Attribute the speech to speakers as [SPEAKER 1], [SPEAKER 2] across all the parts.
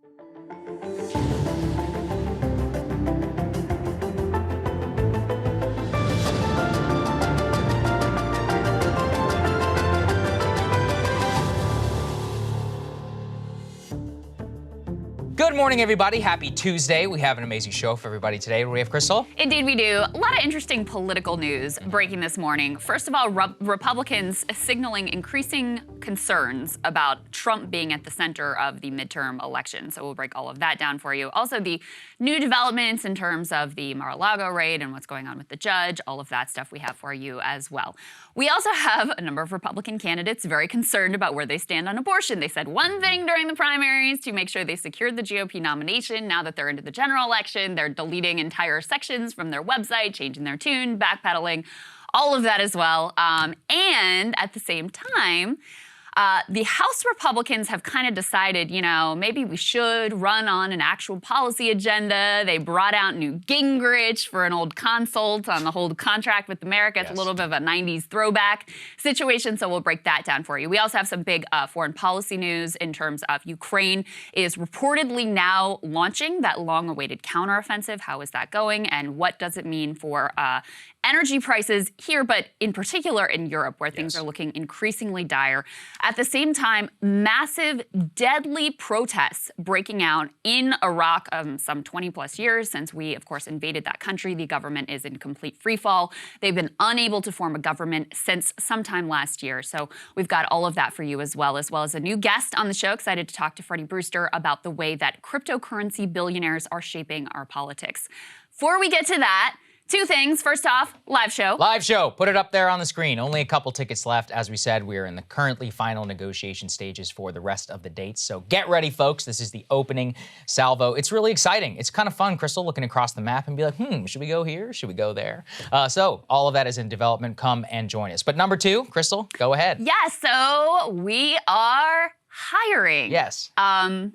[SPEAKER 1] Good morning, everybody. Happy Tuesday. We have an amazing show for everybody today. We have Crystal.
[SPEAKER 2] Indeed, we do. A lot of interesting political news breaking this morning. First of all, Republicans signaling increasing concerns about Trump being at the center of the midterm election. So we'll break all of that down for you. Also, the new developments in terms of the Mar-a-Lago raid and what's going on with the judge. All of that stuff we have for you as well. We also have a number of Republican candidates very concerned about where they stand on abortion. They said one thing during the primaries to make sure they secured the GOP nomination. Now that they're into the general election, they're deleting entire sections from their website, changing their tune, backpedaling, all of that as well. And at the same time, the House Republicans have kind of decided, you know, maybe we should run on an actual policy agenda. They brought out Newt Gingrich for an old consult on the whole contract with America. It's a little bit of a 90s throwback situation, so we'll break that down for you. We also have some big foreign policy news in terms of Ukraine is reportedly now launching that long-awaited counteroffensive. How is that going, and what does it mean for energy prices here, but in particular in Europe, where things are looking increasingly dire. At the same time, massive, deadly protests breaking out in Iraq, some 20 plus years since we, of course, invaded that country. The government is in complete freefall. They've been unable to form a government since sometime last year. So we've got all of that for you as well as a new guest on the show. Excited to talk to Freddie Brewster about the way that cryptocurrency billionaires are shaping our politics. Before we get to that, two things. First off, live show.
[SPEAKER 1] Live show. Put it up there on the screen. Only a couple tickets left. As we said, we are in the currently final negotiation stages for the rest of the dates. So get ready, folks. This is the opening salvo. It's really exciting. It's kind of fun, Crystal, looking across the map and be like, should we go here? Should we go there? So all of that is in development. Come and join us. But number two, Crystal, go ahead.
[SPEAKER 2] Yes, so we are hiring.
[SPEAKER 1] Yes.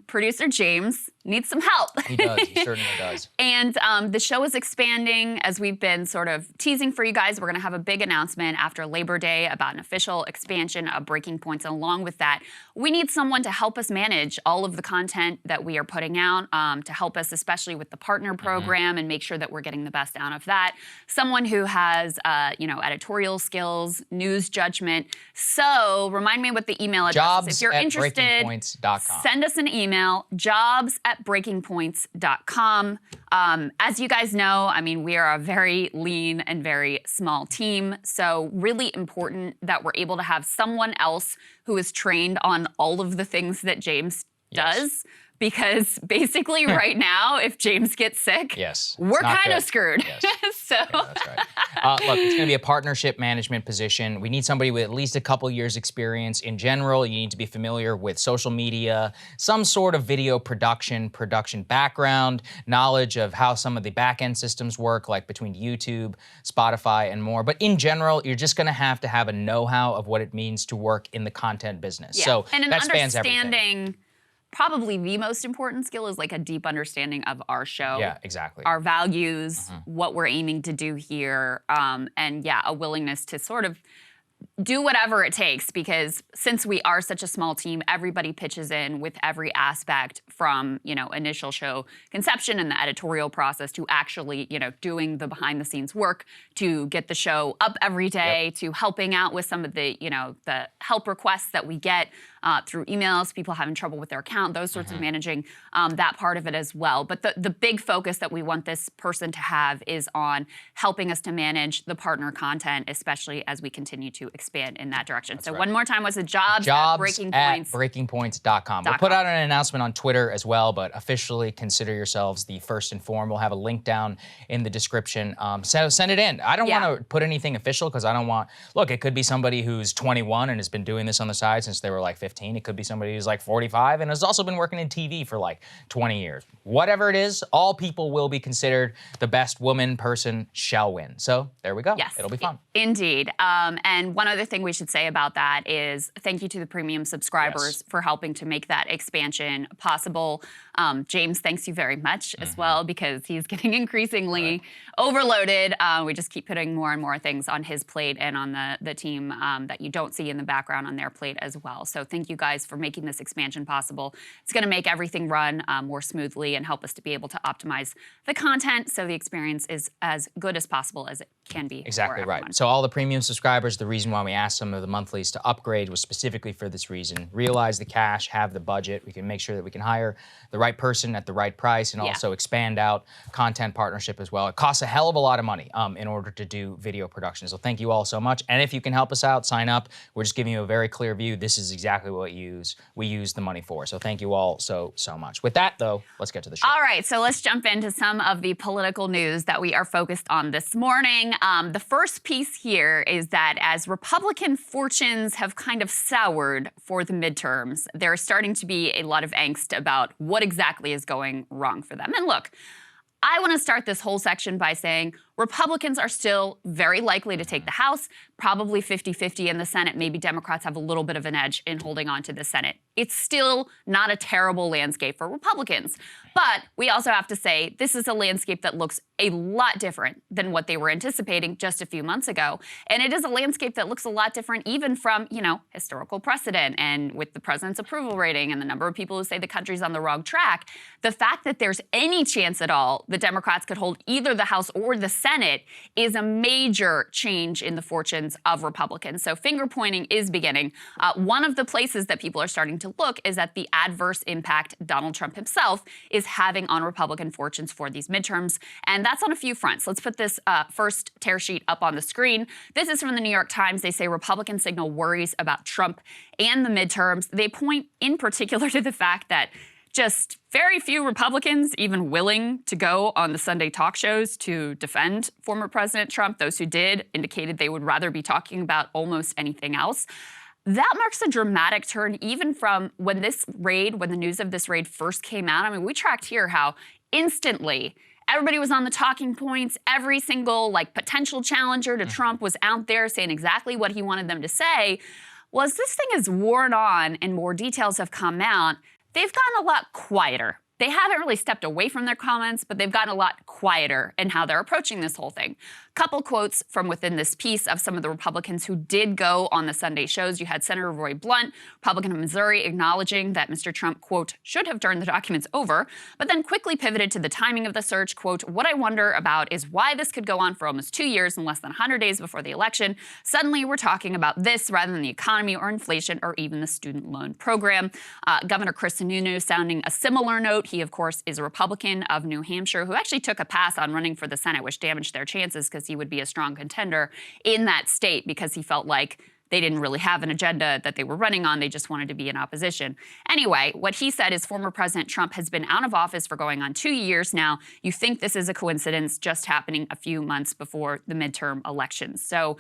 [SPEAKER 2] Producer James needs some help.
[SPEAKER 1] He does. He certainly does.
[SPEAKER 2] And the show is expanding as we've been sort of teasing for you guys. We're going to have a big announcement after Labor Day about an official expansion of Breaking Points. And along with that, we need someone to help us manage all of the content that we are putting out, to help us, especially with the partner program, and make sure that we're getting the best out of that. Someone who has, editorial skills, news judgment. So remind me what the email address is. If you're interested, send us an email, jobs@breakingpoints.com. As you guys know, I mean, we are a very lean and very small team. So really important that we're able to have someone else who is trained on all of the things that James does. Because basically right now, if James gets sick, we're kind of screwed.
[SPEAKER 1] Yes.
[SPEAKER 2] So
[SPEAKER 1] yeah, that's right. Look, it's going to be a partnership management position. We need somebody with at least a couple years experience. In general, you need to be familiar with social media, some sort of video production background, knowledge of how some of the back-end systems work, like between YouTube, Spotify, and more. But in general, you're just going to have a know-how of what it means to work in the content business. So
[SPEAKER 2] and
[SPEAKER 1] that spans everything.
[SPEAKER 2] Understanding probably the most important skill is like a deep understanding of our show.
[SPEAKER 1] Yeah, exactly.
[SPEAKER 2] Our values, what we're aiming to do here, and a willingness to sort of do whatever it takes, because since we are such a small team, everybody pitches in with every aspect from, initial show conception and the editorial process to actually, doing the behind the scenes work to get the show up every day, to helping out with some of the, the help requests that we get through emails, people having trouble with their account, those sorts of managing that part of it as well. But the big focus that we want this person to have is on helping us to manage the partner content, especially as we continue to expand in that direction.
[SPEAKER 1] That's
[SPEAKER 2] so
[SPEAKER 1] right.
[SPEAKER 2] One more time, was it jobs@breakingpoints.com.
[SPEAKER 1] We'll put out an announcement on Twitter as well, but officially consider yourselves the first informed. We'll have a link down in the description. So send it in. I don't want to put anything official because I don't want, look, it could be somebody who's 21 and has been doing this on the side since they were like 15. It could be somebody who's like 45 and has also been working in TV for like 20 years. Whatever it is, all people will be considered. The best woman person shall win. So there we go.
[SPEAKER 2] Yes,
[SPEAKER 1] it'll be fun.
[SPEAKER 2] Indeed. And one other thing we should say about that is thank you to the premium subscribers for helping to make that expansion possible. James, thanks you very much as well, because he's getting increasingly overloaded. We just keep putting more and more things on his plate and on the team that you don't see in the background on their plate as well. So thank thank you guys for making this expansion possible. It's going to make everything run more smoothly and help us to be able to optimize the content so the experience is as good as possible as it can be.
[SPEAKER 1] Exactly
[SPEAKER 2] for
[SPEAKER 1] right.
[SPEAKER 2] everyone.
[SPEAKER 1] So all the premium subscribers, the reason why we asked some of the monthlies to upgrade was specifically for this reason. Realize the cash, have the budget. We can make sure that we can hire the right person at the right price and also expand out content partnership as well. It costs a hell of a lot of money in order to do video production. So thank you all so much. And if you can help us out, sign up. We're just giving you a very clear view. This is exactly what we use the money for. So thank you all so much. With that, though, let's get to the show.
[SPEAKER 2] All right, so let's jump into some of the political news that we are focused on this morning. The first piece here is that as Republican fortunes have kind of soured for the midterms, there's starting to be a lot of angst about what exactly is going wrong for them. And look, I want to start this whole section by saying Republicans are still very likely to take the House, probably 50-50 in the Senate. Maybe Democrats have a little bit of an edge in holding on to the Senate. It's still not a terrible landscape for Republicans. But we also have to say this is a landscape that looks a lot different than what they were anticipating just a few months ago. And it is a landscape that looks a lot different even from, historical precedent and with the president's approval rating and the number of people who say the country's on the wrong track. The fact that there's any chance at all the Democrats could hold either the House or the Senate is a major change in the fortunes of Republicans. So finger pointing is beginning. One of the places that people are starting to look is at the adverse impact Donald Trump himself is having on Republican fortunes for these midterms. And that's on a few fronts. Let's put this first tear sheet up on the screen. This is from the New York Times. They say Republicans signal worries about Trump and the midterms. They point in particular to the fact that just very few Republicans even willing to go on the Sunday talk shows to defend former President Trump. Those who did indicated they would rather be talking about almost anything else. That marks a dramatic turn even from when the news of this raid first came out. I mean, we tracked here how instantly everybody was on the talking points. Every single potential challenger to Trump was out there saying exactly what he wanted them to say. Well, as this thing has worn on and more details have come out, they've gotten a lot quieter. They haven't really stepped away from their comments, but they've gotten a lot quieter in how they're approaching this whole thing. Couple quotes from within this piece of some of the Republicans who did go on the Sunday shows. You had Senator Roy Blunt, Republican of Missouri, acknowledging that Mr. Trump, quote, should have turned the documents over, but then quickly pivoted to the timing of the search. Quote, what I wonder about is why this could go on for almost 2 years and less than 100 days before the election. Suddenly we're talking about this rather than the economy or inflation or even the student loan program. Governor Chris Sununu sounding a similar note. He, of course, is a Republican of New Hampshire who actually took a pass on running for the Senate, which damaged their chances because he would be a strong contender in that state because he felt like they didn't really have an agenda that they were running on. They just wanted to be in opposition. Anyway, what he said is former President Trump has been out of office for going on 2 years now. You think this is a coincidence just happening a few months before the midterm elections. So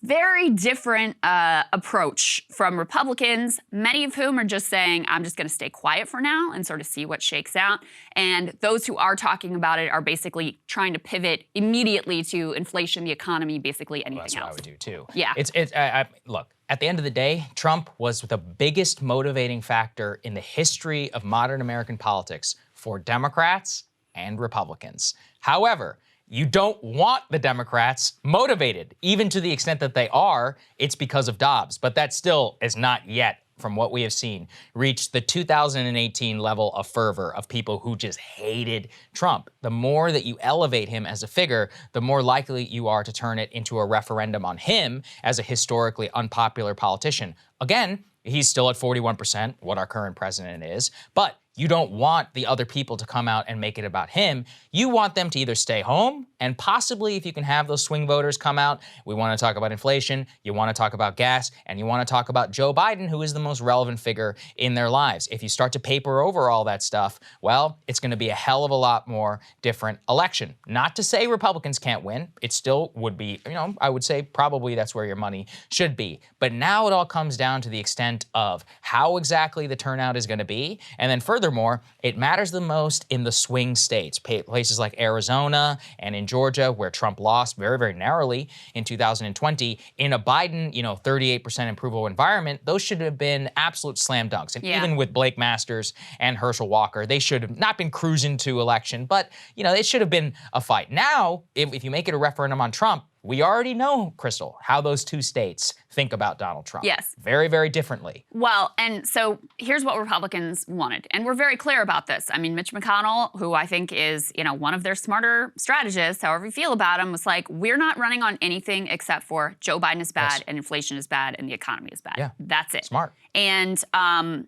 [SPEAKER 2] very different approach from Republicans, many of whom are just saying, I'm just going to stay quiet for now and sort of see what shakes out. And those who are talking about it are basically trying to pivot immediately to inflation, the economy, basically anything else.
[SPEAKER 1] That's what I would do too.
[SPEAKER 2] Yeah.
[SPEAKER 1] Look, at the end of the day, Trump was the biggest motivating factor in the history of modern American politics for Democrats and Republicans. However, you don't want the Democrats motivated, even to the extent that they are. It's because of Dobbs. But that still is not yet, from what we have seen, reached the 2018 level of fervor of people who just hated Trump. The more that you elevate him as a figure, the more likely you are to turn it into a referendum on him as a historically unpopular politician. Again, he's still at 41%, what our current president is, but you don't want the other people to come out and make it about him. You want them to either stay home and possibly, if you can have those swing voters come out, we want to talk about inflation, you want to talk about gas, and you want to talk about Joe Biden, who is the most relevant figure in their lives. If you start to paper over all that stuff, well, it's going to be a hell of a lot more different election. Not to say Republicans can't win. It still would be, I would say probably that's where your money should be. But now it all comes down to the extent of how exactly the turnout is going to be. And then furthermore, it matters the most in the swing states, places like Arizona and in Georgia, where Trump lost very, very narrowly in 2020. In a Biden, 38% approval environment, those should have been absolute slam dunks. And even with Blake Masters and Herschel Walker, they should have not been cruising to election, but, it should have been a fight. Now, if you make it a referendum on Trump, we already know, Crystal, how those two states think about Donald Trump.
[SPEAKER 2] Yes.
[SPEAKER 1] Very, very differently.
[SPEAKER 2] Well, and so here's what Republicans wanted. And we're very clear about this. I mean, Mitch McConnell, who I think is, one of their smarter strategists, however you feel about him, was like, we're not running on anything except for Joe Biden is bad,
[SPEAKER 1] Yes.
[SPEAKER 2] and inflation is bad, and the economy is bad.
[SPEAKER 1] Yeah.
[SPEAKER 2] That's it.
[SPEAKER 1] Smart.
[SPEAKER 2] And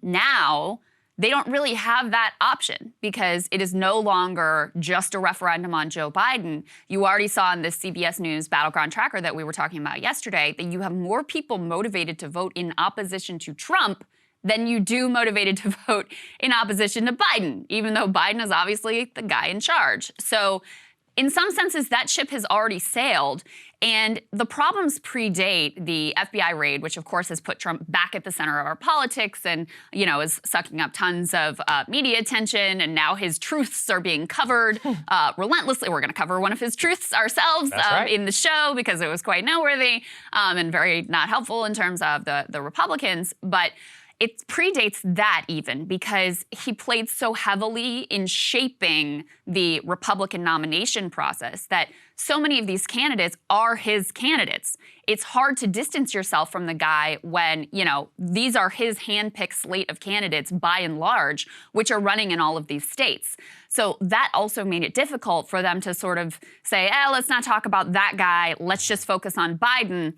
[SPEAKER 2] now they don't really have that option because it is no longer just a referendum on Joe Biden. You already saw in this CBS News Battleground Tracker that we were talking about yesterday that you have more people motivated to vote in opposition to Trump than you do motivated to vote in opposition to Biden, even though Biden is obviously the guy in charge. So in some senses, that ship has already sailed. And the problems predate the FBI raid, which of course has put Trump back at the center of our politics and, is sucking up tons of media attention. And now his truths are being covered relentlessly. We're going to cover one of his truths ourselves
[SPEAKER 1] right.
[SPEAKER 2] in the show because it was quite noteworthy and very not helpful in terms of the Republicans. But it predates that even because he played so heavily in shaping the Republican nomination process that so many of these candidates are his candidates. It's hard to distance yourself from the guy when, these are his handpicked slate of candidates by and large, which are running in all of these states. So that also made it difficult for them to sort of say, let's not talk about that guy. Let's just focus on Biden.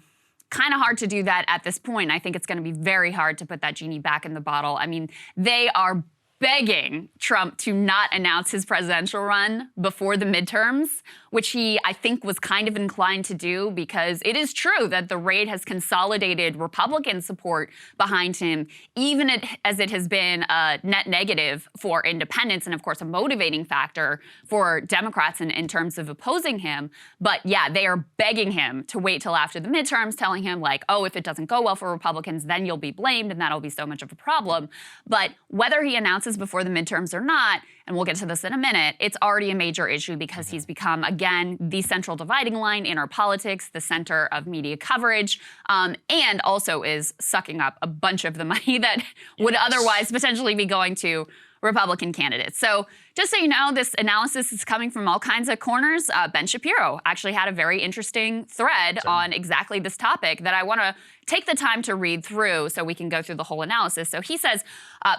[SPEAKER 2] Kind of hard to do that at this point. I think it's going to be very hard to put that genie back in the bottle. I mean, they are begging Trump to not announce his presidential run before the midterms, which he, I think, was kind of inclined to do because it is true that the raid has consolidated Republican support behind him, even as it has been a net negative for independents and, of course, a motivating factor for Democrats in terms of opposing him. But yeah, they are begging him to wait till after the midterms, telling him like, if it doesn't go well for Republicans, then you'll be blamed and that'll be so much of a problem. But whether he announces before the midterms or not, and we'll get to this in a minute, it's already a major issue because he's become, again, the central dividing line in our politics, the center of media coverage, and also is sucking up a bunch of the money that would otherwise potentially be going to Republican candidates. So just so you know, this analysis is coming from all kinds of corners. Ben Shapiro actually had a very interesting thread on exactly this topic that I want to take the time to read through so we can go through the whole analysis. So he says,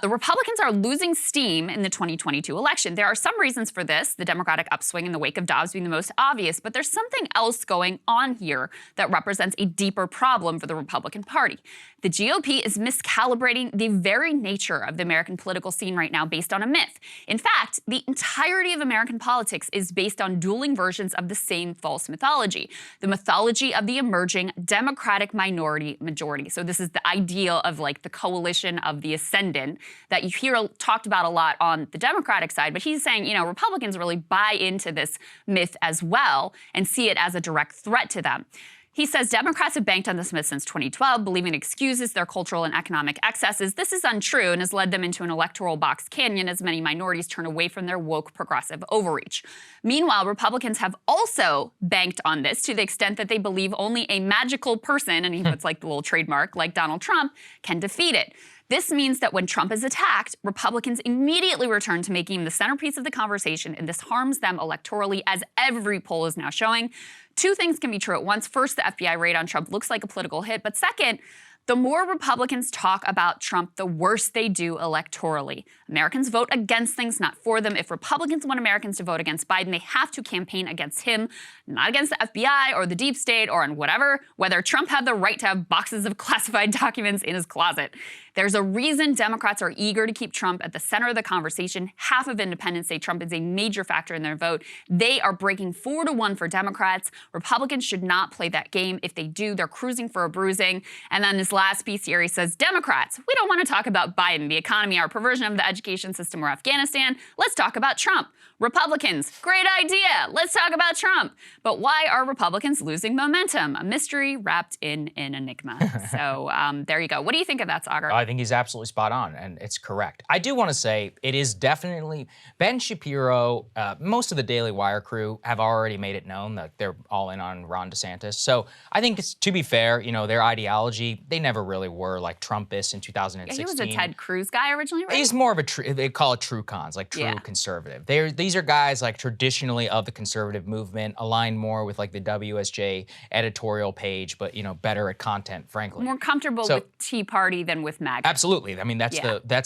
[SPEAKER 2] the Republicans are losing steam in the 2022 election. There are some reasons for this, the Democratic upswing in the wake of Dobbs being the most obvious, but there's something else going on here that represents a deeper problem for the Republican Party. The GOP is miscalibrating the very nature of the American political scene right now based on a myth. In fact, the entirety of American politics is based on dueling versions of the same false mythology, the mythology of the emerging Democratic minority majority. So this is the ideal of like the coalition of the ascendant that you hear talked about a lot on the Democratic side. But he's saying, Republicans really buy into this myth as well and see it as a direct threat to them. He says Democrats have banked on this myth since 2012, believing it excuses their cultural and economic excesses. This is untrue and has led them into an electoral box canyon as many minorities turn away from their woke progressive overreach. Meanwhile, Republicans have also banked on this to the extent that they believe only a magical person, and he puts like the little trademark, like Donald Trump, can defeat it. This means that when Trump is attacked, Republicans immediately return to making him the centerpiece of the conversation, and this harms them electorally, as every poll is now showing. Two things can be true at once. First, the FBI raid on Trump looks like a political hit, but second, the more Republicans talk about Trump, the worse they do electorally. Americans vote against things, not for them. If Republicans want Americans to vote against Biden, they have to campaign against him, not against the FBI or the deep state or on whether Trump had the right to have boxes of classified documents in his closet. There's a reason Democrats are eager to keep Trump at the center of the conversation. Half of independents say Trump is a major factor in their vote. They are breaking 4-1 for Democrats. Republicans should not play that game. If they do, they're cruising for a bruising. And then this last piece here, he says, Democrats, we don't want to talk about Biden, the economy, our perversion of the education system, or Afghanistan. Let's talk about Trump. Republicans, great idea. Let's talk about Trump. But why are Republicans losing momentum? A mystery wrapped in an enigma. So there you go. What do you think of that, Saagar?
[SPEAKER 1] I think he's absolutely spot on, and it's correct. I do want to say it is definitely Ben Shapiro. Most of the Daily Wire crew have already made it known that they're all in on Ron DeSantis. So I think, to be fair, their ideology, they never really were like Trumpists in 2016.
[SPEAKER 2] He was a Ted Cruz guy originally, right?
[SPEAKER 1] He's more of a they call it true cons, like true conservative. These are guys like traditionally of the conservative movement, aligned more with like the WSJ editorial page, but better at content, frankly.
[SPEAKER 2] More comfortable with Tea Party than with MAGA.
[SPEAKER 1] Absolutely. I mean, that's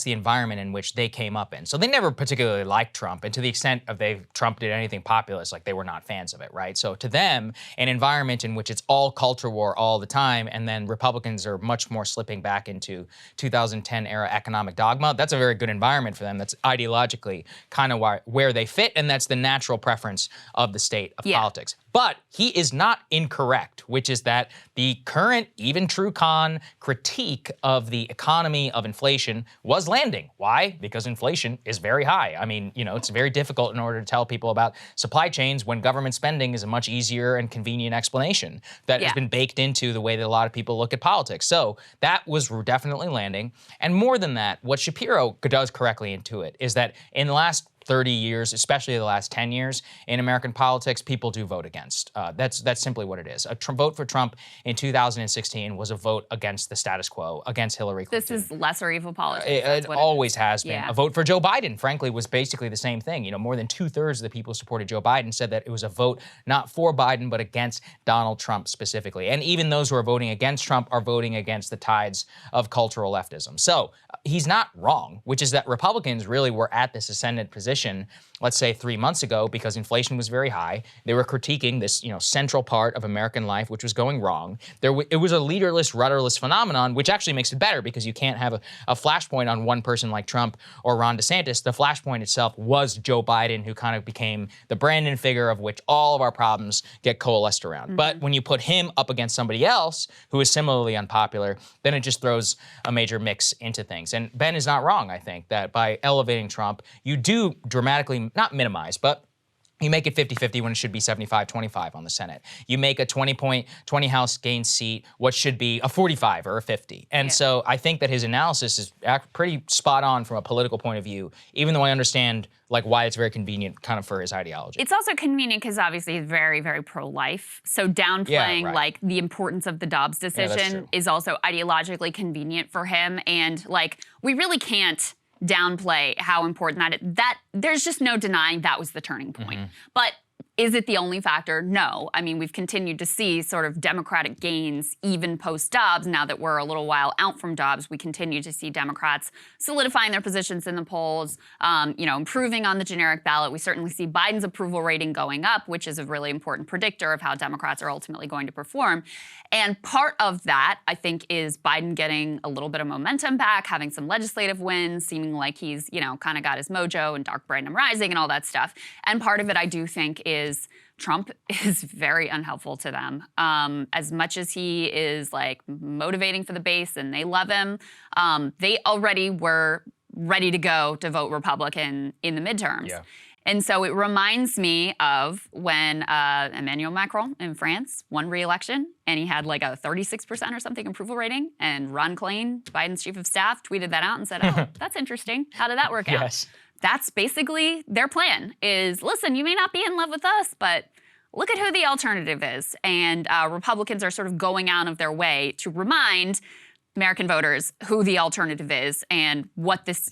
[SPEAKER 1] the environment in which they came up in. So they never particularly liked Trump, and to the extent of Trump did anything populist, like they were not fans of it, right? So to them, an environment in which it's all culture war all the time, and then Republicans are much more slipping back into 2010 era economic dogma, that's a very good environment for them. That's ideologically kind of where they fit, and that's the natural preference of the state of politics. But he is not incorrect, which is that the current, even true con critique of the economy of inflation was landing. Why? Because inflation is very high. I mean, it's very difficult in order to tell people about supply chains when government spending is a much easier and convenient explanation that has been baked into the way that a lot of people look at politics. So that was definitely landing. And more than that, what Shapiro does correctly into it is that in the last 30 years, especially the last 10 years in American politics, people do vote against. That's simply what it is. A vote for Trump in 2016 was a vote against the status quo, against Hillary Clinton.
[SPEAKER 2] This is lesser evil politics.
[SPEAKER 1] It always has been. A vote for Joe Biden, frankly, was basically the same thing. More than 2/3 of the people who supported Joe Biden said that it was a vote not for Biden, but against Donald Trump specifically. And even those who are voting against Trump are voting against the tides of cultural leftism. So he's not wrong, which is that Republicans really were at this ascendant position, let's say 3 months ago, because inflation was very high. They were critiquing this, central part of American life, which was going wrong. It was a leaderless, rudderless phenomenon, which actually makes it better because you can't have a flashpoint on one person like Trump or Ron DeSantis. The flashpoint itself was Joe Biden, who kind of became the Brandon figure of which all of our problems get coalesced around. But when you put him up against somebody else who is similarly unpopular, then it just throws a major mix into things. And Ben is not wrong, I think, that by elevating Trump, you do dramatically, not minimize, but you make it 50-50 when it should be 75-25 on the Senate. You make a 20 House gain seat what should be a 45 or a 50. And so I think that his analysis is pretty spot on from a political point of view, even though I understand why it's very convenient kind of for his ideology.
[SPEAKER 2] It's also convenient because obviously he's very, very pro-life. So downplaying the importance of the Dobbs decision is also ideologically convenient for him. And we really can't downplay how important that there's just no denying that was the turning point. But is it the only factor? No. I mean, we've continued to see sort of Democratic gains even post-Dobbs. Now that we're a little while out from Dobbs, we continue to see Democrats solidifying their positions in the polls, improving on the generic ballot. We certainly see Biden's approval rating going up, which is a really important predictor of how Democrats are ultimately going to perform. And part of that, I think, is Biden getting a little bit of momentum back, having some legislative wins, seeming like he's, kind of got his mojo and Dark Brandon Rising and all that stuff. And part of it, I do think, is Trump is very unhelpful to them. As much as he is motivating for the base and they love him, they already were ready to go to vote Republican in the midterms. Yeah. And so it reminds me of when Emmanuel Macron in France won re-election, and he had a 36% or something approval rating, and Ron Klain, Biden's chief of staff, tweeted that out and said, oh, that's interesting. How did that work out?
[SPEAKER 1] Yes.
[SPEAKER 2] That's basically their plan is, listen, you may not be in love with us, but look at who the alternative is. And Republicans are sort of going out of their way to remind American voters who the alternative is and what this,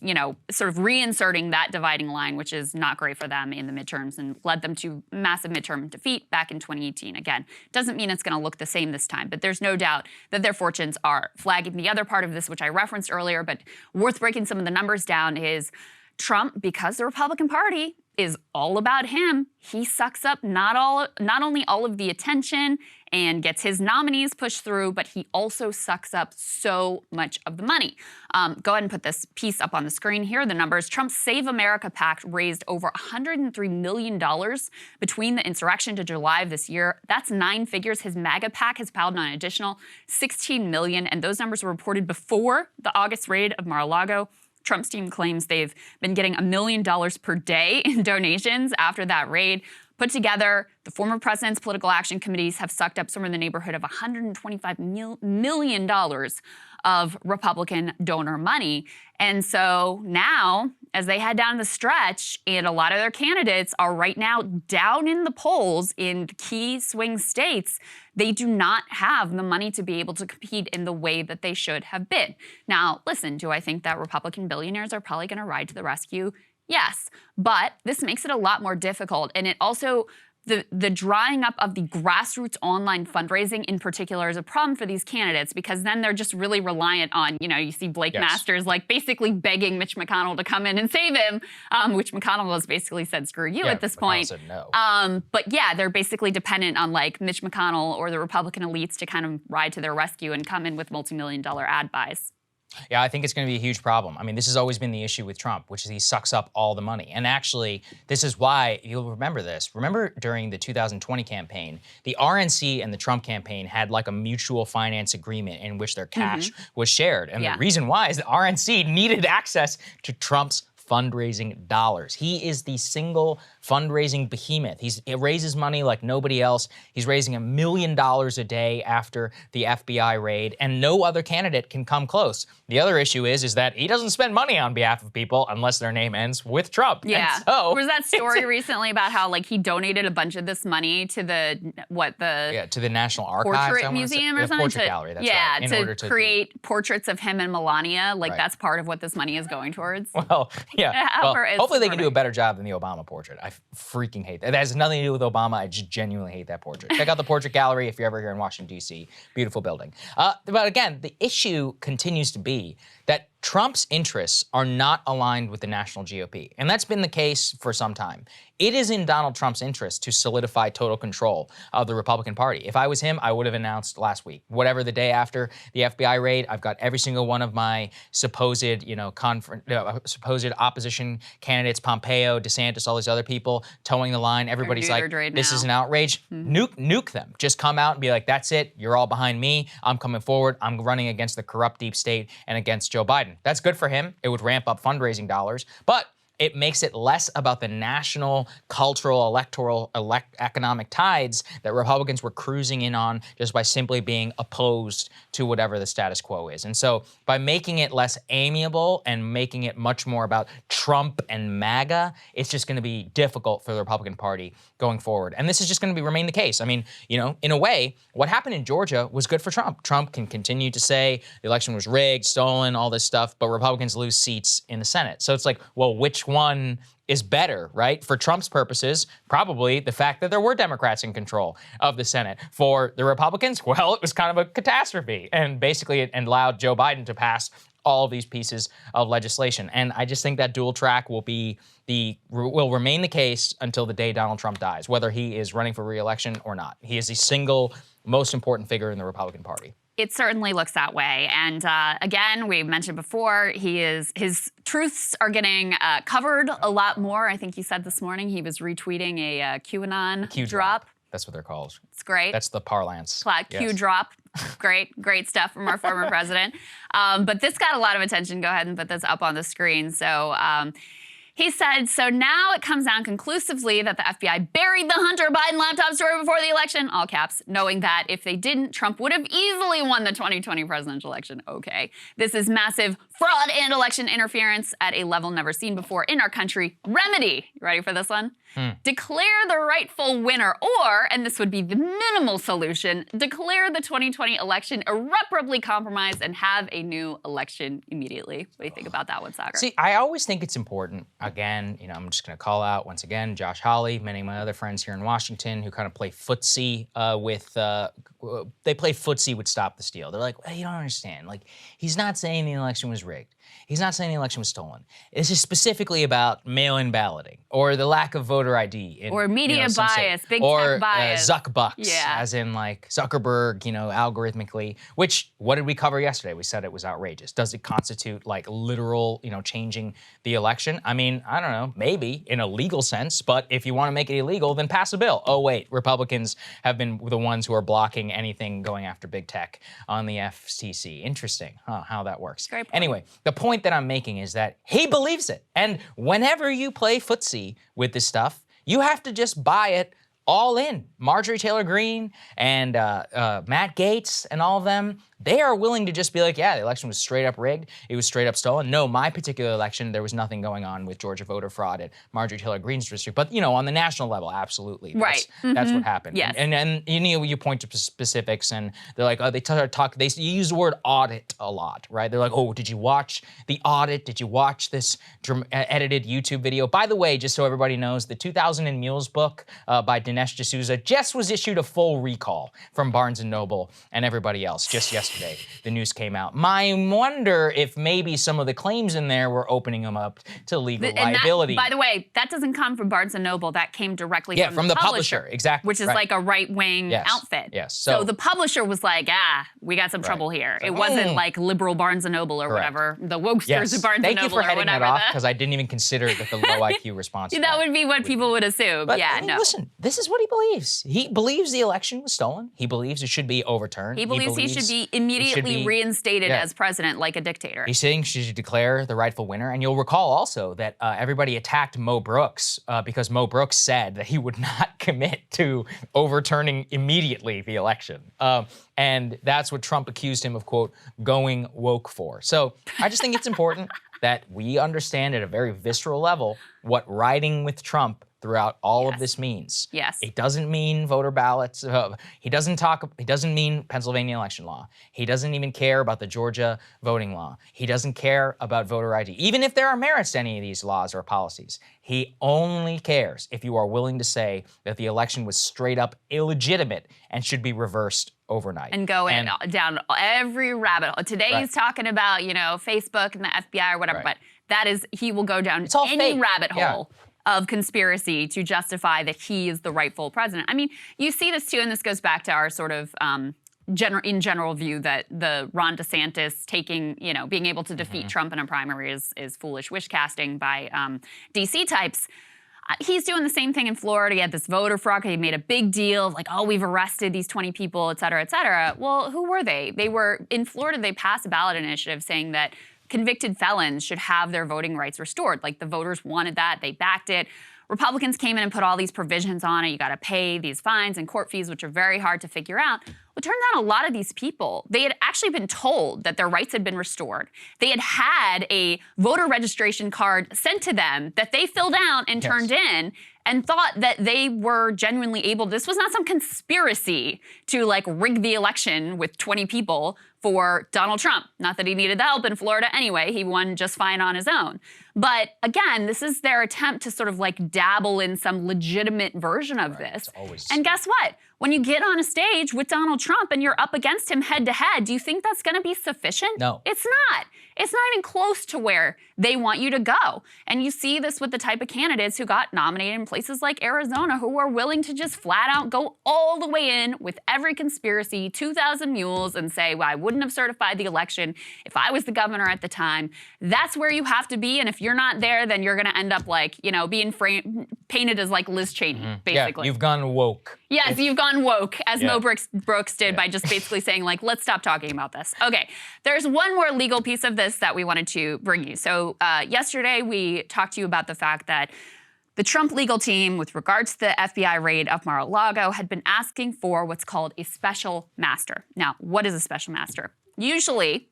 [SPEAKER 2] sort of reinserting that dividing line, which is not great for them in the midterms and led them to massive midterm defeat back in 2018. Again, doesn't mean it's going to look the same this time, but there's no doubt that their fortunes are flagging. The other part of this, which I referenced earlier, but worth breaking some of the numbers down, is Trump, because the Republican Party is all about him, he sucks up not only all of the attention and gets his nominees pushed through, but he also sucks up so much of the money. Go ahead and put this piece up on the screen here. The numbers: Trump's Save America PAC raised over $103 million between the insurrection to July of this year. That's 9 figures. His MAGA PAC has piled on an additional $16 million, and those numbers were reported before the August raid of Mar-a-Lago. Trump's team claims they've been getting $1 million per day in donations after that raid. Put together, the former president's political action committees have sucked up somewhere in the neighborhood of $125 million of Republican donor money. And so now, as they head down the stretch, and a lot of their candidates are right now down in the polls in key swing states, they do not have the money to be able to compete in the way that they should have been. Now, listen, do I think that Republican billionaires are probably going to ride to the rescue? Yes, but this makes it a lot more difficult, and it also the drying up of the grassroots online fundraising in particular is a problem for these candidates, because then they're just really reliant on, you see Blake Masters like basically begging Mitch McConnell to come in and save him, which McConnell has basically said, screw you at this point.
[SPEAKER 1] Said no.
[SPEAKER 2] But yeah, they're basically dependent on like Mitch McConnell or the Republican elites to kind of ride to their rescue and come in with multi-million-dollar ad buys.
[SPEAKER 1] Yeah, I think it's going to be a huge problem. I mean, this has always been the issue with Trump, which is he sucks up all the money. And actually, this is why you'll remember this. Remember during the 2020 campaign, the RNC and the Trump campaign had like a mutual finance agreement in which their cash was shared. And the reason why is the RNC needed access to Trump's fundraising dollars. He is the single fundraising behemoth. He raises money like nobody else. He's raising $1 million a day after the FBI raid, and no other candidate can come close. The other issue is that he doesn't spend money on behalf of people unless their name ends with Trump.
[SPEAKER 2] Yeah.
[SPEAKER 1] And so,
[SPEAKER 2] was that story recently about how like he donated a bunch of this money to
[SPEAKER 1] to the National Archives,
[SPEAKER 2] Portrait Museum or something?
[SPEAKER 1] Portrait Gallery, that's right. In order
[SPEAKER 2] to create portraits of him and Melania. Like that's part of what this money is going towards.
[SPEAKER 1] Well, yeah. Well, hopefully they can do a better job than the Obama portrait. I freaking hate that. That has nothing to do with Obama. I just genuinely hate that portrait. Check out the Portrait Gallery if you're ever here in Washington, D.C. Beautiful building. But again, the issue continues to be that Trump's interests are not aligned with the national GOP. And that's been the case for some time. It is in Donald Trump's interest to solidify total control of the Republican Party. If I was him, I would have announced last week. Whatever the day after the FBI raid, I've got every single one of my supposed, supposed opposition candidates, Pompeo, DeSantis, all these other people, towing the line. Everybody's like, this is an outrage. Nuke them. Just come out and be like, that's it. You're all behind me. I'm coming forward. I'm running against the corrupt deep state and against Joe Biden. That's good for him. It would ramp up fundraising dollars, but it makes it less about the national, cultural, electoral, economic tides that Republicans were cruising in on just by simply being opposed to whatever the status quo is. And so by making it less amiable and making it much more about Trump and MAGA, it's just going to be difficult for the Republican Party going forward. And this is just going to remain the case. I mean, in a way, what happened in Georgia was good for Trump. Trump can continue to say the election was rigged, stolen, all this stuff, but Republicans lose seats in the Senate. So it's like, well, which one is better, right? For Trump's purposes, probably the fact that there were Democrats in control of the Senate. For the Republicans, well, it was kind of a catastrophe. And basically it allowed Joe Biden to pass all of these pieces of legislation. And I just think that dual track will remain the case until the day Donald Trump dies, whether he is running for re-election or not. He is the single most important figure in the Republican Party.
[SPEAKER 2] It certainly looks that way. And again, we mentioned before, his truths are getting covered a lot more. I think he said this morning he was retweeting a QAnon drop.
[SPEAKER 1] That's what they're called.
[SPEAKER 2] It's great.
[SPEAKER 1] That's the parlance.
[SPEAKER 2] Q drop. Great stuff from our former president. But this got a lot of attention. Go ahead and put this up on the screen. So he said, so now it comes down conclusively that the FBI buried the Hunter Biden laptop story before the election, all caps, knowing that if they didn't, Trump would have easily won the 2020 presidential election. Okay. This is massive fraud and election interference at a level never seen before in our country. Remedy. You ready for this one? Declare the rightful winner, or, and this would be the minimal solution, declare the 2020 election irreparably compromised and have a new election immediately. What do you think about that one, Saagar?
[SPEAKER 1] See, I always think it's important. Again, I'm just going to call out once again Josh Hawley, many of my other friends here in Washington who kind of play footsie they play footsie with Stop the Steal. They're like, well, you don't understand. Like, he's not saying the election was rigged. He's not saying the election was stolen. This is specifically about mail-in balloting or the lack of voter ID.
[SPEAKER 2] Or media bias, big
[SPEAKER 1] or,
[SPEAKER 2] tech bias.
[SPEAKER 1] Zuckbucks, as in like Zuckerberg, algorithmically, which, what did we cover yesterday? We said it was outrageous. Does it constitute like literal, changing the election? I mean, I don't know, maybe in a legal sense, but if you want to make it illegal, then pass a bill. Oh, wait, Republicans have been the ones who are blocking anything going after big tech on the FCC. Interesting, how that works.
[SPEAKER 2] Great point.
[SPEAKER 1] Anyway, the point that I'm making is that he believes it. And whenever you play footsie with this stuff, You have to just buy it all in. Marjorie Taylor Greene and Matt Gaetz and all of them, they are willing to just be like, yeah, the election was straight up rigged. It was straight up stolen. No, my particular election, there was nothing going on with Georgia voter fraud at Marjorie Taylor Greene's district. But, on the national level, absolutely. That's what happened.
[SPEAKER 2] Yes.
[SPEAKER 1] And you point to specifics and they're like, oh, they use the word audit a lot, right? They're like, oh, did you watch the audit? Did you watch this edited YouTube video? By the way, just so everybody knows, the 2000 Mules book by Dinesh D'Souza just was issued a full recall from Barnes & Noble and everybody else just yesterday. The news came out. I wonder if maybe some of the claims in there were opening them up to legal liability.
[SPEAKER 2] By the way, that doesn't come from Barnes & Noble. That came directly from the publisher.
[SPEAKER 1] Exactly.
[SPEAKER 2] Which is like a right-wing outfit.
[SPEAKER 1] Yes.
[SPEAKER 2] So the publisher was like, we got some trouble here. It wasn't like liberal Barnes & Noble or whatever. The wokesters of Barnes & Noble or whatever.
[SPEAKER 1] Thank you for heading that off, because I didn't even consider that the low IQ response.
[SPEAKER 2] That would be what people would assume.
[SPEAKER 1] But, listen, this is what he believes. He believes the election was stolen. He believes it should be overturned.
[SPEAKER 2] He believes he should be immediately reinstated as president like a dictator.
[SPEAKER 1] He's saying she should declare the rightful winner. And you'll recall also that everybody attacked Mo Brooks because Mo Brooks said that he would not commit to overturning immediately the election. And that's what Trump accused him of, quote, going woke for. So I just think it's important that we understand at a very visceral level what riding with Trump throughout all of this means.
[SPEAKER 2] Yes.
[SPEAKER 1] It doesn't mean voter ballots. He doesn't mean Pennsylvania election law. He doesn't even care about the Georgia voting law. He doesn't care about voter ID. Even if there are merits to any of these laws or policies, he only cares if you are willing to say that the election was straight up illegitimate and should be reversed overnight.
[SPEAKER 2] And go down every rabbit hole. Today he's talking about, Facebook and the FBI or whatever, but he will go down any rabbit hole of conspiracy to justify that he is the rightful president. I mean, you see this too, and this goes back to our sort of general view that the Ron DeSantis being able to defeat Trump in a primary is foolish wish casting by DC types. He's doing the same thing in Florida. He had this voter fraud. He made a big deal of we've arrested these 20 people, et cetera, et cetera. Well, who were they? They were, in Florida, they passed a ballot initiative saying that convicted felons should have their voting rights restored. The voters wanted that. They backed it. Republicans came in and put all these provisions on it. You got to pay these fines and court fees, which are very hard to figure out. Well, it turned out a lot of these people, they had actually been told that their rights had been restored. They had a voter registration card sent to them that they filled out and turned in, and thought that they were genuinely able. This was not some conspiracy to rig the election with 20 people for Donald Trump. Not that he needed the help in Florida anyway. He won just fine on his own. But again, this is their attempt to sort of dabble in some legitimate version of this. And guess what? When you get on a stage with Donald Trump and you're up against him head to head, do you think that's going to be sufficient?
[SPEAKER 1] No.
[SPEAKER 2] It's not. It's not even close to where they want you to go. And you see this with the type of candidates who got nominated in places like Arizona who are willing to just flat out go all the way in with every conspiracy, 2,000 mules, and say, well, I wouldn't have certified the election if I was the governor at the time. That's where you have to be. And if you're not there, then you're going to end up being painted as Liz Cheney, basically.
[SPEAKER 1] Yeah, you've gone woke.
[SPEAKER 2] Yes, you've gone woke, as Mo Brooks did by just basically saying, let's stop talking about this. Okay, there's one more legal piece of this that we wanted to bring you. So yesterday we talked to you about the fact that the Trump legal team, with regards to the FBI raid of Mar-a-Lago, had been asking for what's called a special master. Now, what is a special master? Usually,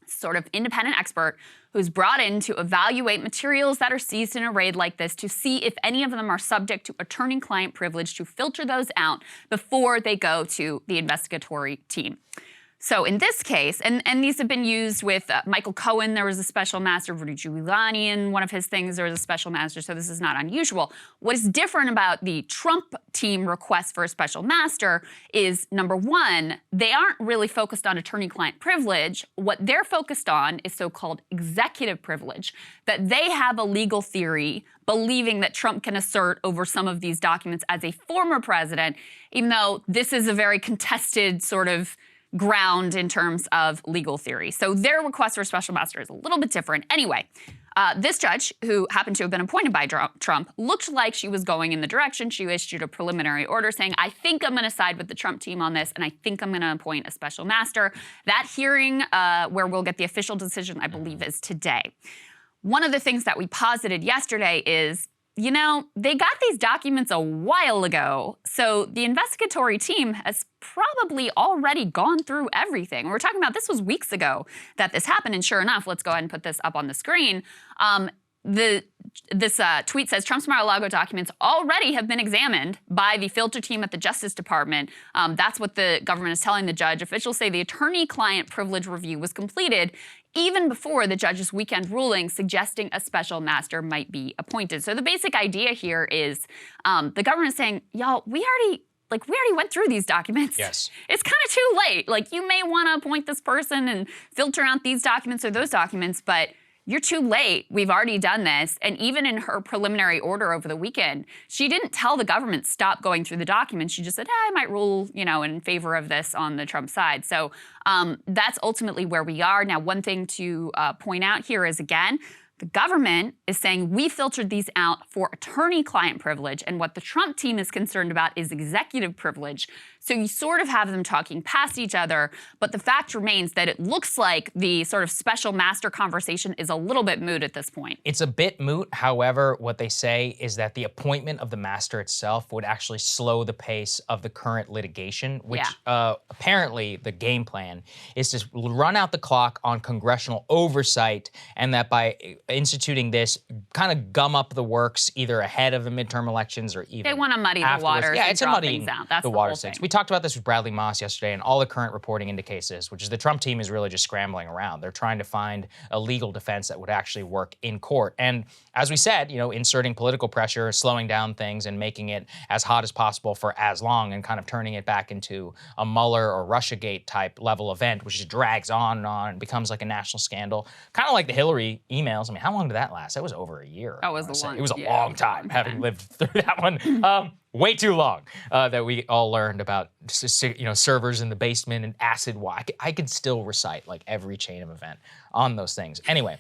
[SPEAKER 2] sort of independent expert who's brought in to evaluate materials that are seized in a raid like this to see if any of them are subject to attorney-client privilege, to filter those out before they go to the investigatory team. So in this case, and these have been used with Michael Cohen, there was a special master. Rudy Giuliani, in one of his things, there was a special master, so this is not unusual. What is different about the Trump team request for a special master is, number one, they aren't really focused on attorney-client privilege. What they're focused on is so-called executive privilege, that they have a legal theory believing that Trump can assert over some of these documents as a former president, even though this is a very contested sort of ground in terms of legal theory. So their request for a special master is a little bit different. Anyway, this judge, who happened to have been appointed by Trump, looked like she was going in the direction. She issued a preliminary order saying, I think I'm going to side with the Trump team on this, and I think I'm going to appoint a special master. That hearing, where we'll get the official decision, I believe, is today. One of the things that we posited yesterday is you know, they got these documents a while ago, so the investigatory team has probably already gone through everything. We're talking about this was weeks ago that this happened, and sure enough, let's go ahead and put this up on the screen. This tweet says Trump's Mar-a-Lago documents already have been examined by the filter team at the Justice Department. That's what the government is telling the judge. Officials say the attorney-client privilege review was completed even before the judge's weekend ruling suggesting a special master might be appointed. So the basic idea here is the government is saying, y'all, we already went through these documents.
[SPEAKER 1] Yes.
[SPEAKER 2] It's kind of too late. Like, you may want to appoint this person and filter out these documents or those documents, but you're too late. We've already done this. And even in her preliminary order over the weekend, she didn't tell the government stop going through the documents. She just said, I might rule, you know, in favor of this on the Trump side. So that's ultimately where we are. Now, one thing to point out here is, again, the government is saying we filtered these out for attorney-client privilege, and what the Trump team is concerned about is executive privilege. So you sort of have them talking past each other, but the fact remains that it looks like the sort of special master conversation is a little bit moot at this point.
[SPEAKER 1] It's a bit moot. However, what they say is that the appointment of the master itself would actually slow the pace of the current litigation, which apparently the game plan is to run out the clock on congressional oversight, and that by instituting this, kind of gum up the works either ahead of the midterm elections or even
[SPEAKER 2] they want to muddy the waters.
[SPEAKER 1] Yeah, it's a muddying
[SPEAKER 2] That's
[SPEAKER 1] the water stakes. We talked about this with Bradley Moss yesterday, and all the current reporting indicates this, which is the Trump team is really just scrambling around. They're trying to find a legal defense that would actually work in court. And as we said, you know, inserting political pressure, slowing down things, and making it as hot as possible for as long, and kind of turning it back into a Mueller or Russiagate type level event, which just drags on and becomes like a national scandal. Kind of like the Hillary emails. I mean, how long did that last? That was over a year.
[SPEAKER 2] That was a long.
[SPEAKER 1] It was a long time, having lived through that one. Way too long that we all learned about, you know, servers in the basement and acid wash. I could still recite like every chain of event on those things. Anyway,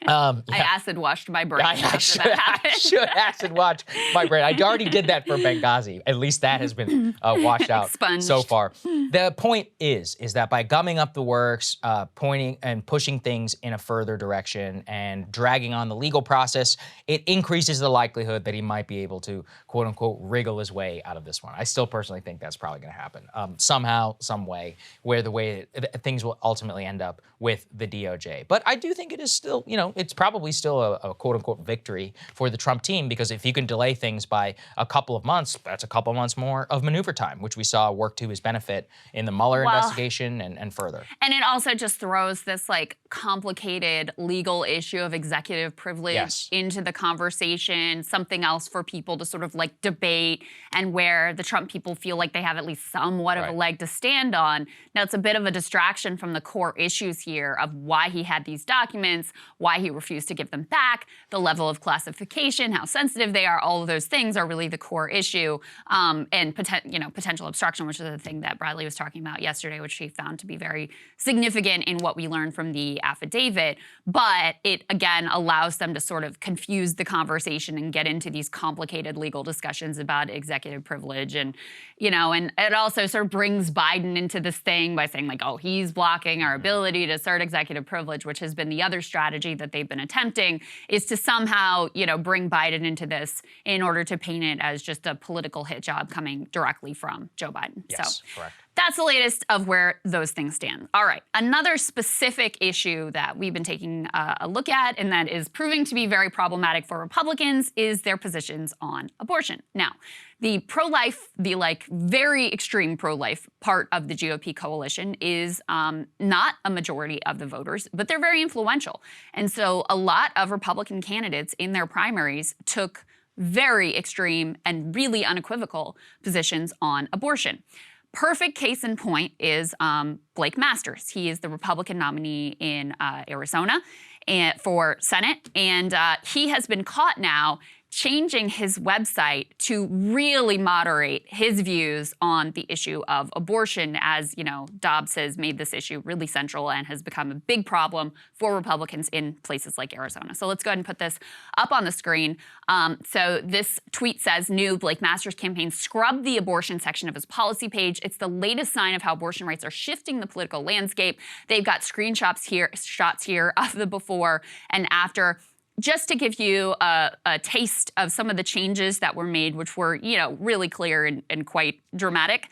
[SPEAKER 2] I acid washed my brain.
[SPEAKER 1] I should acid wash my brain. I already did that for Benghazi. At least that has been washed out so far. The point is that by gumming up the works, pointing and pushing things in a further direction and dragging on the legal process, it increases the likelihood that he might be able to, quote unquote, wriggle his way out of this one. I still personally think that's probably going to happen somehow, some way, where the way things will ultimately end up with the DOJ. But I do think it is still, you know, it's probably still a quote unquote victory for the Trump team, because if you can delay things by a couple of months, that's a couple of months more of maneuver time, which we saw work to his benefit in the Mueller investigation and further.
[SPEAKER 2] And it also just throws this like complicated legal issue of executive privilege into the conversation, something else for people to sort of like debate, and where the Trump people feel like they have at least somewhat of a leg to stand on. Now, it's a bit of a distraction from the core issues here of why he had these documents, why he refused to give them back, the level of classification, how sensitive they are. All of those things are really the core issue, and potential obstruction, which is the thing that Bradley was talking about yesterday, which he found to be very significant in what we learned from the affidavit. But it, again, allows them to sort of confuse the conversation and get into these complicated legal discussions about executive privilege. And, you know, and it also sort of brings Biden into this thing by saying like, oh, he's blocking our ability to assert executive privilege, which has been the other strategy that they've been attempting, is to somehow, you know, bring Biden into this in order to paint it as just a political hit job coming directly from Joe Biden.
[SPEAKER 1] Yes,
[SPEAKER 2] so
[SPEAKER 1] correct.
[SPEAKER 2] That's the latest of where those things stand. All right, another specific issue that we've been taking a look at, and that is proving to be very problematic for Republicans, is their positions on abortion. Now, the pro-life, the like very extreme pro-life part of the GOP coalition is not a majority of the voters, but they're very influential. And so a lot of Republican candidates in their primaries took very extreme and really unequivocal positions on abortion. Perfect case in point is Blake Masters. He is the Republican nominee in Arizona for Senate, and he has been caught now changing his website to really moderate his views on the issue of abortion, as, you know, Dobbs has made this issue really central and has become a big problem for Republicans in places like Arizona. So let's go ahead and put this up on the screen. So this tweet says, new Blake Masters campaign scrubbed the abortion section of his policy page. It's the latest sign of how abortion rights are shifting the political landscape. They've got screenshots here, shots here of the before and after. just to give you a taste of some of the changes that were made, which were, really clear and quite dramatic,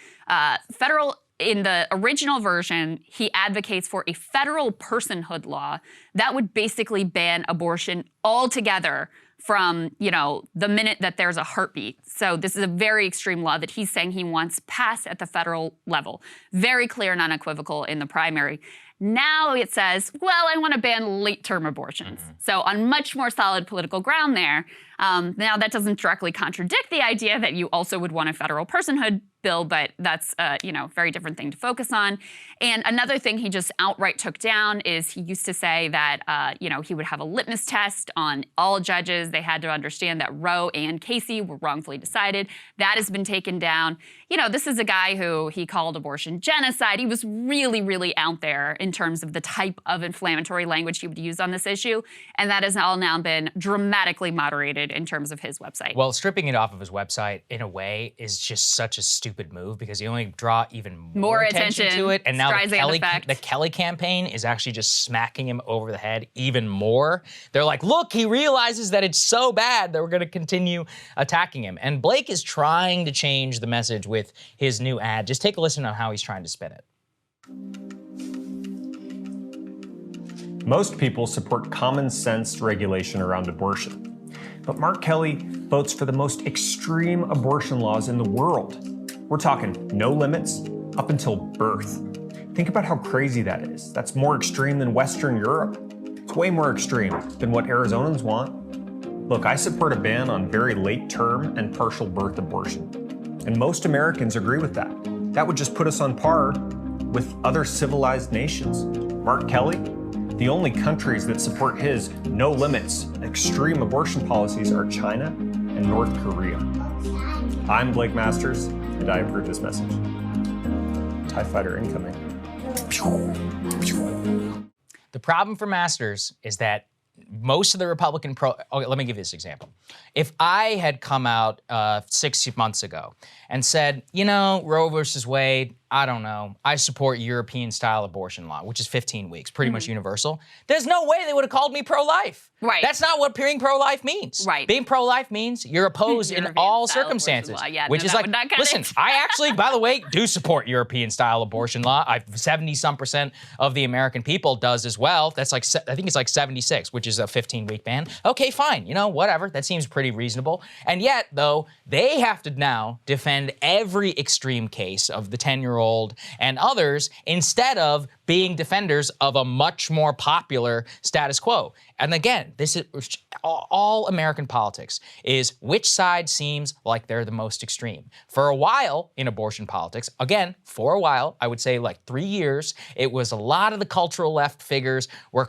[SPEAKER 2] in the original version, he advocates for a federal personhood law that would basically ban abortion altogether from, the minute that there's a heartbeat. So this is a very extreme law that he's saying he wants passed at the federal level. Very clear and unequivocal in the primary. Now it says, well, I want to ban late-term abortions. So on much more solid political ground there. Now that doesn't directly contradict the idea that you also would want a federal personhood bill, but that's a very different thing to focus on. And another thing he just outright took down is he used to say that he would have a litmus test on all judges. They had to understand that Roe and Casey were wrongfully decided. That has been taken down. This is a guy who he called abortion genocide. He was really, really out there in terms of the type of inflammatory language he would use on this issue. And that has all now been dramatically moderated in terms of his website.
[SPEAKER 1] Well, stripping it off of his website, in a way, is just such a stupid move because you only draw even more attention to it. And now the Kelly campaign is actually just smacking him over the head even more. They're like, look, he realizes that it's so bad that we're going to continue attacking him. And Blake is trying to change the message with his new ad. Just take a listen on how he's trying to spin it.
[SPEAKER 3] Most people support common sense regulation around abortion. But Mark Kelly votes for the most extreme abortion laws in the world. We're talking no limits up until birth. Think about how crazy that is. That's more extreme than Western Europe. It's way more extreme than what Arizonans want. Look, I support a ban on very late-term and partial birth abortion. And most Americans agree with that. That would just put us on par with other civilized nations. Mark Kelly, the only countries that support his no limits, extreme abortion policies are China and North Korea. I'm Blake Masters, and I approve this message. TIE fighter incoming.
[SPEAKER 1] The problem for Masters is that most of the Republican okay, let me give you this example. If I had come out 6 months ago and said, Roe versus Wade, I don't know, I support European-style abortion law, which is 15 weeks, pretty much universal, there's no way they would have called me pro-life.
[SPEAKER 2] Right.
[SPEAKER 1] That's not what being pro-life means.
[SPEAKER 2] Right.
[SPEAKER 1] Being pro-life means you're opposed in all circumstances.
[SPEAKER 2] Yeah,
[SPEAKER 1] which is like, listen, I actually, by the way, do support European-style abortion law. 70-some% of the American people does as well. That's like, I think it's like 76, which is a 15-week ban. Okay, fine, whatever. That seems pretty reasonable. And yet, though, they have to now defend every extreme case of the 10-year-old and others instead of being defenders of a much more popular status quo. And again, this is all American politics is which side seems like they're the most extreme. For a while in abortion politics, again, for a while, I would say like 3 years, it was a lot of the cultural left figures were,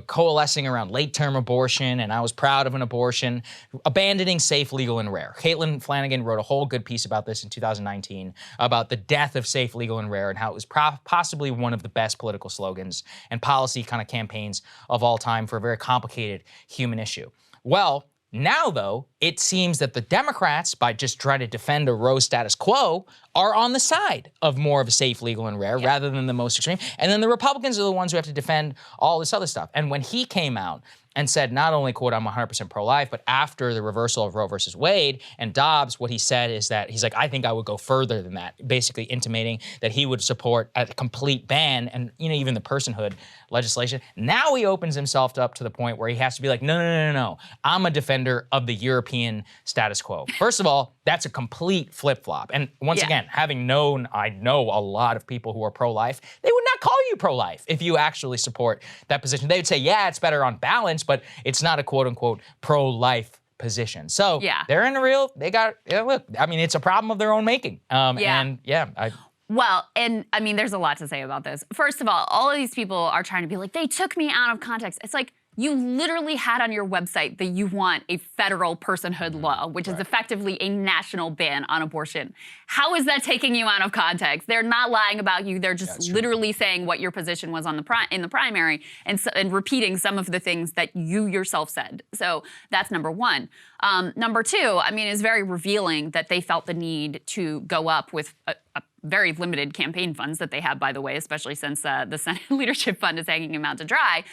[SPEAKER 1] coalescing around late-term abortion, and I was proud of an abortion, abandoning safe, legal, and rare. Caitlin Flanagan wrote a whole good piece about this in 2019 about the death of safe, legal, and rare and how it was possibly one of the best political slogans and policy kind of campaigns of all time for a very complicated human issue. Well, now, though, it seems that the Democrats, by just trying to defend a Roe status quo, are on the side of more of a safe, legal, and rare rather than the most extreme. And then the Republicans are the ones who have to defend all this other stuff. And when he came out and said not only, quote, I'm 100% pro-life, but after the reversal of Roe versus Wade and Dobbs, what he said is that he's like, I think I would go further than that, basically intimating that he would support a complete ban and, even the personhood legislation. Now he opens himself up to the point where he has to be like, no. I'm a defender of the European status quo. First of all, that's a complete flip-flop. And once again, having known, I know a lot of people who are pro-life, they would not call you pro-life if you actually support that position. They would say, yeah, it's better on balance, but it's not a quote-unquote pro-life position. So they're in a real, look, I mean, it's a problem of their own making.
[SPEAKER 2] Well, and I mean, there's a lot to say about this. First of all of these people are trying to be like, they took me out of context. It's like, you literally had on your website that you want a federal personhood law, which is effectively a national ban on abortion. How is that taking you out of context? They're not lying about you. They're just literally saying what your position was on in the primary and repeating some of the things that you yourself said. So that's number one. Number two, I mean, it's very revealing that they felt the need to go up with a very limited campaign funds that they have, by the way, especially since the Senate Leadership Fund is hanging him out to dry,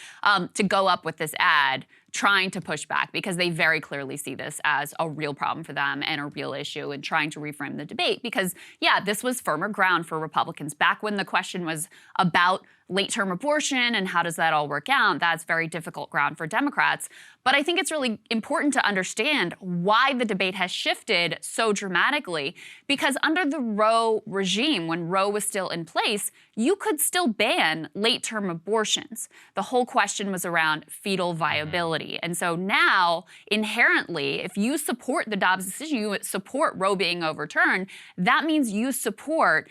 [SPEAKER 2] to go up with this ad trying to push back because they very clearly see this as a real problem for them and a real issue, and trying to reframe the debate. Because, yeah, this was firmer ground for Republicans. Back when the question was about late-term abortion and how does that all work out, that's very difficult ground for Democrats. But I think it's really important to understand why the debate has shifted so dramatically, because under the Roe regime, when Roe was still in place, you could still ban late-term abortions. The whole question was around fetal viability. And so now, inherently, if you support the Dobbs decision, you support Roe being overturned, that means you support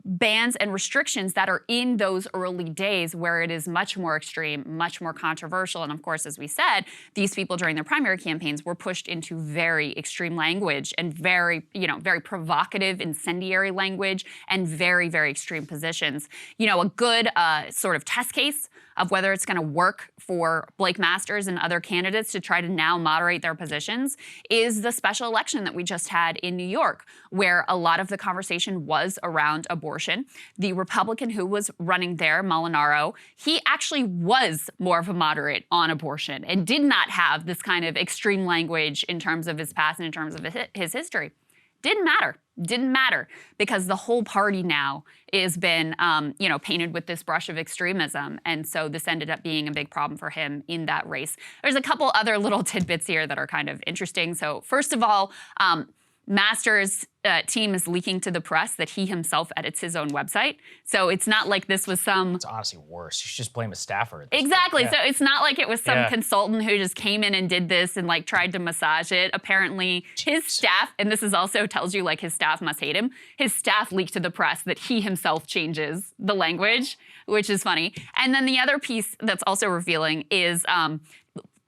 [SPEAKER 2] bans and restrictions that are in those early days where it is much more extreme, much more controversial. And of course, as we said, these people during their primary campaigns were pushed into very extreme language and very, very provocative, incendiary language and very, very extreme positions. A good sort of test case of whether it's going to work for Blake Masters and other candidates to try to now moderate their positions is the special election that we just had in New York, where a lot of the conversation was around abortion. The Republican who was running there, Molinaro, he actually was more of a moderate on abortion and did not have this kind of extreme language in terms of his past and in terms of his history. Didn't matter because the whole party now has been, painted with this brush of extremism. And so this ended up being a big problem for him in that race. There's a couple other little tidbits here that are kind of interesting. So first of all, Masters' team is leaking to the press that he himself edits his own website. So it's not like this was some...
[SPEAKER 1] It's honestly worse. You should just blame a staffer.
[SPEAKER 2] Exactly.
[SPEAKER 1] Yeah.
[SPEAKER 2] So it's not like it was some consultant who just came in and did this and tried to massage it. Apparently his staff, and this is also tells you his staff must hate him, his staff leaked to the press that he himself changes the language, which is funny. And then the other piece that's also revealing is,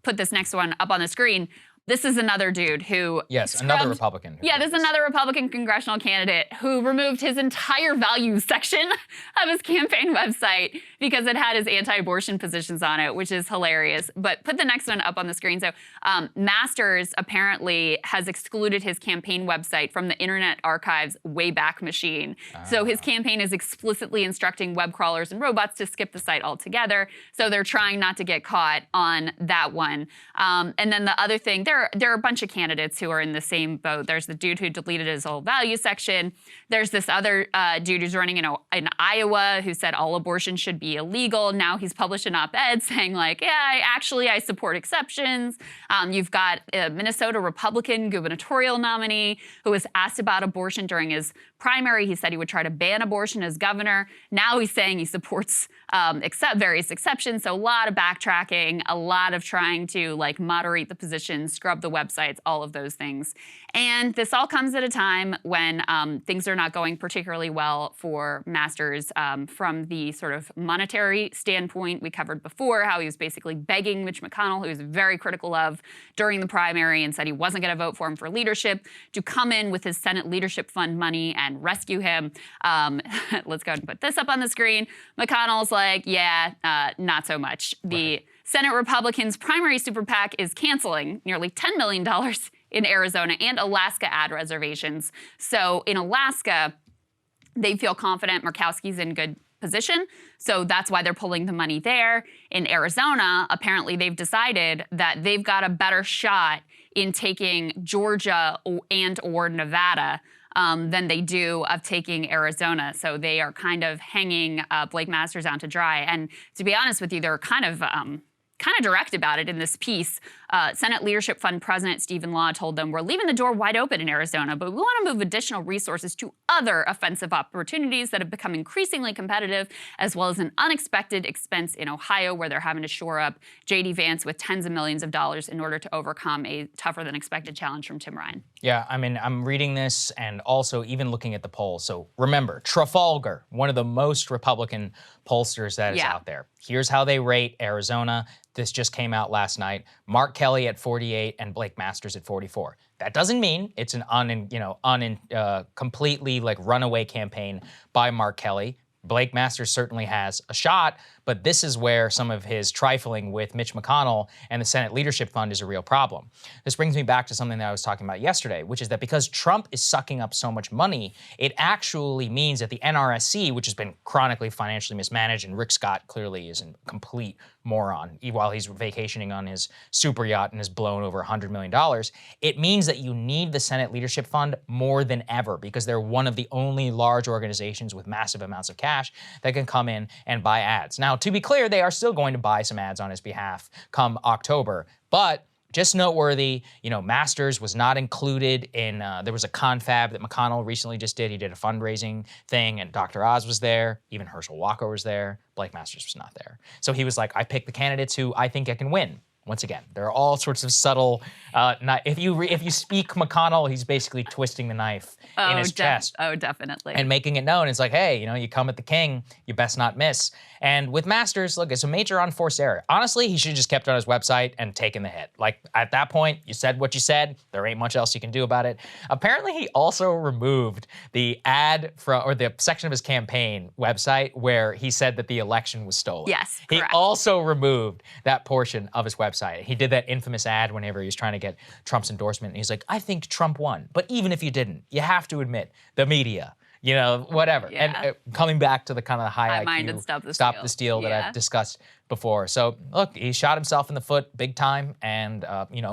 [SPEAKER 2] put this next one up on the screen, this is another dude who...
[SPEAKER 1] Yes, another Republican.
[SPEAKER 2] Yeah, this is another Republican congressional candidate who removed his entire values section of his campaign website because it had his anti-abortion positions on it, which is hilarious. But put the next one up on the screen. So Masters apparently has excluded his campaign website from the Internet Archive's Wayback Machine. So his campaign is explicitly instructing web crawlers and robots to skip the site altogether. So they're trying not to get caught on that one. And then the other thing, there are a bunch of candidates who are in the same boat. There's the dude who deleted his whole value section. There's this other dude who's running in Iowa who said all abortion should be illegal. Now he's published an op-ed saying I support exceptions. You've got a Minnesota Republican gubernatorial nominee who was asked about abortion during his primary. He said he would try to ban abortion as governor. Now he's saying he supports various exceptions. So a lot of backtracking, a lot of trying to moderate the position, scrub the websites, all of those things. And this all comes at a time when things are not going particularly well for Masters from the sort of monetary standpoint. We covered before how he was basically begging Mitch McConnell, who he was very critical of during the primary and said he wasn't going to vote for him for leadership, to come in with his Senate Leadership Fund money and rescue him. Let's go ahead and put this up on the screen. McConnell's not so much. The Senate Republicans' primary super PAC is canceling nearly $10 million in Arizona and Alaska ad reservations. So in Alaska, they feel confident Murkowski's in good position. So that's why they're pulling the money there. In Arizona, apparently they've decided that they've got a better shot in taking Georgia and or Nevada than they do of taking Arizona. So they are kind of hanging Blake Masters out to dry. And to be honest with you, they're kind of direct about it in this piece. Senate Leadership Fund President Stephen Law told them, "We're leaving the door wide open in Arizona, but we want to move additional resources to other offensive opportunities that have become increasingly competitive, as well as an unexpected expense in Ohio, where they're having to shore up J.D. Vance with tens of millions of dollars in order to overcome a tougher than expected challenge from Tim Ryan."
[SPEAKER 1] Yeah, I mean, I'm reading this and also even looking at the polls. So remember, Trafalgar, one of the most Republican pollsters that is out there. Here's how they rate Arizona. This just came out last night. Mark Kelly at 48 and Blake Masters at 44. That doesn't mean it's an completely runaway campaign by Mark Kelly. Blake Masters certainly has a shot, but this is where some of his trifling with Mitch McConnell and the Senate Leadership Fund is a real problem. This brings me back to something that I was talking about yesterday, which is that because Trump is sucking up so much money, it actually means that the NRSC, which has been chronically financially mismanaged, and Rick Scott clearly is a complete moron while he's vacationing on his super yacht and has blown over $100 million, it means that you need the Senate Leadership Fund more than ever because they're one of the only large organizations with massive amounts of cash that can come in and buy ads. Now, to be clear, they are still going to buy some ads on his behalf come October, but just noteworthy, Masters was not included in, there was a confab that McConnell recently just did. He did a fundraising thing and Dr. Oz was there. Even Herschel Walker was there. Blake Masters was not there. So he was like, I picked the candidates who I think I can win. Once again, there are all sorts of subtle, if you speak McConnell, he's basically twisting the knife in his chest.
[SPEAKER 2] Oh, definitely.
[SPEAKER 1] And making it known. It's like, hey, you come at the king, you best not miss. And with Masters, look, it's a major unforced error. Honestly, he should have just kept it on his website and taken the hit. Like, at that point, you said what you said. There ain't much else you can do about it. Apparently, he also removed the ad or the section of his campaign website where he said that the election was stolen.
[SPEAKER 2] Yes, correct.
[SPEAKER 1] He also removed that portion of his website. He did that infamous ad whenever he was trying to get Trump's endorsement. And he's like, I think Trump won. But even if you didn't, you have to admit, the media, whatever.
[SPEAKER 2] Yeah.
[SPEAKER 1] And coming back to the kind of the high
[SPEAKER 2] High-minded
[SPEAKER 1] IQ,
[SPEAKER 2] stop
[SPEAKER 1] the steal that
[SPEAKER 2] Yeah.
[SPEAKER 1] I've discussed before. So look, he shot himself in the foot big time. And,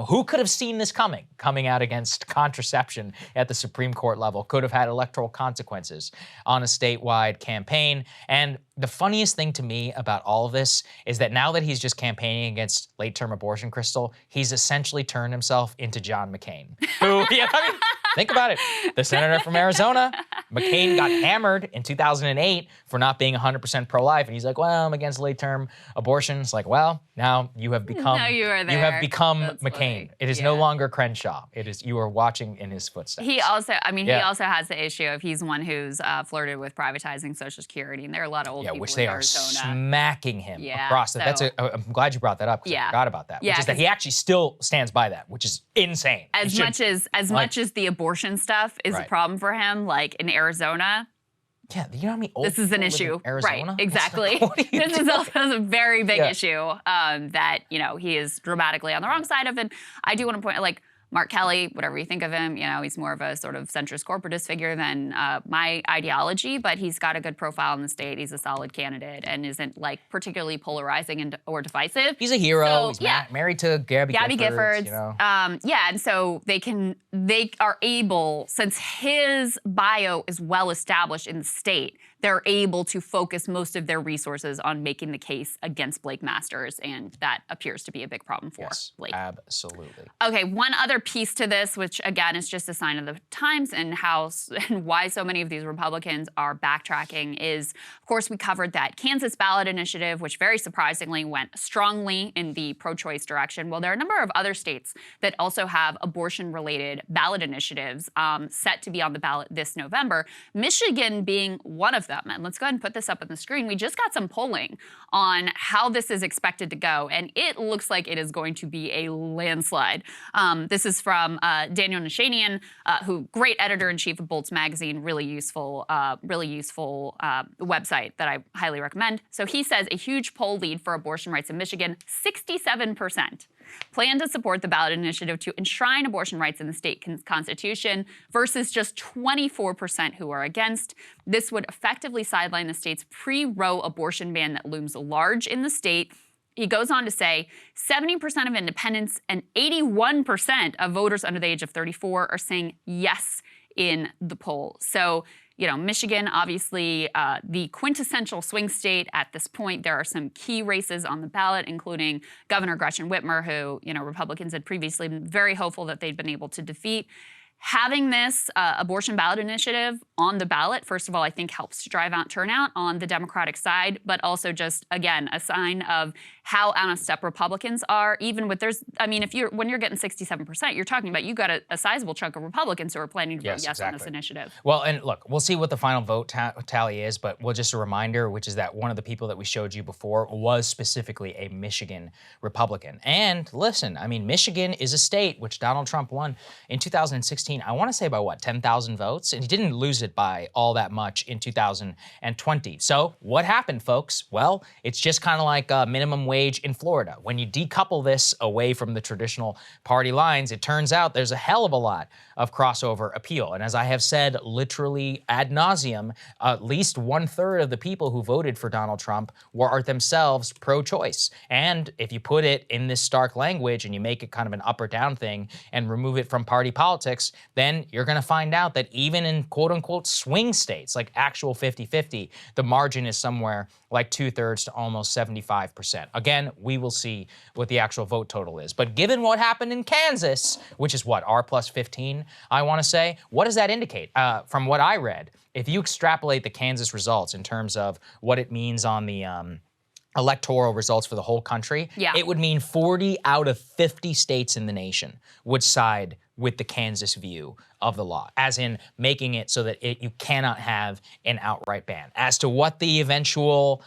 [SPEAKER 1] who could have seen this coming out against contraception at the Supreme Court level, could have had electoral consequences on a statewide campaign. And the funniest thing to me about all of this is that now that he's just campaigning against late-term abortion, Crystal, he's essentially turned himself into John McCain, who, think about it. The senator from Arizona, McCain got hammered in 2008 for not being 100% pro-life. And he's like, well, I'm against late-term abortion. It's like, well, now you have become,
[SPEAKER 2] Now you are
[SPEAKER 1] you have
[SPEAKER 2] there.
[SPEAKER 1] become
[SPEAKER 2] That's
[SPEAKER 1] McCain.
[SPEAKER 2] funny.
[SPEAKER 1] It is no
[SPEAKER 2] Yeah.
[SPEAKER 1] longer Crenshaw. It is, you are watching in his footsteps.
[SPEAKER 2] He also has the issue of he's one who's flirted with privatizing Social Security, and there are a lot of old people
[SPEAKER 1] which
[SPEAKER 2] in
[SPEAKER 1] they are
[SPEAKER 2] Arizona.
[SPEAKER 1] smacking him
[SPEAKER 2] Yeah,
[SPEAKER 1] across the.
[SPEAKER 2] so-
[SPEAKER 1] I'm glad you brought that up because I
[SPEAKER 2] Yeah.
[SPEAKER 1] forgot about that.
[SPEAKER 2] Yeah,
[SPEAKER 1] Which is that
[SPEAKER 2] 'cause-
[SPEAKER 1] he actually still stands by that, which is insane. He
[SPEAKER 2] As
[SPEAKER 1] should-
[SPEAKER 2] much as the abortion stuff is a
[SPEAKER 1] Right.
[SPEAKER 2] problem for him, like in Arizona,
[SPEAKER 1] yeah, you know how many old
[SPEAKER 2] this is an
[SPEAKER 1] people live in
[SPEAKER 2] issue.
[SPEAKER 1] Arizona?
[SPEAKER 2] Right,
[SPEAKER 1] It's
[SPEAKER 2] exactly.
[SPEAKER 1] like, what are you
[SPEAKER 2] This is
[SPEAKER 1] doing?
[SPEAKER 2] also a very big
[SPEAKER 1] Yeah.
[SPEAKER 2] issue that, he is dramatically on the wrong side of. And I do want to point out, Mark Kelly, whatever you think of him, he's more of a sort of centrist corporatist figure than my ideology, but he's got a good profile in the state. He's a solid candidate and isn't particularly polarizing or divisive.
[SPEAKER 1] He's a hero.
[SPEAKER 2] So,
[SPEAKER 1] He's
[SPEAKER 2] yeah.
[SPEAKER 1] married to Gabby
[SPEAKER 2] Giffords.
[SPEAKER 1] Giffords.
[SPEAKER 2] And so they are able, since his bio is well established in the state, they're able to focus most of their resources on making the case against Blake Masters, and that appears to be a big problem for
[SPEAKER 1] Yes,
[SPEAKER 2] Blake.
[SPEAKER 1] absolutely.
[SPEAKER 2] Okay, one other piece to this, which again is just a sign of the times and and why so many of these Republicans are backtracking is, of course, we covered that Kansas ballot initiative, which very surprisingly went strongly in the pro-choice direction. Well, there are a number of other states that also have abortion-related ballot initiatives set to be on the ballot this November, Michigan being one of them. And let's go ahead and put this up on the screen. We just got some polling on how this is expected to go, and it looks like it is going to be a landslide. This is from Daniel Nashanian, who great editor-in-chief of Bolts Magazine, really useful website that I highly recommend. So he says a huge poll lead for abortion rights in Michigan, 67%. Plan to support the ballot initiative to enshrine abortion rights in the state constitution versus just 24% who are against. This would effectively sideline the state's pre-Roe abortion ban that looms large in the state. He goes on to say 70% of independents and 81% of voters under the age of 34 are saying yes in the poll. So, Michigan, obviously the quintessential swing state at this point. There are some key races on the ballot, including Governor Gretchen Whitmer, who, Republicans had previously been very hopeful that they'd been able to defeat. Having this abortion ballot initiative on the ballot, first of all, I think helps to drive out turnout on the Democratic side, but also just, again, a sign of how out of step Republicans are. Even with when you're getting 67%, you're talking about you got a sizable chunk of Republicans who are planning to vote yes on this initiative.
[SPEAKER 1] Well, and look, we'll see what the final vote tally is, but just a reminder, which is that one of the people that we showed you before was specifically a Michigan Republican. And listen, Michigan is a state which Donald Trump won in 2016 2016, I want to say by what, 10,000 votes? And he didn't lose it by all that much in 2020. So what happened, folks? Well, it's just kind of like minimum wage in Florida. When you decouple this away from the traditional party lines, it turns out there's a hell of a lot of crossover appeal. And as I have said literally ad nauseum, at least 1/3 of the people who voted for Donald Trump are themselves pro-choice. And if you put it in this stark language and you make it kind of an up or down thing and remove it from party politics, then you're going to find out that even in quote unquote swing states, like actual 50-50, the margin is somewhere like 2/3 to almost 75%. Again, we will see what the actual vote total is. But given what happened in Kansas, which is what, R plus 15, I want to say, what does that indicate? From what I read, if you extrapolate the Kansas results in terms of what it means on the electoral results for the whole country, it would mean 40 out of 50 states in the nation would side with the Kansas view of the law, as in making it so that you cannot have an outright ban. As to what the eventual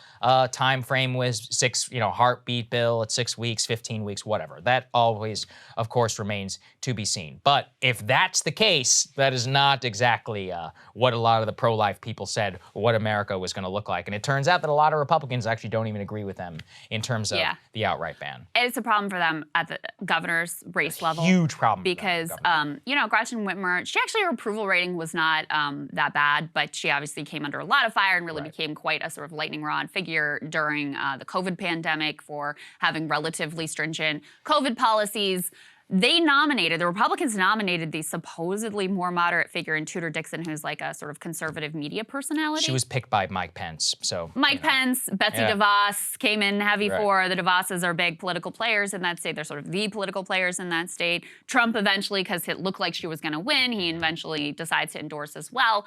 [SPEAKER 1] time frame was, heartbeat bill at 6 weeks, 15 weeks, whatever. That always, of course, remains to be seen. But if that's the case, that is not exactly what a lot of the pro-life people said what America was going to look like. And it turns out that a lot of Republicans actually don't even agree with them in terms of the outright ban.
[SPEAKER 2] It's a problem for them at the governor's race level.
[SPEAKER 1] Huge problem.
[SPEAKER 2] Because, Gretchen Whitmer, her approval rating was not that bad, but she obviously came under a lot of fire and really became quite a sort of lightning rod figure during the COVID pandemic for having relatively stringent COVID policies. The Republicans nominated the supposedly more moderate figure in Tudor Dixon, who's like a sort of conservative media personality.
[SPEAKER 1] She was picked by Mike Pence, so.
[SPEAKER 2] Mike Pence, Betsy DeVos came in heavy for. The DeVosses are big political players in that state. They're sort of the political players in that state. Trump eventually, because it looked like she was gonna win, he eventually decides to endorse as well.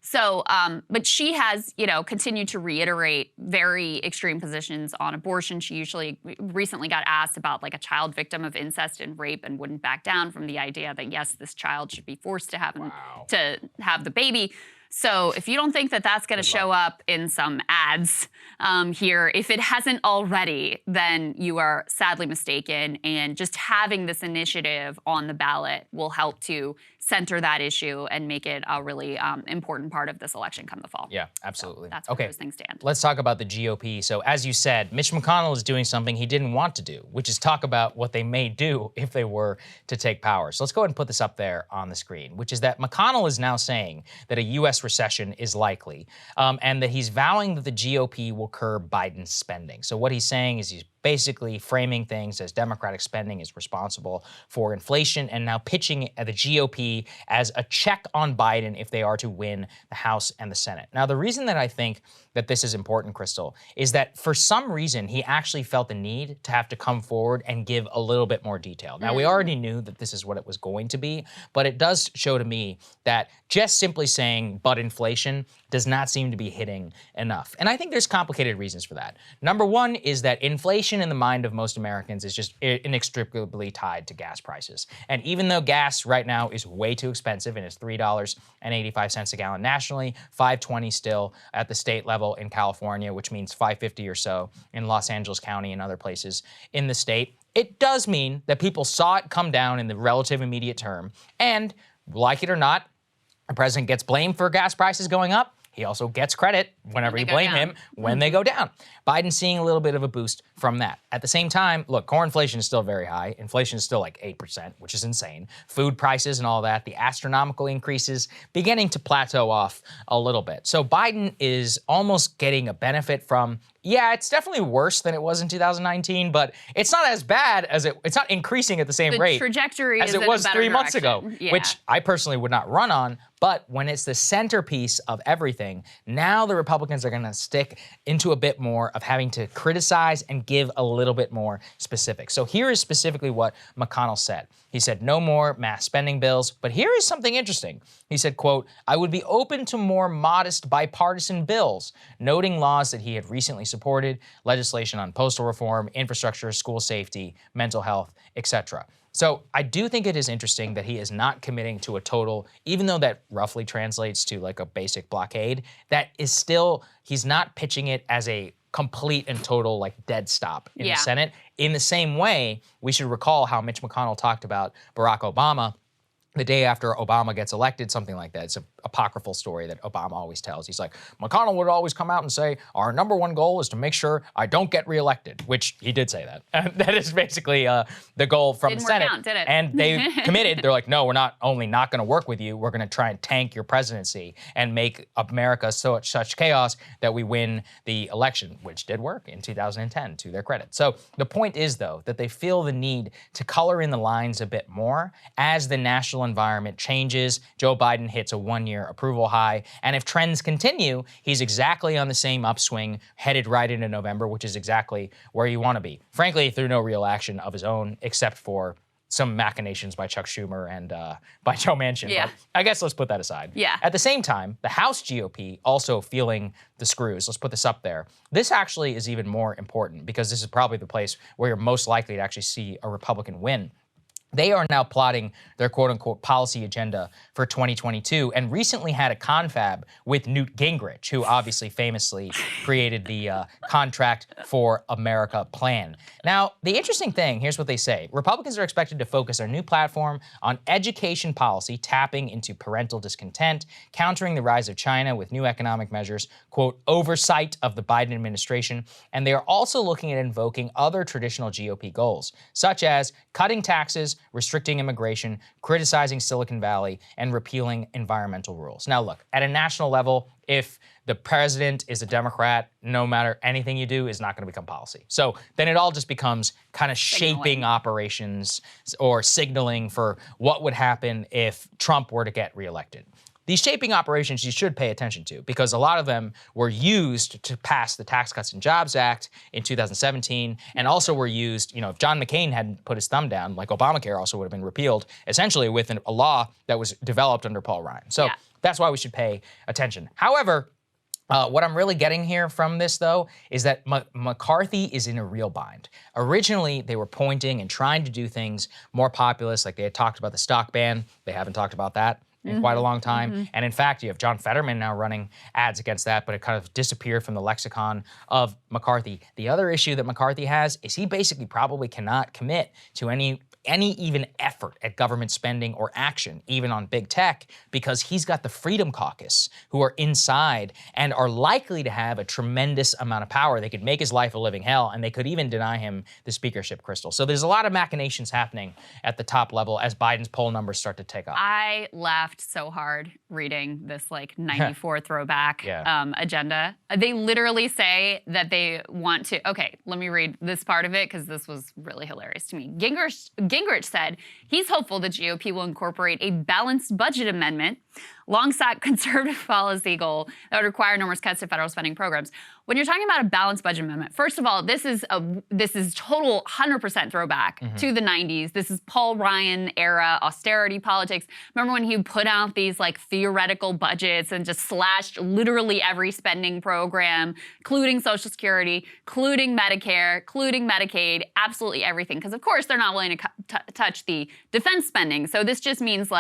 [SPEAKER 2] So, but she has, continued to reiterate very extreme positions on abortion. She recently got asked about like a child victim of incest and rape and wouldn't back down from the idea that yes, this child should be forced to have the baby. So if you don't think that that's going to show up in some ads here, if it hasn't already, then you are sadly mistaken. And just having this initiative on the ballot will help to center that issue and make it a really important part of this election come the fall.
[SPEAKER 1] Yeah, absolutely.
[SPEAKER 2] So that's where those things stand.
[SPEAKER 1] Let's talk about the GOP. So as you said, Mitch McConnell is doing something he didn't want to do, which is talk about what they may do if they were to take power. So let's go ahead and put this up there on the screen, which is that McConnell is now saying that a U.S. recession is likely, and that he's vowing that the GOP will curb Biden's spending. So what he's saying is he's basically framing things as Democratic spending is responsible for inflation and now pitching the GOP as a check on Biden if they are to win the House and the Senate. Now, the reason that I think that this is important, Crystal, is that for some reason he actually felt the need to have to come forward and give a little bit more detail. Now, we already knew that this is what it was going to be, but it does show to me that just simply saying but inflation does not seem to be hitting enough. And I think there's complicated reasons for that. Number one is that inflation in the mind of most Americans is just inextricably tied to gas prices. And even though gas right now is way too expensive and it's $3.85 a gallon nationally, $5.20 still at the state level in California, which means $5.50 or so in Los Angeles County and other places in the state, it does mean that people saw it come down in the relative immediate term. And like it or not, the president gets blamed for gas prices going up. He also gets credit whenever you blame him when they go down. Biden's seeing a little bit of a boost from that. At the same time, look, core inflation is still very high. Inflation is still like 8%, which is insane. Food prices and all that, the astronomical increases beginning to plateau off a little bit. So Biden is almost getting a benefit from, it's definitely worse than it was in 2019, but it's not as bad as it's not increasing at the same rate
[SPEAKER 2] trajectory
[SPEAKER 1] as it was 3 months ago, which I personally would not run on. But when it's the centerpiece of everything, now the Republicans are going to stick into a bit more of having to criticize and give a little bit more specific. So here is specifically what McConnell said. He said, no more mass spending bills. But here is something interesting. He said, quote, I would be open to more modest bipartisan bills, noting laws that he had recently supported, legislation on postal reform, infrastructure, school safety, mental health, etc. So I do think it is interesting that he is not committing to a total, even though that roughly translates to like a basic blockade, that is still, he's not pitching it as a complete and total like dead stop in the Senate. In the same way, we should recall how Mitch McConnell talked about Barack Obama the day after Obama gets elected, something like that. It's an apocryphal story that Obama always tells. He's like, McConnell would always come out and say, our number one goal is to make sure I don't get reelected, which he did say that. And that is basically the goal from the Senate.
[SPEAKER 2] Didn't work out, did it?
[SPEAKER 1] And they committed. They're like, no, we're not only not going to work with you, we're going to try and tank your presidency and make America such chaos that we win the election, which did work in 2010, to their credit. So the point is, though, that they feel the need to color in the lines a bit more as the national environment changes. Joe Biden hits a one-year approval high, and if trends continue, he's exactly on the same upswing, headed right into November, which is exactly where you want to be. Frankly, through no real action of his own, except for some machinations by Chuck Schumer and by Joe Manchin.
[SPEAKER 2] Yeah.
[SPEAKER 1] But I guess let's put that aside.
[SPEAKER 2] Yeah.
[SPEAKER 1] At the same time, the House GOP also feeling the screws. Let's put this up there. This actually is even more important because this is probably the place where you're most likely to actually see a Republican win. They are now plotting their quote-unquote policy agenda for 2022 and recently had a confab with Newt Gingrich, who obviously famously created the Contract for America plan. Now, the interesting thing, here's what they say. Republicans are expected to focus their new platform on education policy, tapping into parental discontent, countering the rise of China with new economic measures, quote, oversight of the Biden administration, and they are also looking at invoking other traditional GOP goals, such as cutting taxes, restricting immigration, criticizing Silicon Valley, and repealing environmental rules. Now, look, at a national level, if the president is a Democrat, no matter anything you do is not going to become policy. So then it all just becomes kind of shaping operations or signaling for what would happen if Trump were to get reelected. These shaping operations you should pay attention to because a lot of them were used to pass the Tax Cuts and Jobs Act in 2017 and also were used, if John McCain hadn't put his thumb down, like Obamacare also would have been repealed, essentially with a law that was developed under Paul Ryan. So that's why we should pay attention. However, what I'm really getting here from this, though, is that McCarthy is in a real bind. Originally, they were pointing and trying to do things more populist, like they had talked about the stock ban. They haven't talked about that in quite a long time. And in fact, you have John Fetterman now running ads against that, but it kind of disappeared from the lexicon of McCarthy. The other issue that McCarthy has is he basically probably cannot commit to any even effort at government spending or action, even on big tech, because he's got the Freedom Caucus who are inside and are likely to have a tremendous amount of power. They could make his life a living hell, and they could even deny him the speakership, Crystal. So there's a lot of machinations happening at the top level as Biden's poll numbers start to take off.
[SPEAKER 2] I laughed so hard reading this 94 throwback agenda. They literally say that they want to, okay, let me read this part of it because this was really hilarious to me. Gingrich said he's hopeful the GOP will incorporate a balanced budget amendment alongside conservative policy goal that would require numerous cuts to federal spending programs. When you're talking about a balanced budget amendment, first of all, this is total 100% throwback to the 90s. This is Paul Ryan era austerity politics. Remember when he put out these theoretical budgets and just slashed literally every spending program, including Social Security, including Medicare, including Medicaid, absolutely everything. Because of course they're not willing to touch the defense spending. So this just means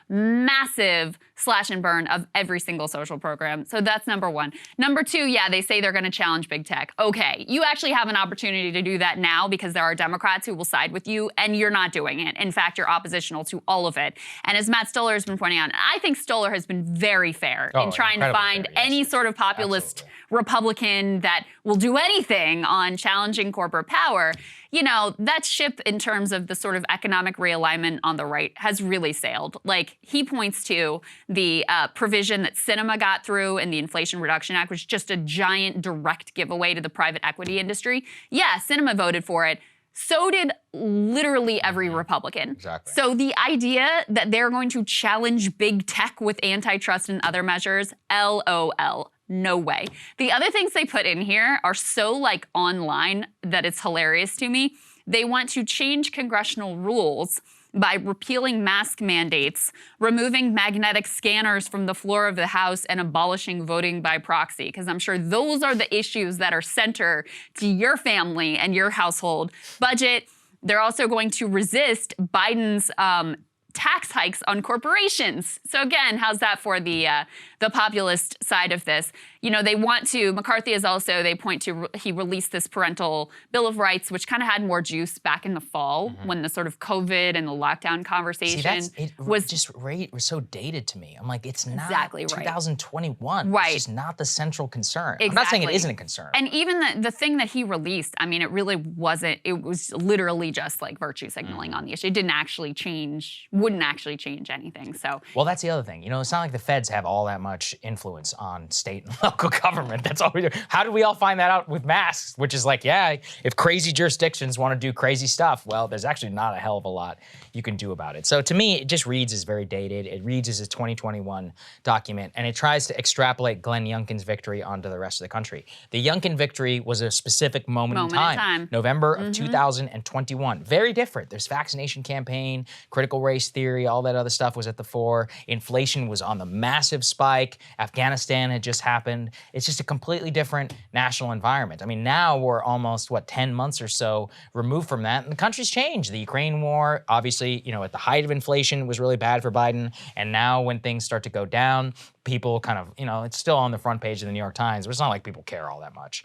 [SPEAKER 2] massive slash and burn of every single social program. So that's number one. Number two, yeah, they say they're going to challenge big tech. Okay, you actually have an opportunity to do that now because there are Democrats who will side with you and you're not doing it. In fact, you're oppositional to all of it. And as Matt Stoller has been pointing out, I think Stoller has been very fair in trying to find any sort of populist Republican that will do anything on challenging corporate power. That ship in terms of the sort of economic realignment on the right has really sailed. He points to the provision that Sinema got through in the Inflation Reduction Act, which is just a giant direct giveaway to the private equity industry. Yeah, Sinema voted for it. So did literally every Republican.
[SPEAKER 1] Exactly.
[SPEAKER 2] So the idea that they're going to challenge big tech with antitrust and other measures, LOL. No way. The other things they put in here are so online that it's hilarious to me. They want to change congressional rules by repealing mask mandates, removing magnetic scanners from the floor of the House, and abolishing voting by proxy. Because I'm sure those are the issues that are center to your family and your household budget. They're also going to resist Biden's tax hikes on corporations. So again, how's that for the populist side of this? You know, they want to, McCarthy is also, they point to, he released this parental Bill of Rights, which kind of had more juice back in the fall when the sort of COVID and the lockdown conversation
[SPEAKER 1] was so dated to me. I'm like, it's not
[SPEAKER 2] exactly
[SPEAKER 1] 2021.
[SPEAKER 2] Right.
[SPEAKER 1] It's just not the central concern.
[SPEAKER 2] Exactly.
[SPEAKER 1] I'm not saying it isn't a concern.
[SPEAKER 2] And even the thing that he released, I mean, it really wasn't, it was literally just like virtue signaling on the issue. It didn't actually change, wouldn't actually change anything. So,
[SPEAKER 1] well, that's the other thing. You know, it's not like the feds have all that much influence on state and local government. That's all we do. How did we all find that out with masks? Which is like, yeah, if crazy jurisdictions want to do crazy stuff, well, there's actually not a hell of a lot you can do about it. So to me, it just reads as very dated. It reads as a 2021 document, and it tries to extrapolate Glenn Youngkin's victory onto the rest of the country. The Youngkin victory was a specific moment in time. November of 2021. Very different. There's vaccination campaign, critical race theory, all that other stuff was at the fore. Inflation was on the massive spike. Afghanistan had just happened. It's just a completely different national environment. I mean, now we're almost, 10 months or so removed from that, and the country's changed. The Ukraine war, obviously, you know, at the height of inflation was really bad for Biden, and now when things start to go down, people kind of, you know, it's still on the front page of the New York Times, but it's not like people care all that much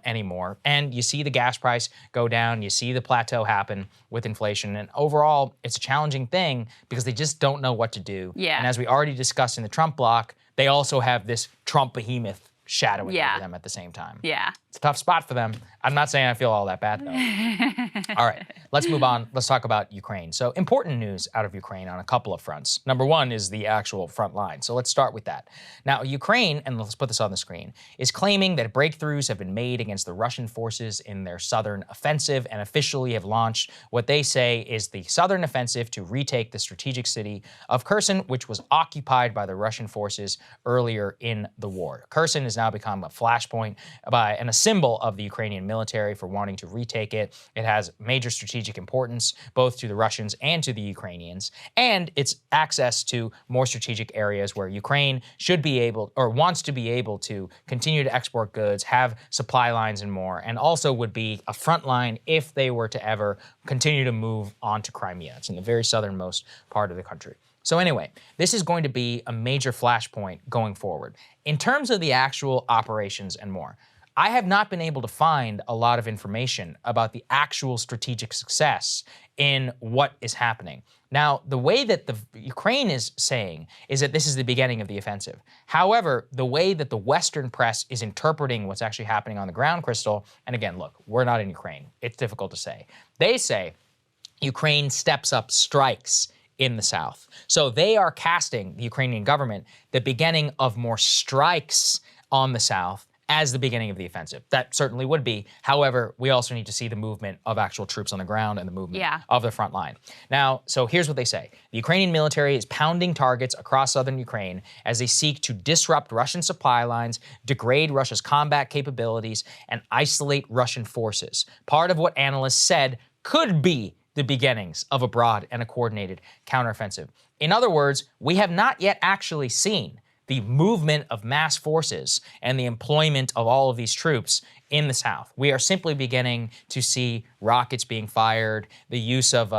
[SPEAKER 1] anymore. And you see the gas price go down, you see the plateau happen with inflation, and overall, it's a challenging thing because they just don't know what to do.
[SPEAKER 2] Yeah.
[SPEAKER 1] And as we already discussed in the Trump block, they also have this Trump behemoth shadowing over them at the same time.
[SPEAKER 2] Yeah.
[SPEAKER 1] It's a tough spot for them. I'm not saying I feel all that bad, though. All right, let's move on. Let's talk about Ukraine. So important news out of Ukraine on a couple of fronts. Number one is the actual front line. So let's start with that. Now, Ukraine, and let's put this on the screen, is claiming that breakthroughs have been made against the Russian forces in their southern offensive and officially have launched what they say is the southern offensive to retake the strategic city of Kherson, which was occupied by the Russian forces earlier in the war. Kherson has now become a flashpoint and a symbol of the Ukrainian military for wanting to retake it. It has major strategic importance both to the Russians and to the Ukrainians, and it's access to more strategic areas where Ukraine should be able or wants to be able to continue to export goods, have supply lines and more, and also would be a front line if they were to ever continue to move on to Crimea. It's in the very southernmost part of the country. So anyway, this is going to be a major flashpoint going forward. In terms of the actual operations and more, I have not been able to find a lot of information about the actual strategic success in what is happening. Now, the way that the Ukraine is saying is that this is the beginning of the offensive. However, the way that the Western press is interpreting what's actually happening on the ground, Crystal, and again, look, we're not in Ukraine. It's difficult to say. They say Ukraine steps up strikes in the south. So they are casting, the Ukrainian government, the beginning of more strikes on the south as the beginning of the offensive. That certainly would be. However, we also need to see the movement of actual troops on the ground and the movement of the front line. Now, so here's what they say. The Ukrainian military is pounding targets across southern Ukraine as they seek to disrupt Russian supply lines, degrade Russia's combat capabilities, and isolate Russian forces. Part of what analysts said could be the beginnings of a broad and a coordinated counteroffensive. In other words, we have not yet actually seen the movement of mass forces and the employment of all of these troops in the south. We are simply beginning to see rockets being fired, the use of,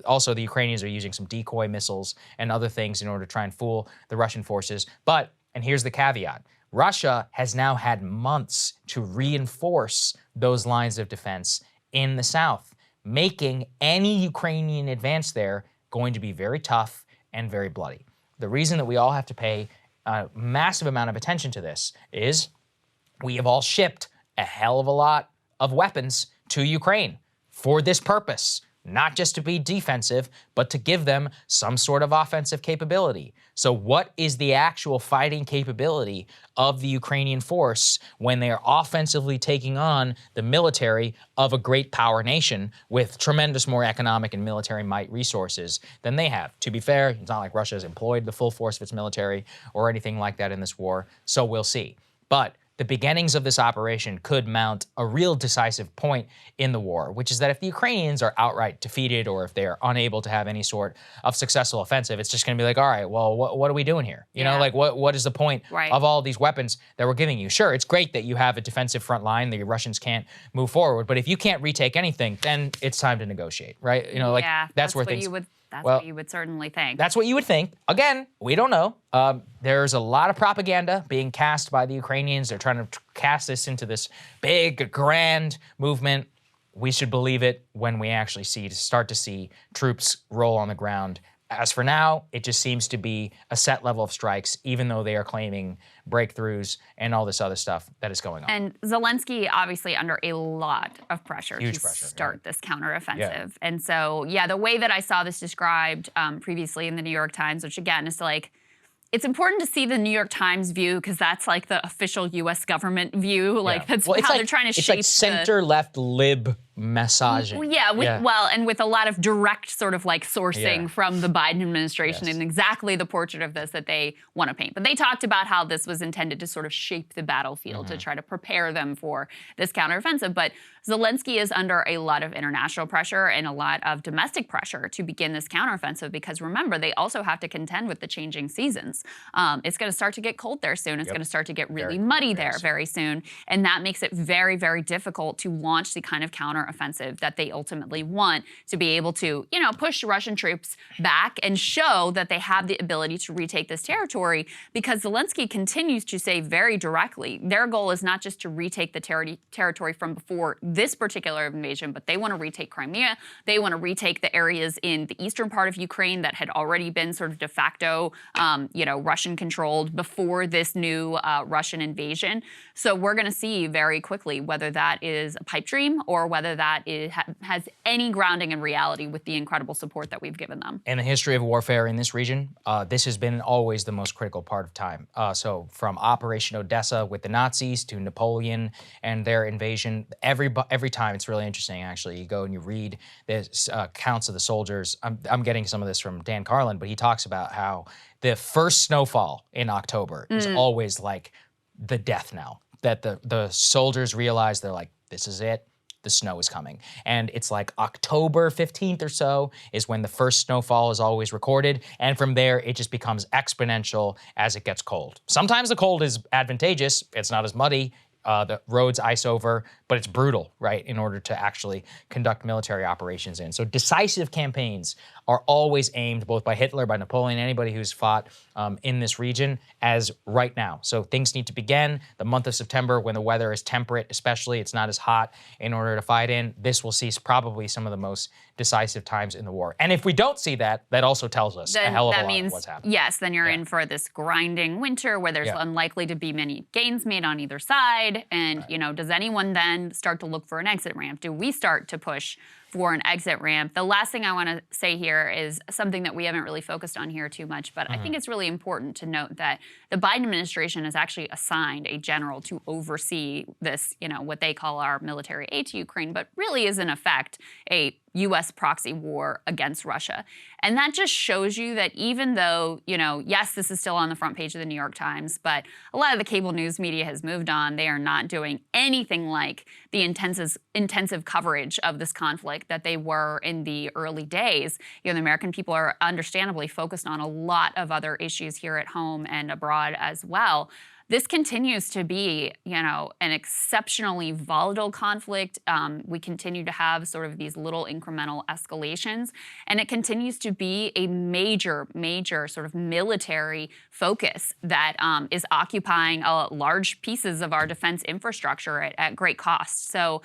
[SPEAKER 1] also the Ukrainians are using some decoy missiles and other things in order to try and fool the Russian forces. But, and here's the caveat, Russia has now had months to reinforce those lines of defense in the south, making any Ukrainian advance there going to be very tough and very bloody. The reason that we all have to pay a massive amount of attention to this is we have all shipped a hell of a lot of weapons to Ukraine for this purpose, not just to be defensive, but to give them some sort of offensive capability. So what is the actual fighting capability of the Ukrainian force when they are offensively taking on the military of a great power nation with tremendous more economic and military might resources than they have? To be fair, it's not like Russia has employed the full force of its military or anything like that in this war, so we'll see. But the beginnings of this operation could mount a real decisive point in the war, which is that if the Ukrainians are outright defeated or if they are unable to have any sort of successful offensive, it's just going to be like, all right, well, what are we doing here? You know, like what is the point of all these weapons that we're giving you? Sure, it's great that you have a defensive front line, the Russians can't move forward, but if you can't retake anything, then it's time to negotiate, right? You know, like that's where things...
[SPEAKER 2] That's
[SPEAKER 1] Well,
[SPEAKER 2] what you would certainly think.
[SPEAKER 1] That's what you would think. Again, we don't know. There's a lot of propaganda being cast by the Ukrainians. They're trying to cast this into this big, grand movement. We should believe it when we actually start to see troops roll on the ground. As for now, it just seems to be a set level of strikes, even though they are claiming breakthroughs and all this other stuff that is going on.
[SPEAKER 2] And Zelensky obviously under a lot of pressure
[SPEAKER 1] Huge
[SPEAKER 2] to
[SPEAKER 1] pressure,
[SPEAKER 2] start this counteroffensive.
[SPEAKER 1] Yeah.
[SPEAKER 2] And so, yeah, the way that I saw this described previously in the New York Times, which again is like, it's important to see the New York Times view because that's like the official U.S. government view. Like that's how they're trying to shape
[SPEAKER 1] It's like center-left lib massaging.
[SPEAKER 2] Yeah, well, and with a lot of direct sort of like sourcing from the Biden administration and exactly the portrait of this that they want to paint. But they talked about how this was intended to sort of shape the battlefield to try to prepare them for this counteroffensive. But Zelensky is under a lot of international pressure and a lot of domestic pressure to begin this counteroffensive because remember, they also have to contend with the changing seasons. It's going to start to get cold there soon. It's going to start to get really muddy there very soon. And that makes it very, very difficult to launch the kind of counteroffensive that they ultimately want to be able to, you know, push Russian troops back and show that they have the ability to retake this territory because Zelensky continues to say very directly, their goal is not just to retake the territory from before this particular invasion, but they want to retake Crimea. They want to retake the areas in the eastern part of Ukraine that had already been sort of de facto, you know, Russian controlled before this new Russian invasion. So we're going to see very quickly whether that is a pipe dream or whether that has any grounding in reality with the incredible support that we've given them.
[SPEAKER 1] In the history of warfare in this region, this has been always the most critical part of time. So from Operation Odessa with the Nazis to Napoleon and their invasion, every time it's really interesting, actually. You go and you read the accounts of the soldiers. I'm getting some of this from Dan Carlin, but he talks about how the first snowfall in October is always like the death knell, that the soldiers realize they're like, this is it. The snow is coming. And it's like October 15th or so is when the first snowfall is always recorded. And from there, it just becomes exponential as it gets cold. Sometimes the cold is advantageous. It's not as muddy. The roads ice over, but it's brutal, right, in order to actually conduct military operations in. So decisive campaigns are always aimed, both by Hitler, by Napoleon, anybody who's fought in this region, as right now. So things need to begin. The month of September, when the weather is temperate, especially, it's not as hot, in order to fight in. This will see probably some of the most decisive times in the war. And if we don't see that, that also tells us a hell of a lot of what's happening.
[SPEAKER 2] Yes, then you're in for this grinding winter where there's unlikely to be many gains made on either side. And, you know, does anyone then start to look for an exit ramp? Do we start to push for an exit ramp? The last thing I want to say here is something that we haven't really focused on here too much, but I think it's really important to note that the Biden administration has actually assigned a general to oversee this, you know, what they call our military aid to Ukraine, but really is in effect a U.S. proxy war against Russia. And that just shows you that even though, you know, yes, this is still on the front page of the New York Times, but a lot of the cable news media has moved on. They are not doing anything like the intensive coverage of this conflict that they were in the early days. You know, the American people are understandably focused on a lot of other issues here at home and abroad as well. This continues to be, you know, an exceptionally volatile conflict. We continue to have sort of these little incremental escalations, and it continues to be a major, major sort of military focus that is occupying large pieces of our defense infrastructure at great cost. So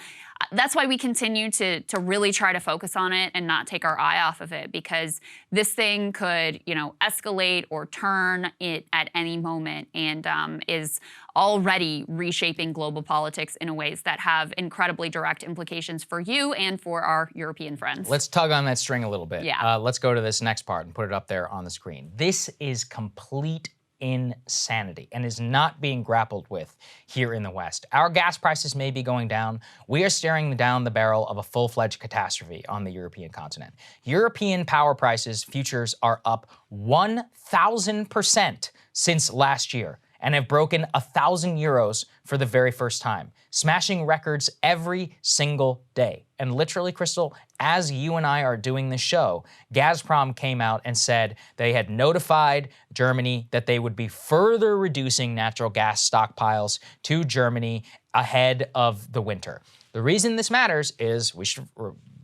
[SPEAKER 2] that's why we continue to really try to focus on it and not take our eye off of it, because this thing could, you know, escalate or turn it at any moment, and is already reshaping global politics in ways that have incredibly direct implications for you and for our European friends.
[SPEAKER 1] Let's tug on that string a little bit.
[SPEAKER 2] Yeah.
[SPEAKER 1] Let's go to this next part and put it up there on the screen. This is complete insanity and is not being grappled with here in the West. Our gas prices may be going down. We are staring down the barrel of a full-fledged catastrophe on the European continent. European power prices futures are up 1,000% since last year and have broken 1,000 euros for the very first time, smashing records every single day. And literally, Crystal, as you and I are doing this show, Gazprom came out and said they had notified Germany that they would be further reducing natural gas stockpiles to Germany ahead of the winter. The reason this matters is, we should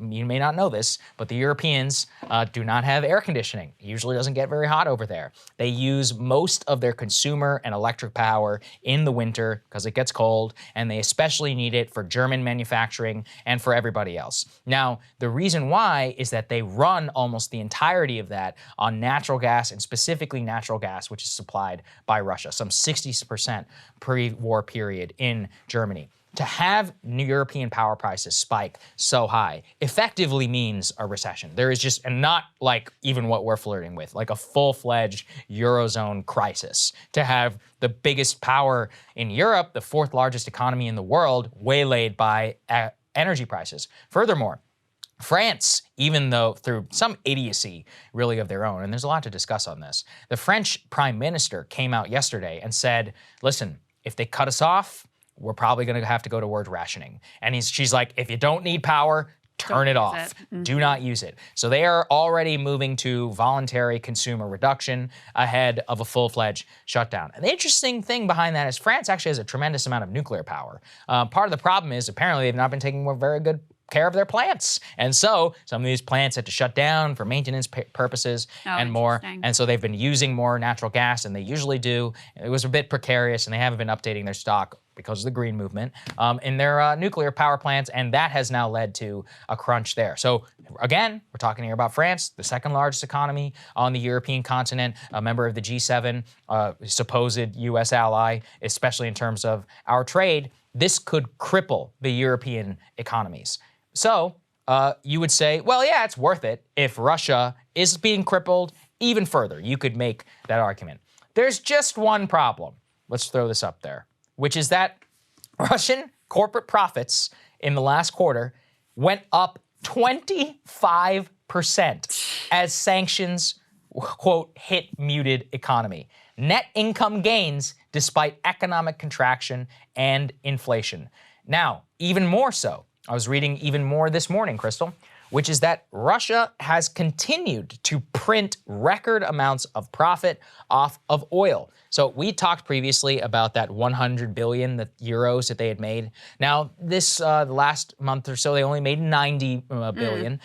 [SPEAKER 1] you may not know this, but the Europeans do not have air conditioning. It usually doesn't get very hot over there. They use most of their consumer and electric power in the winter because it gets cold, and they especially need it for German manufacturing and for everybody else. Now, the reason why is that they run almost the entirety of that on natural gas, and specifically natural gas, which is supplied by Russia, some 60% pre-war period in Germany. To have European power prices spike so high effectively means a recession. There is just, and not like even what we're flirting with, like a full-fledged Eurozone crisis. To have the biggest power in Europe, the fourth largest economy in the world, waylaid by energy prices. Furthermore, France, even though through some idiocy really of their own, and there's a lot to discuss on this, the French prime minister came out yesterday and said, listen, if they cut us off, we're probably going to have to go towards rationing. And she's like, if you don't need power, turn it off. Do not use it. So they are already moving to voluntary consumer reduction ahead of a full-fledged shutdown. And the interesting thing behind that is France actually has a tremendous amount of nuclear power. Part of the problem is apparently they've not been taking very good care of their plants. And so some of these plants had to shut down for maintenance purposes and more. And so they've been using more natural gas than they usually do. It was a bit precarious, and they haven't been updating their stock because of the green movement in their nuclear power plants, and that has now led to a crunch there. So again, we're talking here about France, the second largest economy on the European continent, a member of the G7, supposed US ally, especially in terms of our trade. This could cripple the European economies. So you would say, well, yeah, it's worth it if Russia is being crippled even further. You could make that argument. There's just one problem. Let's throw this up there, which is that Russian corporate profits in the last quarter went up 25% as sanctions, quote, hit muted economy. Net income gains despite economic contraction and inflation. Now, even more so, I was reading even more this morning, Crystal, which is that Russia has continued to print record amounts of profit off of oil. So we talked previously about that 100 billion euros that they had made. Now, this last month or so, they only made 90 billion.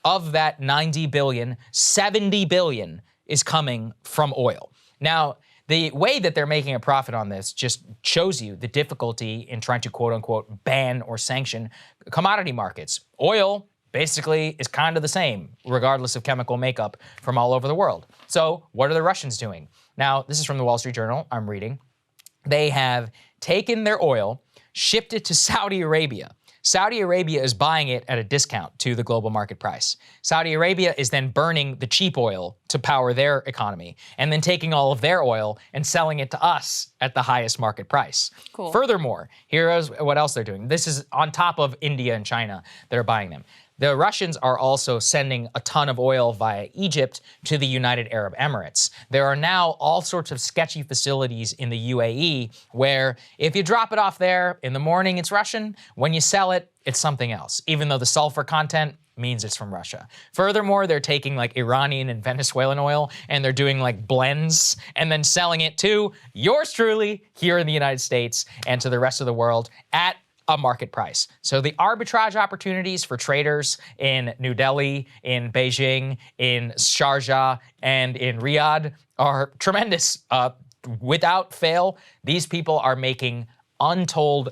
[SPEAKER 1] Of that 90 billion, 70 billion is coming from oil. Now, the way that they're making a profit on this just shows you the difficulty in trying to quote-unquote ban or sanction commodity markets. Oil basically is kind of the same, regardless of chemical makeup from all over the world. So what are the Russians doing? Now, this is from the Wall Street Journal, I'm reading. They have taken their oil, shipped it to Saudi Arabia. Saudi Arabia is buying it at a discount to the global market price. Saudi Arabia is then burning the cheap oil to power their economy, and then taking all of their oil and selling it to us at the highest market price.
[SPEAKER 2] Cool.
[SPEAKER 1] Furthermore, here's what else they're doing. This is on top of India and China that are buying them. The Russians are also sending a ton of oil via Egypt to the United Arab Emirates. There are now all sorts of sketchy facilities in the UAE where if you drop it off there in the morning, it's Russian. When you sell it, it's something else, even though the sulfur content means it's from Russia. Furthermore, they're taking like Iranian and Venezuelan oil and they're doing like blends and then selling it to yours truly here in the United States and to the rest of the world at a market price. So the arbitrage opportunities for traders in New Delhi, in Beijing, in Sharjah, and in Riyadh are tremendous. Without fail, these people are making untold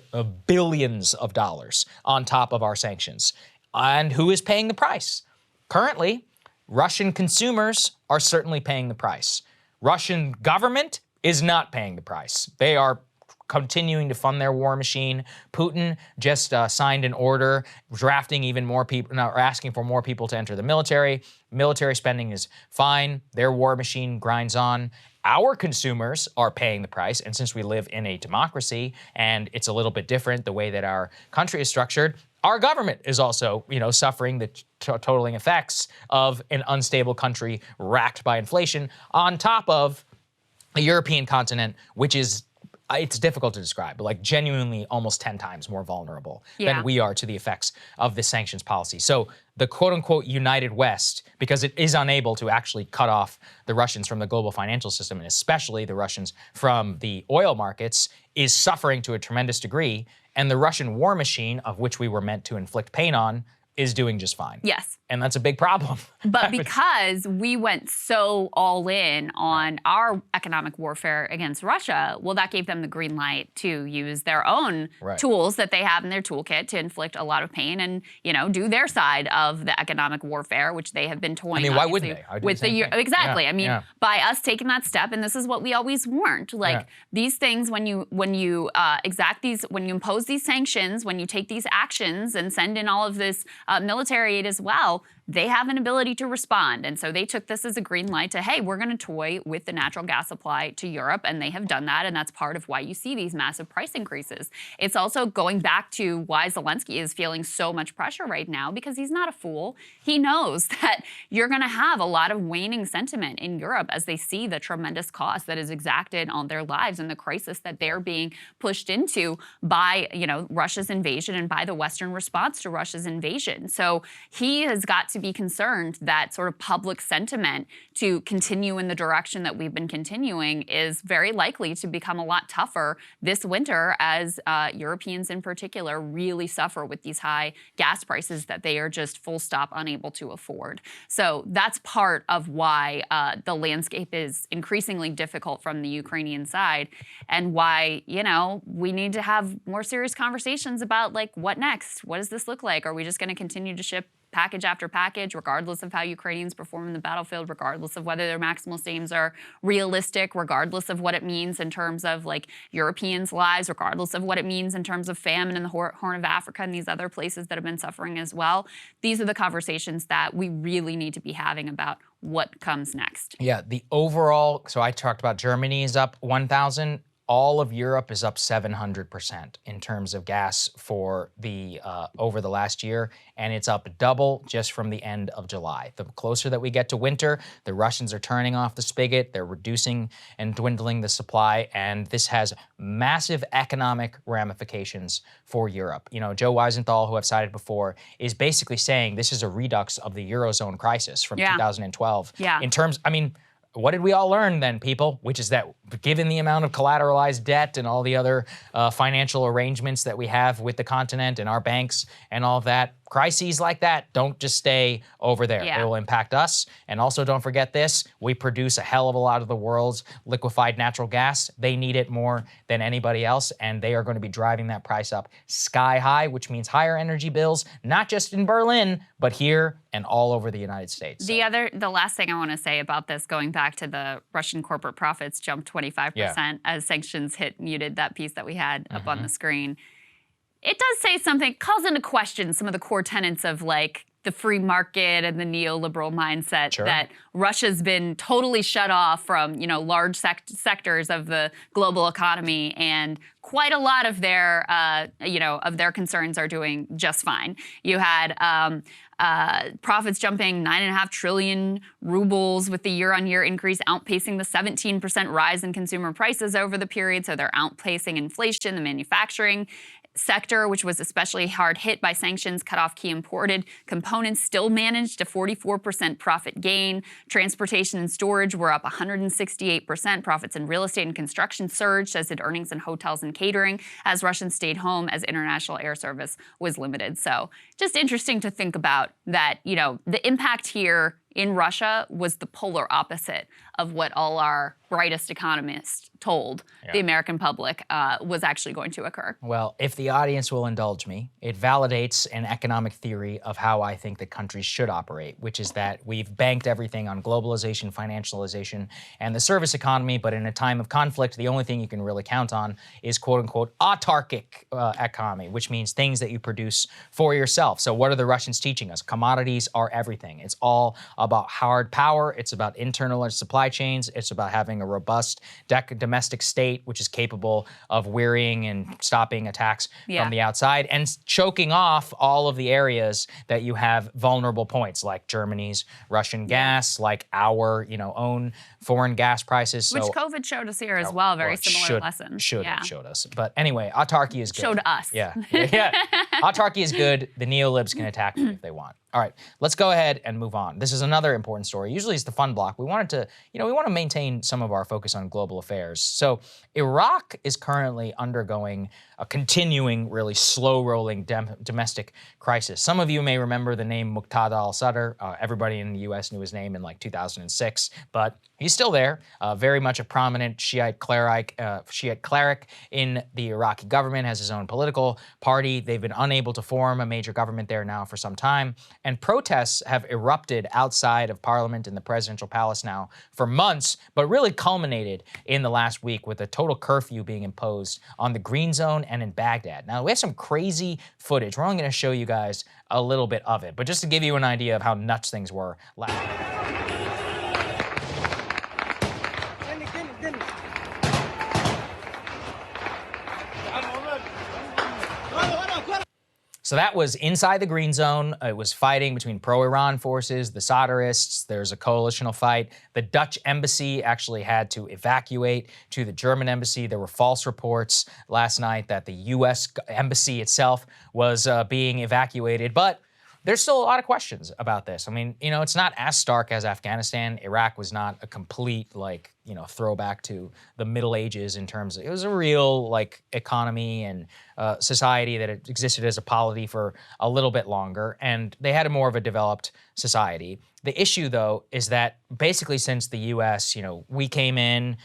[SPEAKER 1] billions of dollars on top of our sanctions. And who is paying the price? Currently, Russian consumers are certainly paying the price. Russian government is not paying the price. They are continuing to fund their war machine. Putin just signed an order drafting even more people, or asking for more people to enter the military. Military spending is fine. Their war machine grinds on. Our consumers are paying the price, and since we live in a democracy and it's a little bit different the way that our country is structured, our government is also, suffering the totaling effects of an unstable country racked by inflation on top of a European continent, which is, it's difficult to describe, but like genuinely almost 10 times more vulnerable than we are to the effects of this sanctions policy. So the quote-unquote United West, because it is unable to actually cut off the Russians from the global financial system, and especially the Russians from the oil markets, is suffering to a tremendous degree. And the Russian war machine, of which we were meant to inflict pain on, is doing just fine.
[SPEAKER 2] Yes.
[SPEAKER 1] And that's a big problem.
[SPEAKER 2] But because we went so all in on our economic warfare against Russia, well, that gave them the green light to use their own tools that they have in their toolkit to inflict a lot of pain and, do their side of the economic warfare, which they have been toying.
[SPEAKER 1] I mean, why wouldn't they?
[SPEAKER 2] With exactly.
[SPEAKER 1] Yeah,
[SPEAKER 2] I mean, by us taking that step, and this is what we always warned. Like these things, when you impose these sanctions, when you take these actions and send in all of this military aid as well, they have an ability to respond. And so they took this as a green light to, hey, we're going to toy with the natural gas supply to Europe. And they have done that. And that's part of why you see these massive price increases. It's also going back to why Zelensky is feeling so much pressure right now, because he's not a fool. He knows that you're going to have a lot of waning sentiment in Europe as they see the tremendous cost that is exacted on their lives and the crisis that they're being pushed into by, Russia's invasion and by the Western response to Russia's invasion. So he has got to be concerned that sort of public sentiment to continue in the direction that we've been continuing is very likely to become a lot tougher this winter as Europeans in particular really suffer with these high gas prices that they are just full stop unable to afford. So that's part of why the landscape is increasingly difficult from the Ukrainian side and why, we need to have more serious conversations about like what next? What does this look like? Are we just going to continue to ship package after package, regardless of how Ukrainians perform in the battlefield, regardless of whether their maximal aims are realistic, regardless of what it means in terms of like Europeans' lives, regardless of what it means in terms of famine in the Horn of Africa and these other places that have been suffering as well. These are the conversations that we really need to be having about what comes next.
[SPEAKER 1] Yeah, the overall, so I talked about Germany is up 1,000. All of Europe is up 700% in terms of gas for the over the last year, and it's up double just from the end of July. The closer that we get to winter, the Russians are turning off the spigot, they're reducing and dwindling the supply, and this has massive economic ramifications for Europe. Joe Weisenthal, who I've cited before, is basically saying this is a redux of the Eurozone crisis from 2012.
[SPEAKER 2] Yeah.
[SPEAKER 1] In terms, what did we all learn then, people? Which is that given the amount of collateralized debt and all the other financial arrangements that we have with the continent and our banks and all of that, crises like that don't just stay over there.
[SPEAKER 2] Yeah.
[SPEAKER 1] It will impact us. And also don't forget this, we produce a hell of a lot of the world's liquefied natural gas. They need it more than anybody else, and they are going to be driving that price up sky high, which means higher energy bills, not just in Berlin, but here and all over the United States.
[SPEAKER 2] The last thing I want to say about this, going back to the Russian corporate profits jumped 25% as sanctions muted that piece that we had up on the screen. It does say something, calls into question some of the core tenets of like the free market and the neoliberal mindset that Russia's been totally shut off from, large sectors of the global economy, and quite a lot of their, of their concerns are doing just fine. You had profits jumping 9.5 trillion rubles with the year-on-year increase outpacing the 17% rise in consumer prices over the period. So they're outpacing inflation. The manufacturing sector, which was especially hard hit by sanctions, cut off key imported components, still managed a 44% profit gain. Transportation and storage were up 168%. Profits in real estate and construction surged, as did earnings in hotels and catering, as Russians stayed home as international air service was limited. So just interesting to think about that, the impact here in Russia was the polar opposite of what all our brightest economists told the American public was actually going to occur.
[SPEAKER 1] Well, if the audience will indulge me, it validates an economic theory of how I think that countries should operate, which is that we've banked everything on globalization, financialization, and the service economy, but in a time of conflict, the only thing you can really count on is quote-unquote autarkic economy, which means things that you produce for yourself. So what are the Russians teaching us? Commodities are everything. It's all about hard power. It's about internal supply chains. It's about having a robust domestic state, which is capable of wearying and stopping attacks from the outside and choking off all of the areas that you have vulnerable points, like Germany's Russian gas, like our, own foreign gas prices.
[SPEAKER 2] Which COVID showed us here as well. Very similar lesson.
[SPEAKER 1] Should have showed us. But anyway, autarky is good.
[SPEAKER 2] Showed us.
[SPEAKER 1] Yeah. Autarky is good. The neolibs can attack it if they want. All right, let's go ahead and move on. This is another important story. Usually it's the fun block. We wanted to, we want to maintain some of our focus on global affairs. So Iraq is currently undergoing a continuing, really slow-rolling domestic crisis. Some of you may remember the name Muqtada al-Sadr. Everybody in the U.S. knew his name in like 2006, but he's still there. Very much a prominent Shiite cleric in the Iraqi government, has his own political party. They've been unable to form a major government there now for some time. And protests have erupted outside of parliament in the presidential palace now for months, but really culminated in the last week with a total curfew being imposed on the Green Zone and in Baghdad. Now, we have some crazy footage. We're only going to show you guys a little bit of it, but just to give you an idea of how nuts things were last. So that was inside the Green Zone. It was fighting between pro-Iran forces, the Sadrists. There's a coalitional fight. The Dutch embassy actually had to evacuate to the German embassy. There were false reports last night that the U.S. embassy itself was being evacuated, but there's still a lot of questions about this. I mean, it's not as stark as Afghanistan. Iraq was not a complete, throwback to the Middle Ages in terms of, it was a real, economy and society that had existed as a polity for a little bit longer, and they had a more of a developed society. The issue, though, is that basically since the U.S., we came in,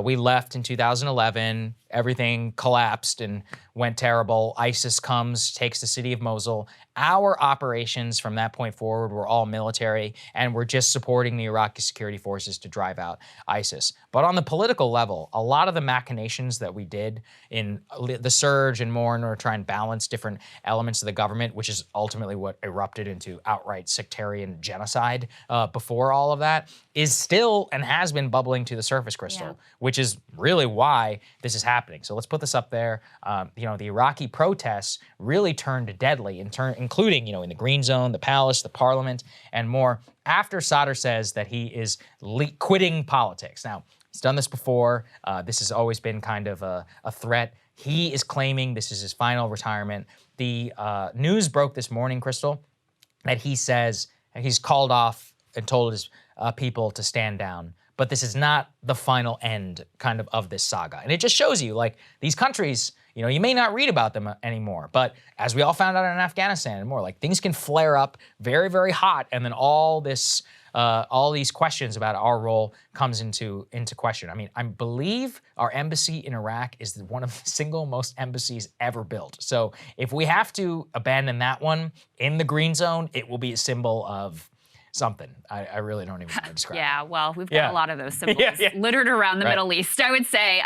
[SPEAKER 1] we left in 2011, everything collapsed and went terrible. ISIS comes, takes the city of Mosul. Our operations from that point forward were all military, and we're just supporting the Iraqi security forces to drive out ISIS. But on the political level, a lot of the machinations that we did in the surge and more in order to try and balance different elements of the government, which is ultimately what erupted into outright sectarian genocide before all of that, is still and has been bubbling to the surface, Crystal, which is really why this is happening. So let's put this up there. The Iraqi protests really turned deadly, including, in the Green Zone, the palace, the parliament, and more, after Sadr says that he is quitting politics. Now, he's done this before. This has always been kind of a threat. He is claiming this is his final retirement. The news broke this morning, Crystal, that he says he's called off and told his people to stand down. But this is not the final end of this saga. And it just shows you, these countries, you may not read about them anymore, but as we all found out in Afghanistan and more, things can flare up very, very hot, and then all these questions about our role comes into question. I mean, I believe our embassy in Iraq is one of the single most embassies ever built. So if we have to abandon that one in the Green Zone, it will be a symbol of something. I really don't even know how to describe it.
[SPEAKER 2] Yeah, well, we've got a lot of those symbols littered around the Middle East. I would say,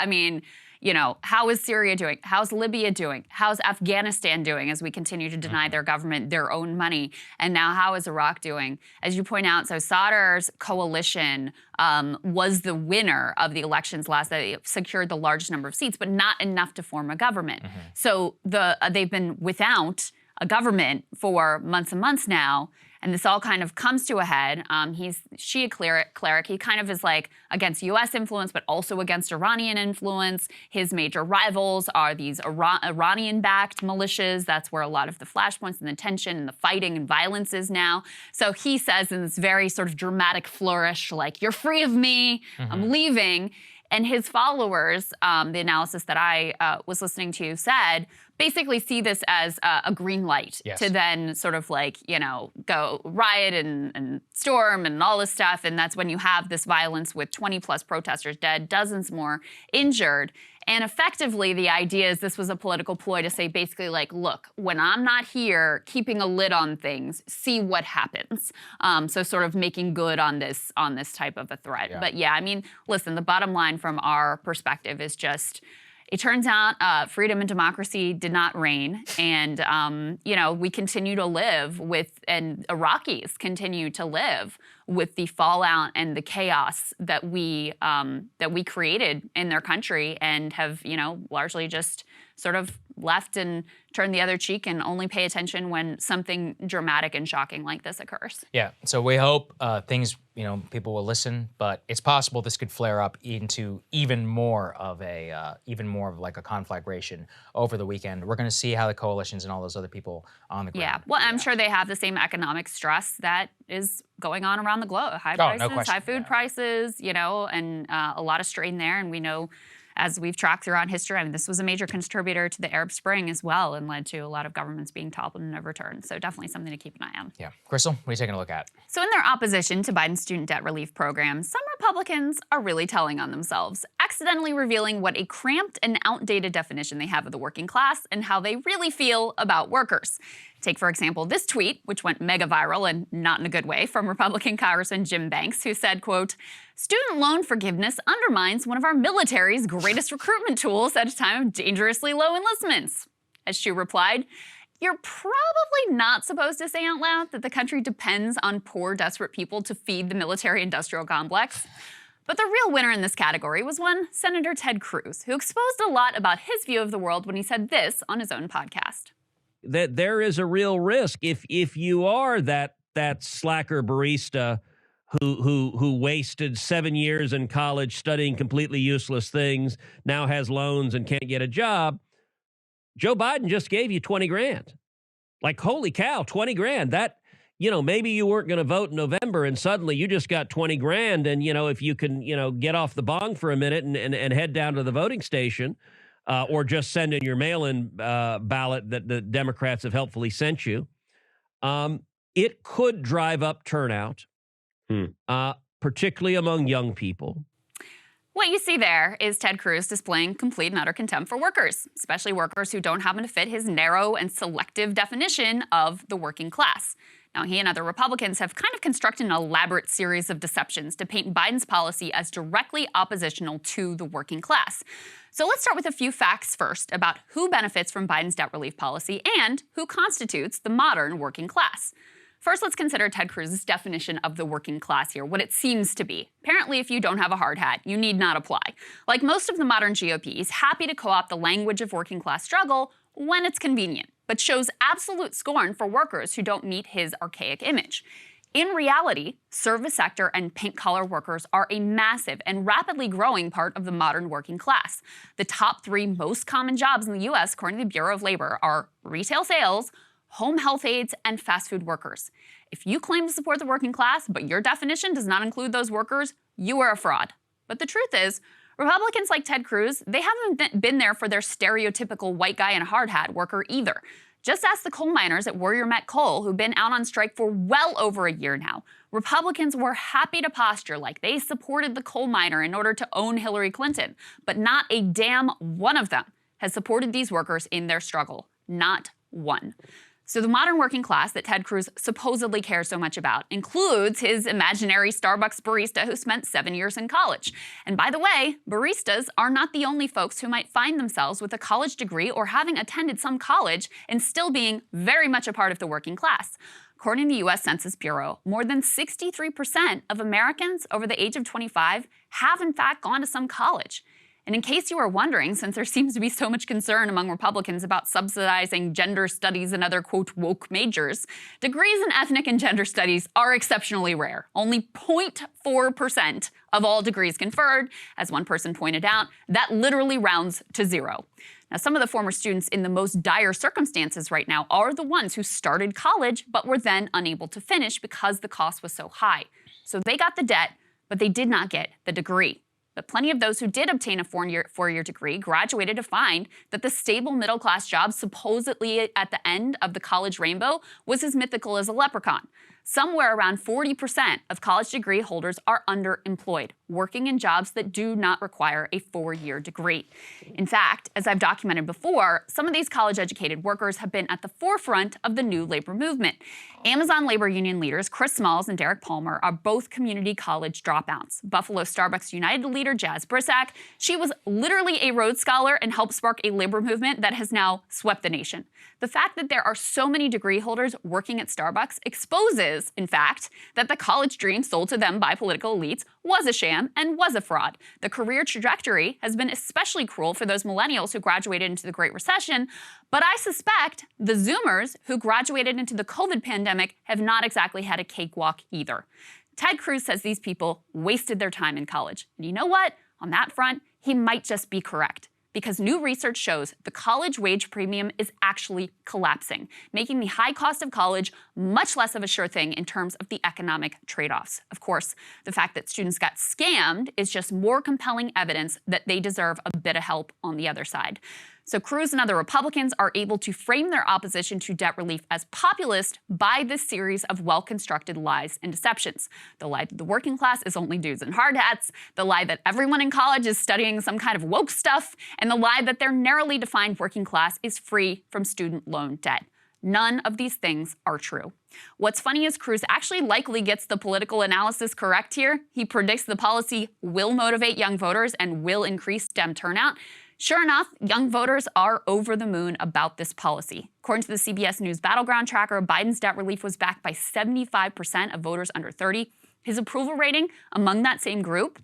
[SPEAKER 2] how is Syria doing? How's Libya doing? How's Afghanistan doing as we continue to deny their government their own money? And now how is Iraq doing? As you point out, so Sadr's coalition was the winner of the elections last night. They secured the largest number of seats, but not enough to form a government. So they've been without a government for months and months now. And this all kind of comes to a head. He's Shia cleric. He kind of is against U.S. influence, but also against Iranian influence. His major rivals are these Iranian-backed militias. That's where a lot of the flashpoints and the tension and the fighting and violence is now. So he says in this very sort of dramatic flourish, you're free of me, I'm leaving. And his followers, the analysis that I was listening to said, basically see this as a green light to then sort of go riot and storm and all this stuff. And that's when you have this violence with 20 plus protesters dead, dozens more injured. And effectively, the idea is this was a political ploy to say basically look, when I'm not here keeping a lid on things, see what happens. So sort of making good on this type of a threat. But listen, the bottom line from our perspective is just, it turns out freedom and democracy did not reign, and we continue to live with, and Iraqis continue to live with the fallout and the chaos that we created in their country, and have largely just sort of left and turned the other cheek and only pay attention when something dramatic and shocking like this occurs.
[SPEAKER 1] Yeah, so we hope people will listen, but it's possible this could flare up into even more of like a conflagration over the weekend. We're going to see how the coalitions and all those other people on the ground.
[SPEAKER 2] Yeah, well, I'm sure they have the same economic stress that is going on around the globe. High prices,
[SPEAKER 1] no question.
[SPEAKER 2] high food prices, and a lot of strain there. And we know, as we've tracked throughout history, I mean, this was a major contributor to the Arab Spring as well and led to a lot of governments being toppled and overturned. So definitely something to keep an eye on.
[SPEAKER 1] Yeah. Crystal, what are you taking a look at?
[SPEAKER 2] So in their opposition to Biden's student debt relief program, some Republicans are really telling on themselves, accidentally revealing what a cramped and outdated definition they have of the working class and how they really feel about workers. Take, for example, this tweet, which went mega viral and not in a good way, from Republican Congressman Jim Banks, who said, quote, "Student loan forgiveness undermines one of our military's greatest recruitment tools at a time of dangerously low enlistments." As she replied, "You're probably not supposed to say out loud that the country depends on poor, desperate people to feed the military-industrial complex." But the real winner in this category was one Senator Ted Cruz, who exposed a lot about his view of the world when he said this on his own podcast.
[SPEAKER 4] That there is a real risk if you are that slacker barista who wasted 7 years in college studying completely useless things, now has loans and can't get a job. Joe Biden just gave you 20 grand. Like, holy cow, 20 grand. That, maybe you weren't going to vote in November and suddenly you just got 20 grand. And, if you can, get off the bong for a minute and head down to the voting station, or just send in your mail-in ballot that the Democrats have helpfully sent you, it could drive up turnout, particularly among young people.
[SPEAKER 2] What you see there is Ted Cruz displaying complete and utter contempt for workers, especially workers who don't happen to fit his narrow and selective definition of the working class. Now, he and other Republicans have kind of constructed an elaborate series of deceptions to paint Biden's policy as directly oppositional to the working class. So let's start with a few facts first about who benefits from Biden's debt relief policy and who constitutes the modern working class. First, let's consider Ted Cruz's definition of the working class here, what it seems to be. Apparently, if you don't have a hard hat, you need not apply. Like most of the modern GOP, he's happy to co-opt the language of working class struggle when it's convenient, but shows absolute scorn for workers who don't meet his archaic image. In reality, service sector and pink-collar workers are a massive and rapidly growing part of the modern working class. The top 3 most common jobs in the U.S., according to the Bureau of Labor, are retail sales, home health aides, and fast food workers. If you claim to support the working class, but your definition does not include those workers, you are a fraud. But the truth is, Republicans like Ted Cruz, they haven't been there for their stereotypical white guy in a hard hat worker either. Just ask the coal miners at Warrior Met Coal, who've been out on strike for well over a year now. Republicans were happy to posture like they supported the coal miner in order to own Hillary Clinton, but not a damn one of them has supported these workers in their struggle. Not one. So the modern working class that Ted Cruz supposedly cares so much about includes his imaginary Starbucks barista who spent 7 years in college. And by the way, baristas are not the only folks who might find themselves with a college degree or having attended some college and still being very much a part of the working class. According to the U.S. Census Bureau, more than 63% of Americans over the age of 25 have in fact gone to some college. And in case you were wondering, since there seems to be so much concern among Republicans about subsidizing gender studies and other, quote, woke majors, degrees in ethnic and gender studies are exceptionally rare. Only 0.4% of all degrees conferred. As one person pointed out, that literally rounds to 0. Now, some of the former students in the most dire circumstances right now are the ones who started college but were then unable to finish because the cost was so high. So they got the debt, but they did not get the degree. But plenty of those who did obtain a four-year degree graduated to find that the stable middle-class job supposedly at the end of the college rainbow was as mythical as a leprechaun. Somewhere around 40% of college degree holders are underemployed, working in jobs that do not require a 4-year degree. In fact, as I've documented before, some of these college-educated workers have been at the forefront of the new labor movement. Amazon labor union leaders Chris Smalls and Derek Palmer are both community college dropouts. Buffalo Starbucks United leader Jazz Brissac, she was literally a Rhodes Scholar and helped spark a labor movement that has now swept the nation. The fact that there are so many degree holders working at Starbucks exposes is, in fact, that the college dream sold to them by political elites was a sham and was a fraud. The career trajectory has been especially cruel for those millennials who graduated into the Great Recession, but I suspect the Zoomers who graduated into the COVID pandemic have not exactly had a cakewalk either. Ted Cruz says these people wasted their time in college. And you know what? On that front, he might just be correct, because new research shows the college wage premium is actually collapsing, making the high cost of college much less of a sure thing in terms of the economic trade-offs. Of course, the fact that students got scammed is just more compelling evidence that they deserve a bit of help on the other side. So Cruz and other Republicans are able to frame their opposition to debt relief as populist by this series of well-constructed lies and deceptions. The lie that the working class is only dudes in hard hats, the lie that everyone in college is studying some kind of woke stuff, and the lie that their narrowly defined working class is free from student loan debt. None of these things are true. What's funny is Cruz actually likely gets the political analysis correct here. He predicts the policy will motivate young voters and will increase Dem turnout. Sure enough, young voters are over the moon about this policy. According to the CBS News Battleground Tracker, Biden's debt relief was backed by 75% of voters under 30. His approval rating among that same group,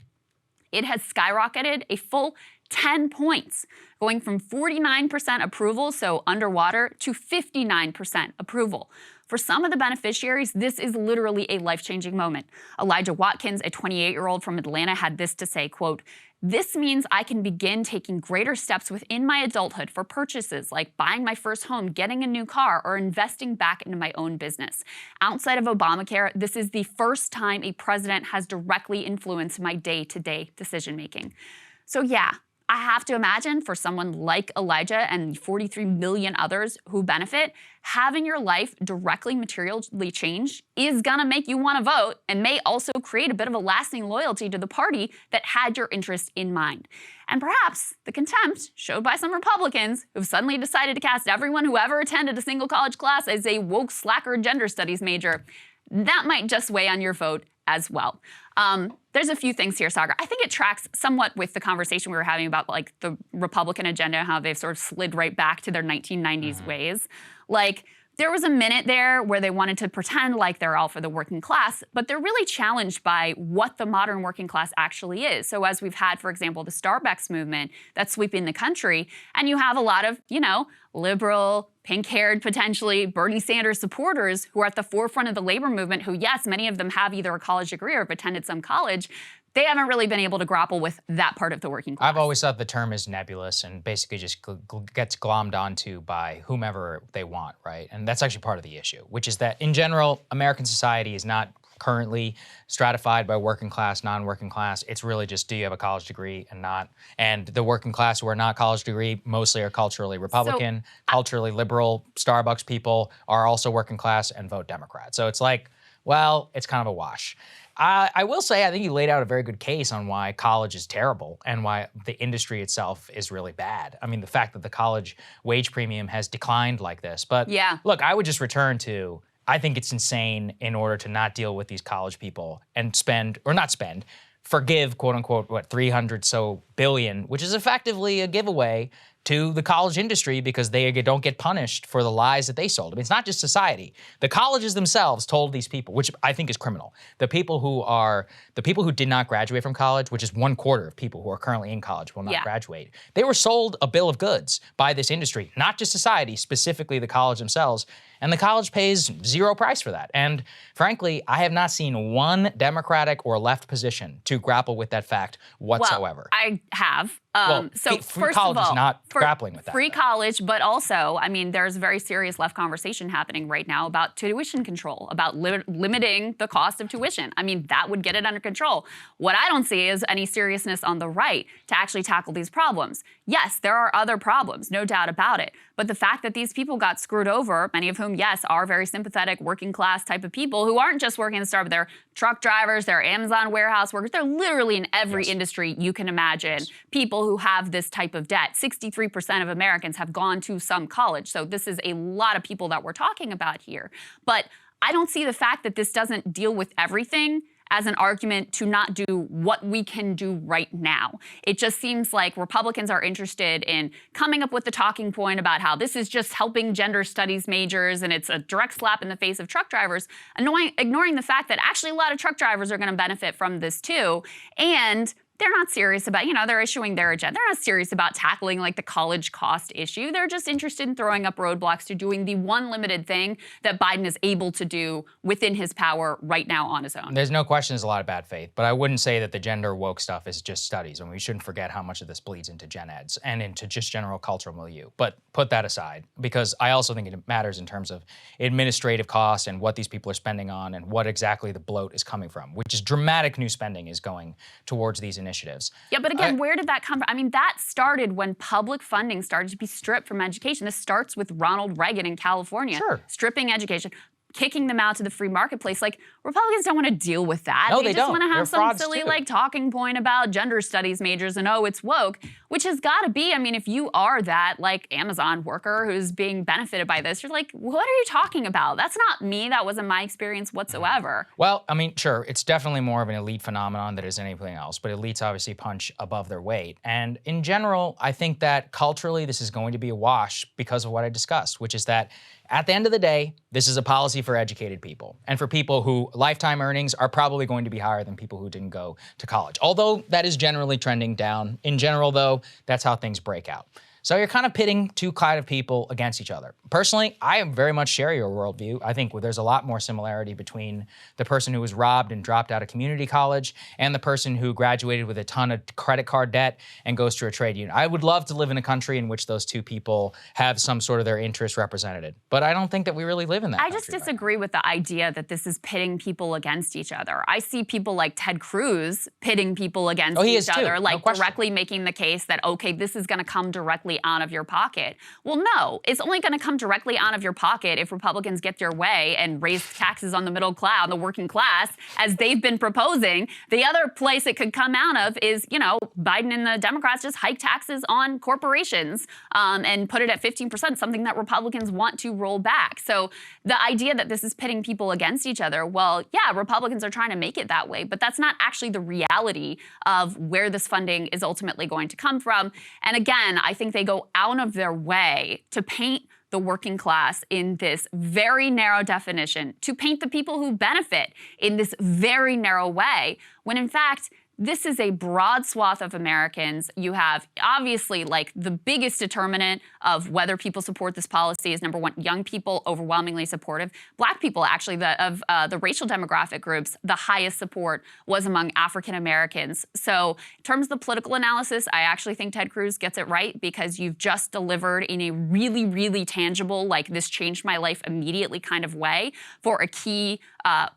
[SPEAKER 2] it has skyrocketed a full 10 points, going from 49% approval, so underwater, to 59% approval. For some of the beneficiaries, this is literally a life-changing moment. Elijah Watkins, a 28-year-old from Atlanta, had this to say, quote, "This means I can begin taking greater steps within my adulthood for purchases like buying my first home, getting a new car, or investing back into my own business. Outside of Obamacare, this is the first time a president has directly influenced my day-to-day decision-making." So yeah, I have to imagine for someone like Elijah and the 43 million others who benefit, having your life directly materially changed is gonna make you want to vote and may also create a bit of a lasting loyalty to the party that had your interest in mind. And perhaps the contempt showed by some Republicans who've suddenly decided to cast everyone who ever attended a single college class as a woke slacker gender studies major, that might just weigh on your vote as well. There's a few things here, Saagar. I think it tracks somewhat with the conversation we were having about like the Republican agenda, how they've sort of slid right back to their 1990s ways. Like, there was a minute there where they wanted to pretend like they're all for the working class, but they're really challenged by what the modern working class actually is. So as we've had, for example, the Starbucks movement that's sweeping the country, and you have a lot of, you know, liberal, pink-haired, potentially Bernie Sanders supporters who are at the forefront of the labor movement who, yes, many of them have either a college degree or have attended some college. They haven't really been able to grapple with that part of the working class.
[SPEAKER 1] I've always thought the term is nebulous and basically just gets glommed onto by whomever they want, right? And that's actually part of the issue, which is that in general, American society is not currently stratified by working class, non-working class. It's really just, do you have a college degree and not? And the working class who are not college degree mostly are culturally Republican, culturally liberal. Starbucks people are also working class and vote Democrat. So it's like, well, it's kind of a wash. I will say, I think you laid out a very good case on why college is terrible and why the industry itself is really bad. I mean, the fact that the college wage premium has declined like this. But
[SPEAKER 2] yeah,
[SPEAKER 1] look, I would just return to, I think it's insane in order to not deal with these college people and spend, or not spend, forgive, quote unquote, what, 300 so billion, which is effectively a giveaway to the college industry because they don't get punished for the lies that they sold. I mean, it's not just society. The colleges themselves told these people, which I think is criminal. The people who did not graduate from college, which is 1/4 of people who are currently in college will not graduate. They were sold a bill of goods by this industry, not just society, specifically the college themselves. And the college pays zero price for that. And frankly, I have not seen one Democratic or left position to grapple with that fact whatsoever.
[SPEAKER 2] Well, I have. So
[SPEAKER 1] free
[SPEAKER 2] first
[SPEAKER 1] college
[SPEAKER 2] of all,
[SPEAKER 1] is not grappling with that.
[SPEAKER 2] Free college, but also, I mean, there's very serious left conversation happening right now about tuition control, about limiting the cost of tuition. I mean, that would get it under control. What I don't see is any seriousness on the right to actually tackle these problems. Yes, there are other problems, no doubt about it. But the fact that these people got screwed over, many of whom, yes, are very sympathetic working class type of people who aren't just working in the store, but they're truck drivers, they're Amazon warehouse workers, they're literally in every industry you can imagine. People who have this type of debt. 63% of Americans have gone to some college. So this is a lot of people that we're talking about here. But I don't see the fact that this doesn't deal with everything as an argument to not do what we can do right now. It just seems like Republicans are interested in coming up with the talking point about how this is just helping gender studies majors and it's a direct slap in the face of truck drivers, ignoring the fact that actually a lot of truck drivers are going to benefit from this too. And they're not serious about, they're issuing their agenda. They're not serious about tackling like the college cost issue. They're just interested in throwing up roadblocks to doing the one limited thing that Biden is able to do within his power right now on his own.
[SPEAKER 1] There's no question there's a lot of bad faith, but I wouldn't say that the gender woke stuff is just studies. And we shouldn't forget how much of this bleeds into gen eds and into just general cultural milieu. But put that aside, because I also think it matters in terms of administrative costs and what these people are spending on and what exactly the bloat is coming from, which is dramatic new spending is going towards these initiatives.
[SPEAKER 2] Yeah, but again, where did that come from? I mean, that started when public funding started to be stripped from education. This starts with Ronald Reagan in California, stripping education, kicking them out to the free marketplace. Like, Republicans don't want to deal with that.
[SPEAKER 1] No,
[SPEAKER 2] they just
[SPEAKER 1] don't.
[SPEAKER 2] want to have
[SPEAKER 1] They're
[SPEAKER 2] some silly like talking point about gender studies majors and it's woke, which has got to be, I mean, if you are that like Amazon worker who's being benefited by this, you're like, what are you talking about? That's not me. That wasn't my experience whatsoever.
[SPEAKER 1] Well, I mean, sure, it's definitely more of an elite phenomenon than it is anything else, but elites obviously punch above their weight. And in general, I think that culturally this is going to be a wash because of what I discussed, which is that at the end of the day, this is a policy for educated people and for people who lifetime earnings are probably going to be higher than people who didn't go to college. Although that is generally trending down. In general, though, that's how things break out. So you're kind of pitting two kind of people against each other. Personally, I very much share your worldview. I think there's a lot more similarity between the person who was robbed and dropped out of community college and the person who graduated with a ton of credit card debt and goes to a trade union. I would love to live in a country in which those two people have some sort of their interests represented. But I don't think that we really live in that country.
[SPEAKER 2] I just disagree with the idea that this is pitting people against each other. I see people like Ted Cruz pitting people against each other, like directly making the case that, okay, this is going to come directly out of your pocket. Well, no, it's only going to come directly out of your pocket if Republicans get their way and raise taxes on the middle class, on the working class, as they've been proposing. The other place it could come out of is, Biden and the Democrats just hike taxes on corporations and put it at 15%, something that Republicans want to roll back. So the idea that this is pitting people against each other, well, yeah, Republicans are trying to make it that way, but that's not actually the reality of where this funding is ultimately going to come from. And again, I think they go out of their way to paint the working class in this very narrow definition, to paint the people who benefit in this very narrow way, when in fact, this is a broad swath of Americans. You have obviously like the biggest determinant of whether people support this policy is number one, young people overwhelmingly supportive. Black people, actually, the racial demographic groups, the highest support was among African Americans. So in terms of the political analysis, I actually think Ted Cruz gets it right because you've just delivered in a really, really tangible, like this changed my life immediately kind of way for a key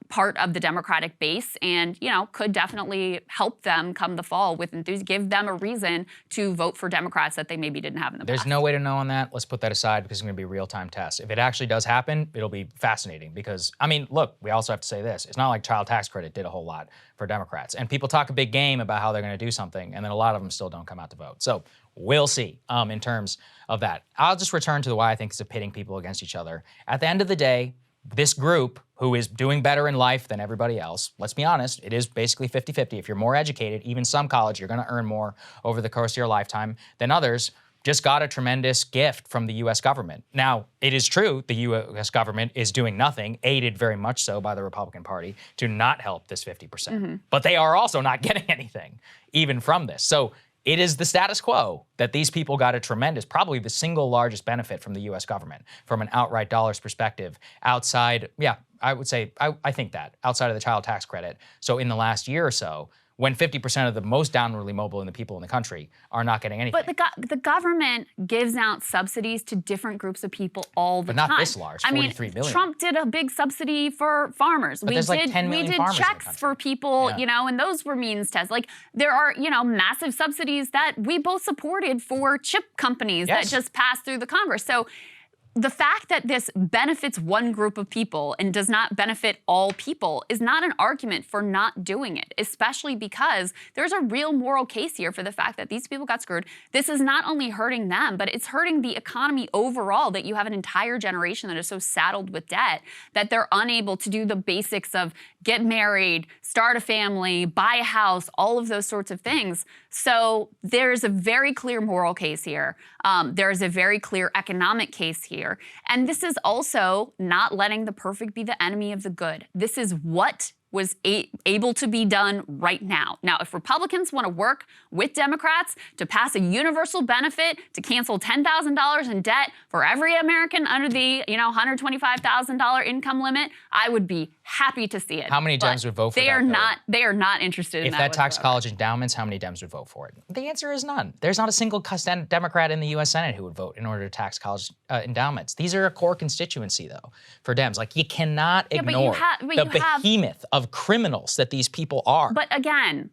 [SPEAKER 2] part of the Democratic base and, could definitely help them come the fall with enthusiasm, give them a reason to vote for Democrats that they maybe didn't have in the past.
[SPEAKER 1] There's no way to know on that. Let's put that aside because it's going to be a real-time test. If it actually does happen, it'll be fascinating because, I mean, look, we also have to say this. It's not like child tax credit did a whole lot for Democrats. And people talk a big game about how they're going to do something, and then a lot of them still don't come out to vote. So we'll see in terms of that. I'll just return to why I think it's pitting people against each other. At the end of the day, this group who is doing better in life than everybody else, let's be honest, it is basically 50-50. If you're more educated, even some college, you're going to earn more over the course of your lifetime than others, just got a tremendous gift from the U.S. government. Now, it is true the U.S. government is doing nothing, aided very much so by the Republican Party, to not help this 50%. But they are also not getting anything, even from this. So it is the status quo that these people got a tremendous, probably the single largest benefit from the U.S. government from an outright dollars perspective outside, I would say, I think that, outside of the child tax credit. So in the last year or so, when 50% of the most downwardly mobile in the people in the country are not getting anything.
[SPEAKER 2] But the government gives out subsidies to different groups of people all the time.
[SPEAKER 1] But not this large, 43 million.
[SPEAKER 2] Trump did a big subsidy for farmers.
[SPEAKER 1] But there's like 10 million farmers in the
[SPEAKER 2] checks
[SPEAKER 1] country.
[SPEAKER 2] for people, and those were means tests. Like there are, massive subsidies that we both supported for chip companies that just passed through the Congress. So the fact that this benefits one group of people and does not benefit all people is not an argument for not doing it, especially because there's a real moral case here for the fact that these people got screwed. This is not only hurting them, but it's hurting the economy overall, that you have an entire generation that is so saddled with debt that they're unable to do the basics of get married, start a family, buy a house, all of those sorts of things. So there's a very clear moral case here. There's a very clear economic case here. And this is also not letting the perfect be the enemy of the good. This is what was able to be done right now. Now, if Republicans want to work with Democrats to pass a universal benefit to cancel $10,000 in debt for every American under the $125,000 income limit, I would be happy to see it.
[SPEAKER 1] How many Dems would vote for that?
[SPEAKER 2] They are not interested in
[SPEAKER 1] that. If that tax college endowments, how many Dems would vote for it? The answer is none. There's not a single Democrat in the U.S. Senate who would vote in order to tax college endowments. These are a core constituency, though, for Dems. Like, you cannot ignore the behemoth of criminals that these people are.
[SPEAKER 2] But again,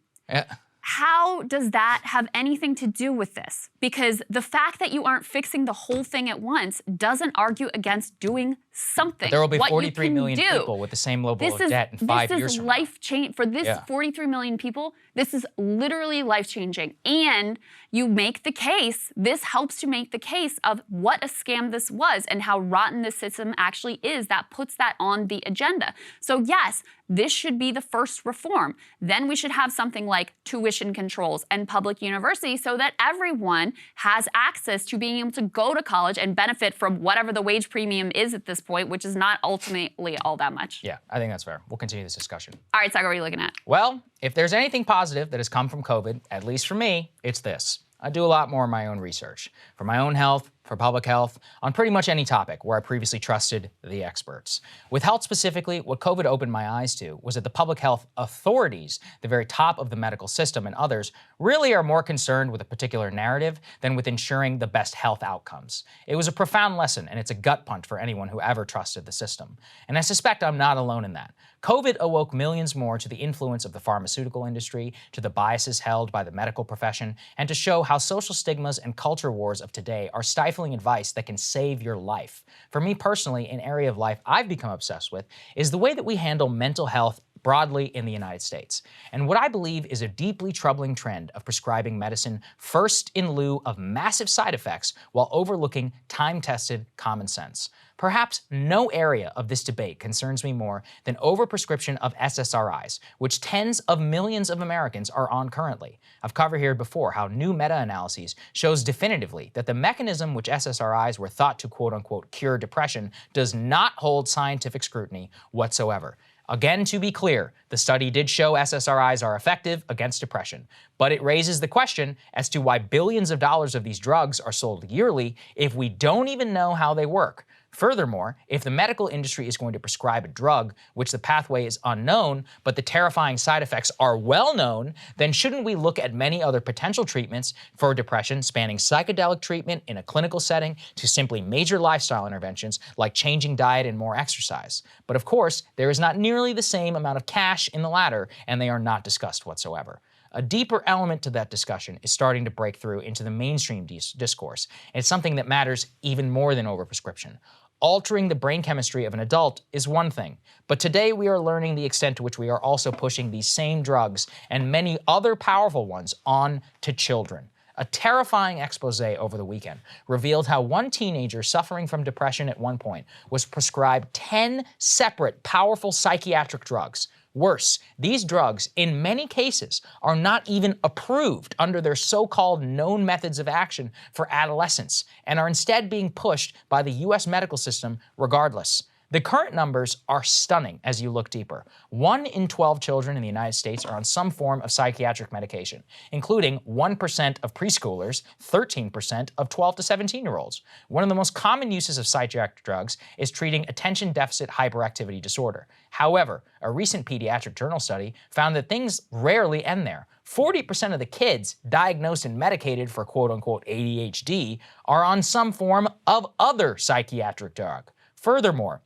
[SPEAKER 2] how does that have anything to do with this? Because the fact that you aren't fixing the whole thing at once doesn't argue against doing something.
[SPEAKER 1] But there will be 43 million people with the same level of debt in 5 years from now.
[SPEAKER 2] This is life-changing. For this 43 million people, this is literally life-changing. And you make the case, this helps to make the case of what a scam this was and how rotten this system actually is. That puts that on the agenda. So yes, this should be the first reform. Then we should have something like tuition controls and public universities so that everyone has access to being able to go to college and benefit from whatever the wage premium is at this point, which is not ultimately all that much.
[SPEAKER 1] Yeah, I think that's fair. We'll continue this discussion.
[SPEAKER 2] All right, Sagar, what are you looking at?
[SPEAKER 1] Well, if there's anything positive that has come from COVID, at least for me, it's this. I do a lot more of my own research for my own health, for public health, on pretty much any topic where I previously trusted the experts. With health specifically, what COVID opened my eyes to was that the public health authorities, the very top of the medical system and others, really are more concerned with a particular narrative than with ensuring the best health outcomes. It was a profound lesson, and it's a gut punch for anyone who ever trusted the system. And I suspect I'm not alone in that. COVID awoke millions more to the influence of the pharmaceutical industry, to the biases held by the medical profession, and to show how social stigmas and culture wars of today are stifling advice that can save your life. For me personally, an area of life I've become obsessed with is the way that we handle mental health broadly in the United States, and what I believe is a deeply troubling trend of prescribing medicine first in lieu of massive side effects while overlooking time-tested common sense. Perhaps no area of this debate concerns me more than overprescription of SSRIs, which tens of millions of Americans are on currently. I've covered here before how new meta-analyses shows definitively that the mechanism which SSRIs were thought to quote-unquote cure depression does not hold scientific scrutiny whatsoever. Again, to be clear, the study did show SSRIs are effective against depression, but it raises the question as to why billions of dollars of these drugs are sold yearly if we don't even know how they work. Furthermore, if the medical industry is going to prescribe a drug which the pathway is unknown, but the terrifying side effects are well known, then shouldn't we look at many other potential treatments for depression, spanning psychedelic treatment in a clinical setting to simply major lifestyle interventions like changing diet and more exercise? But of course, there is not nearly the same amount of cash in the latter, and they are not discussed whatsoever. A deeper element to that discussion is starting to break through into the mainstream discourse, and it's something that matters even more than overprescription. Altering the brain chemistry of an adult is one thing, but today we are learning the extent to which we are also pushing these same drugs and many other powerful ones on to children. A terrifying expose over the weekend revealed how one teenager suffering from depression at one point was prescribed 10 separate powerful psychiatric drugs. Worse, these drugs, in many cases, are not even approved under their so-called known methods of action for adolescents and are instead being pushed by the U.S. medical system regardless. The current numbers are stunning as you look deeper. 1 in 12 children in the United States are on some form of psychiatric medication, including 1% of preschoolers, 13% of 12 to 17-year-olds. One of the most common uses of psychiatric drugs is treating attention deficit hyperactivity disorder. However, a recent pediatric journal study found that things rarely end there. 40% of the kids diagnosed and medicated for quote-unquote ADHD are on some form of other psychiatric drug. Furthermore,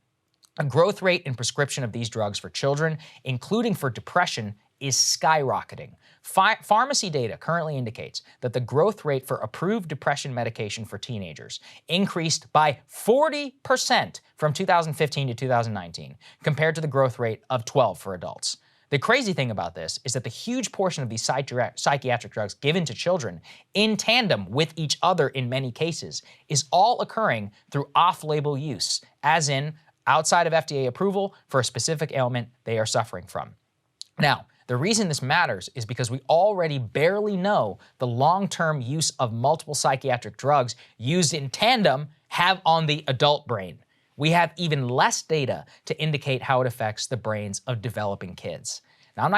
[SPEAKER 1] a growth rate in prescription of these drugs for children, including for depression, is skyrocketing. Pharmacy data currently indicates that the growth rate for approved depression medication for teenagers increased by 40% from 2015 to 2019, compared to the growth rate of 12 for adults. The crazy thing about this is that the huge portion of these psychiatric drugs given to children in tandem with each other in many cases is all occurring through off-label use, as in outside of FDA approval for a specific ailment they are suffering from. Now, the reason this matters is because we already barely know the long-term use of multiple psychiatric drugs used in tandem have on the adult brain. We have even less data to indicate how it affects the brains of developing kids. Now, I'm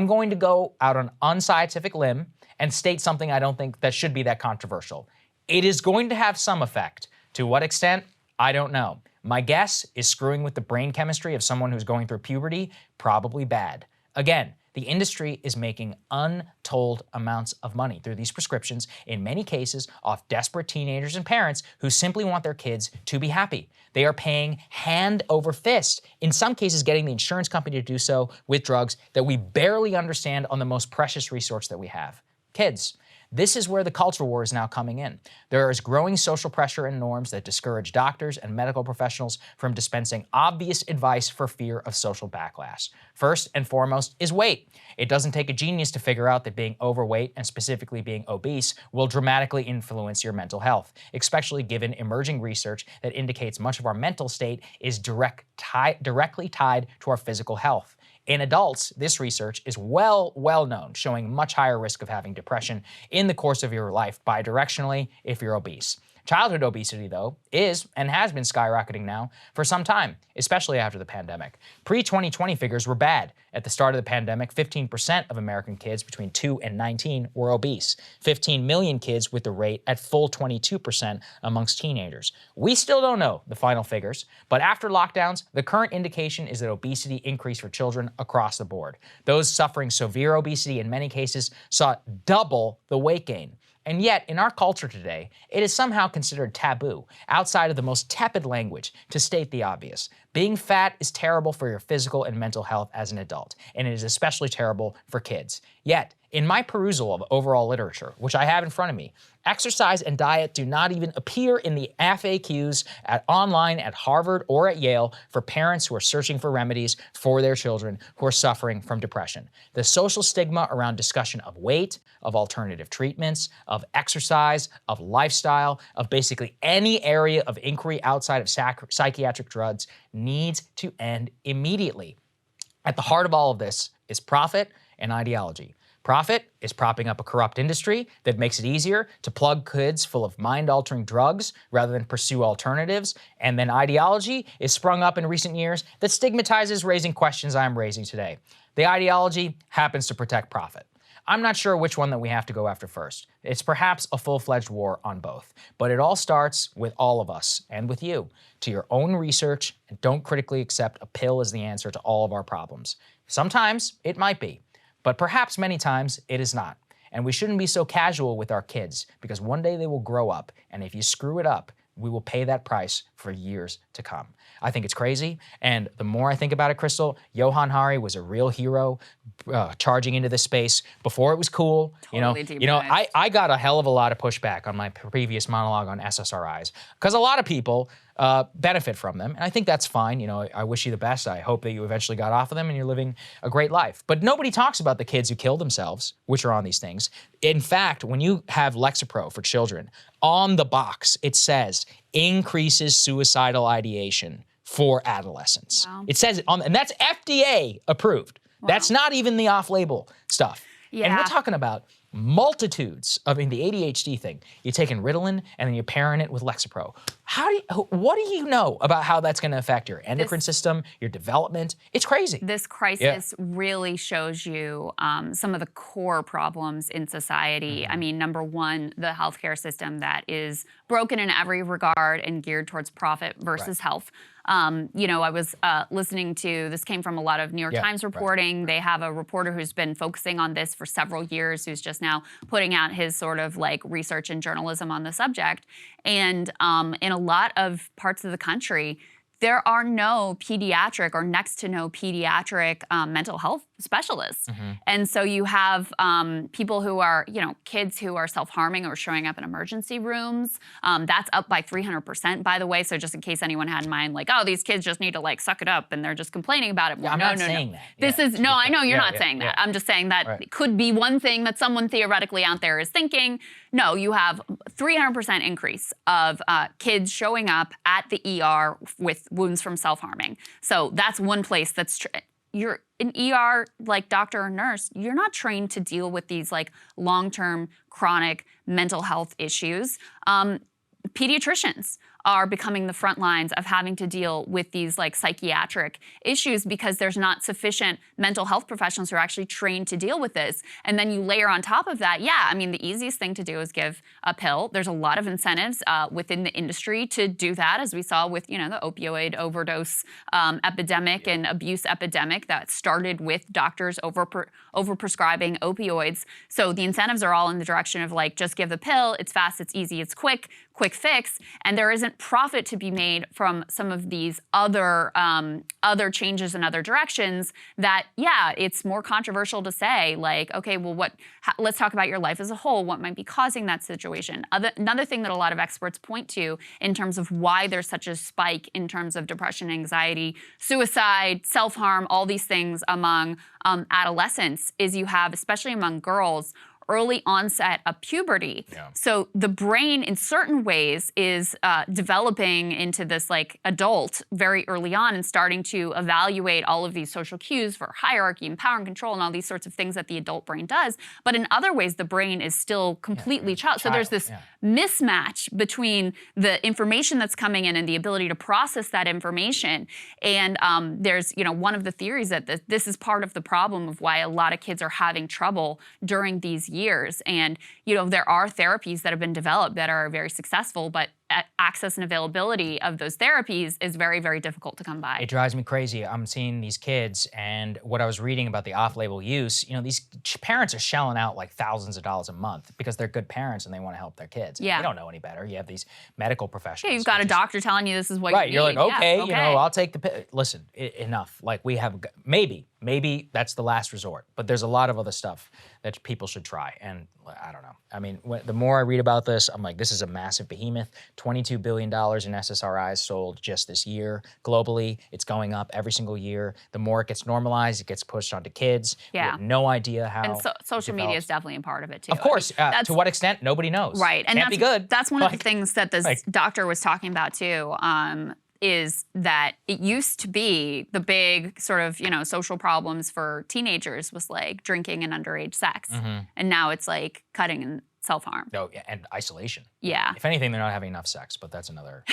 [SPEAKER 1] going to go out on an unscientific limb and state something I don't think that should be that controversial. It is going to have some effect. To what extent? I don't know. My guess is screwing with the brain chemistry of someone who's going through puberty, probably bad. Again, the industry is making untold amounts of money through these prescriptions, in many cases off desperate teenagers and parents who simply want their kids to be happy. They are paying hand over fist, in some cases getting the insurance company to do so with drugs that we barely understand on the most precious resource that we have, kids. This is where the culture war is now coming in. There is growing social pressure and norms that discourage doctors and medical professionals from dispensing obvious advice for fear of social backlash. First and foremost is weight. It doesn't take a genius to figure out that being overweight, and specifically being obese, will dramatically influence your mental health, especially given emerging research that indicates much of our mental state is directly tied to our physical health. In adults, this research is well known, showing much higher risk of having depression in the course of your life bidirectionally if you're obese. Childhood obesity, though, is and has been skyrocketing now for some time, especially after the pandemic. Pre-2020 figures were bad. At the start of the pandemic, 15% of American kids between 2 and 19 were obese. 15 million kids with the rate at full 22% amongst teenagers. We still don't know the final figures, but after lockdowns, the current indication is that obesity increased for children across the board. Those suffering severe obesity in many cases saw double the weight gain. And yet, in our culture today, it is somehow considered taboo, outside of the most tepid language, to state the obvious. Being fat is terrible for your physical and mental health as an adult, and it is especially terrible for kids. Yet, in my perusal of overall literature, which I have in front of me, exercise and diet do not even appear in the FAQs online at Harvard or at Yale for parents who are searching for remedies for their children who are suffering from depression. The social stigma around discussion of weight, of alternative treatments, of exercise, of lifestyle, of basically any area of inquiry outside of psychiatric drugs needs to end immediately. At the heart of all of this is profit and ideology. Profit is propping up a corrupt industry that makes it easier to plug kids full of mind-altering drugs rather than pursue alternatives. And then ideology is sprung up in recent years that stigmatizes raising questions I'm raising today. The ideology happens to protect profit. I'm not sure which one that we have to go after first. It's perhaps a full-fledged war on both. But it all starts with all of us and with you. To your own research, and don't critically accept a pill as the answer to all of our problems. Sometimes it might be. But perhaps many times it is not. And we shouldn't be so casual with our kids, because one day they will grow up, and if you screw it up, we will pay that price for years to come. I think it's crazy, and the more I think about it, Crystal, Johann Hari was a real hero, charging into this space before it was cool. I got a hell of a lot of pushback on my previous monologue on SSRIs, because a lot of people benefit from them, and I think that's fine. I wish you the best. I hope that you eventually got off of them and you're living a great life. But nobody talks about the kids who kill themselves, which are on these things. In fact, when you have Lexapro for children, on the box it says increases suicidal ideation for adolescents.
[SPEAKER 2] Wow.
[SPEAKER 1] It says it on, and that's FDA approved. Wow. That's not even the off-label stuff.
[SPEAKER 2] Yeah.
[SPEAKER 1] And we're talking about multitudes of, in the ADHD thing, you're taking Ritalin and then you're pairing it with Lexapro. What do you know about how that's going to affect your endocrine system, your development? It's crazy.
[SPEAKER 2] This crisis really shows you some of the core problems in society. I mean, number one, the healthcare system that is broken in every regard and geared towards profit versus health. I was listening to, this came from a lot of New York Times reporting. They have a reporter who's been focusing on this for several years, who's just now putting out his sort of like research and journalism on the subject. And in a lot of parts of the country, there are no pediatric or next to no pediatric mental health specialists. And so you have people who are, kids who are self-harming or showing up in emergency rooms. That's up by 300%, by the way. So just in case anyone had in mind, like, oh, these kids just need to like suck it up and they're just complaining about it more.
[SPEAKER 1] Yeah, I'm not saying that.
[SPEAKER 2] This is, no, I know you're not saying that. I'm just saying that it could be one thing that someone theoretically out there is thinking. No, you have 300% increase of kids showing up at the ER with wounds from self-harming. So that's one place that's you're an ER like doctor or nurse, you're not trained to deal with these like long-term chronic mental health issues. Pediatricians are becoming the front lines of having to deal with these like psychiatric issues because there's not sufficient mental health professionals who are actually trained to deal with this. And then you layer on top of that, the easiest thing to do is give a pill. There's a lot of incentives within the industry to do that, as we saw with, the opioid overdose epidemic and abuse epidemic that started with doctors overprescribing opioids. So the incentives are all in the direction of like, just give the pill, it's fast, it's easy, it's quick fix, and there isn't profit to be made from some of these other changes in other directions that, it's more controversial to say like, okay, well, let's talk about your life as a whole. What might be causing that situation? Another thing that a lot of experts point to in terms of why there's such a spike in terms of depression, anxiety, suicide, self-harm, all these things among adolescents is you have, especially among girls, early onset of puberty. So the brain in certain ways is developing into this like adult very early on and starting to evaluate all of these social cues for hierarchy and power and control and all these sorts of things that the adult brain does. But in other ways, the brain is still completely child. So there's this mismatch between the information that's coming in and the ability to process that information. And there's, one of the theories that this is part of the problem of why a lot of kids are having trouble during these years. And, there are therapies that have been developed that are very successful, but access and availability of those therapies is very, very difficult to come by.
[SPEAKER 1] It drives me crazy. I'm seeing these kids, and what I was reading about the off-label use, these parents are shelling out like thousands of dollars a month because they're good parents and they want to help their kids.
[SPEAKER 2] Yeah.
[SPEAKER 1] They don't know any better. You have these medical professionals.
[SPEAKER 2] Yeah, you've got a doctor telling you this is what you need.
[SPEAKER 1] Right, you're like, okay,
[SPEAKER 2] okay.
[SPEAKER 1] I'll take the pill. Listen, enough. Like we have, maybe that's the last resort, but there's a lot of other stuff that people should try. And I don't know. I mean, the more I read about this, I'm like, this is a massive behemoth. $22 billion in SSRIs sold just this year. Globally, it's going up every single year. The more it gets normalized, it gets pushed onto kids.
[SPEAKER 2] Yeah.
[SPEAKER 1] We have no idea how.
[SPEAKER 2] And social media is definitely a part of it too.
[SPEAKER 1] Of course. To what extent, nobody knows.
[SPEAKER 2] Right. And
[SPEAKER 1] Can't be good.
[SPEAKER 2] That's one of the things that this doctor was talking about too. Is that it used to be the big sort of, social problems for teenagers was like drinking and underage sex. And now it's like cutting and self-harm.
[SPEAKER 1] Oh, yeah, and isolation.
[SPEAKER 2] Yeah.
[SPEAKER 1] If anything, they're not having enough sex, but that's another.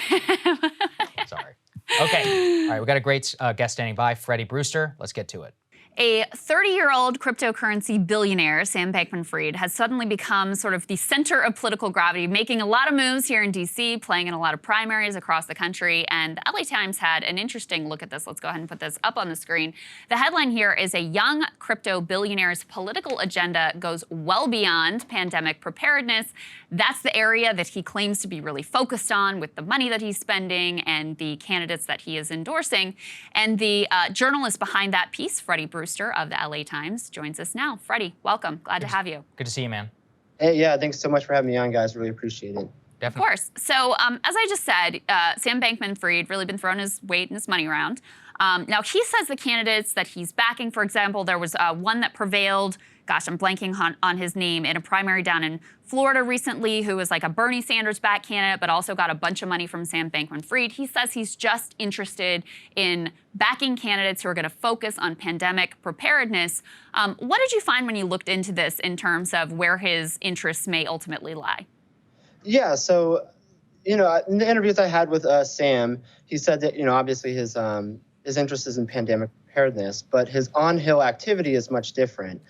[SPEAKER 1] Sorry. Okay. All right, we got a great guest standing by, Freddie Brewster. Let's get to it.
[SPEAKER 2] A 30-year-old cryptocurrency billionaire, Sam Bankman-Fried, has suddenly become sort of the center of political gravity, making a lot of moves here in D.C., playing in a lot of primaries across the country. And the LA Times had an interesting look at this. Let's go ahead and put this up on the screen. The headline here is a young crypto billionaire's political agenda goes well beyond pandemic preparedness. That's the area that he claims to be really focused on with the money that he's spending and the candidates that he is endorsing. And the journalist behind that piece, Freddie Brewster of the LA Times, joins us now. Freddie, welcome. Glad to have you.
[SPEAKER 1] Good to see you, man.
[SPEAKER 5] Hey, yeah, thanks so much for having me on, guys. Really appreciate it.
[SPEAKER 1] Definitely.
[SPEAKER 2] Of course. So as I just said, Sam Bankman-Fried really been throwing his weight and his money around. Now, he says the candidates that he's backing, for example, there was one that prevailed, gosh, I'm blanking on his name, in a primary down in Florida recently, who was like a Bernie Sanders-backed candidate, but also got a bunch of money from Sam Bankman-Fried. He says he's just interested in backing candidates who are going to focus on pandemic preparedness. What did you find when you looked into this in terms of where his interests may ultimately lie?
[SPEAKER 5] Yeah, so, in the interviews I had with Sam, he said that, obviously his interest is in pandemic preparedness, but his on-Hill activity is much different.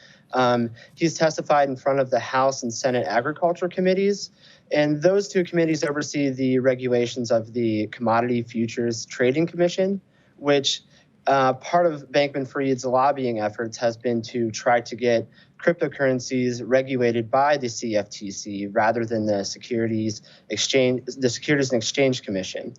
[SPEAKER 5] He's testified in front of the House and Senate Agriculture Committees, and those two committees oversee the regulations of the Commodity Futures Trading Commission, which part of Bankman-Fried's lobbying efforts has been to try to get cryptocurrencies regulated by the CFTC rather than the Securities and Exchange Commission.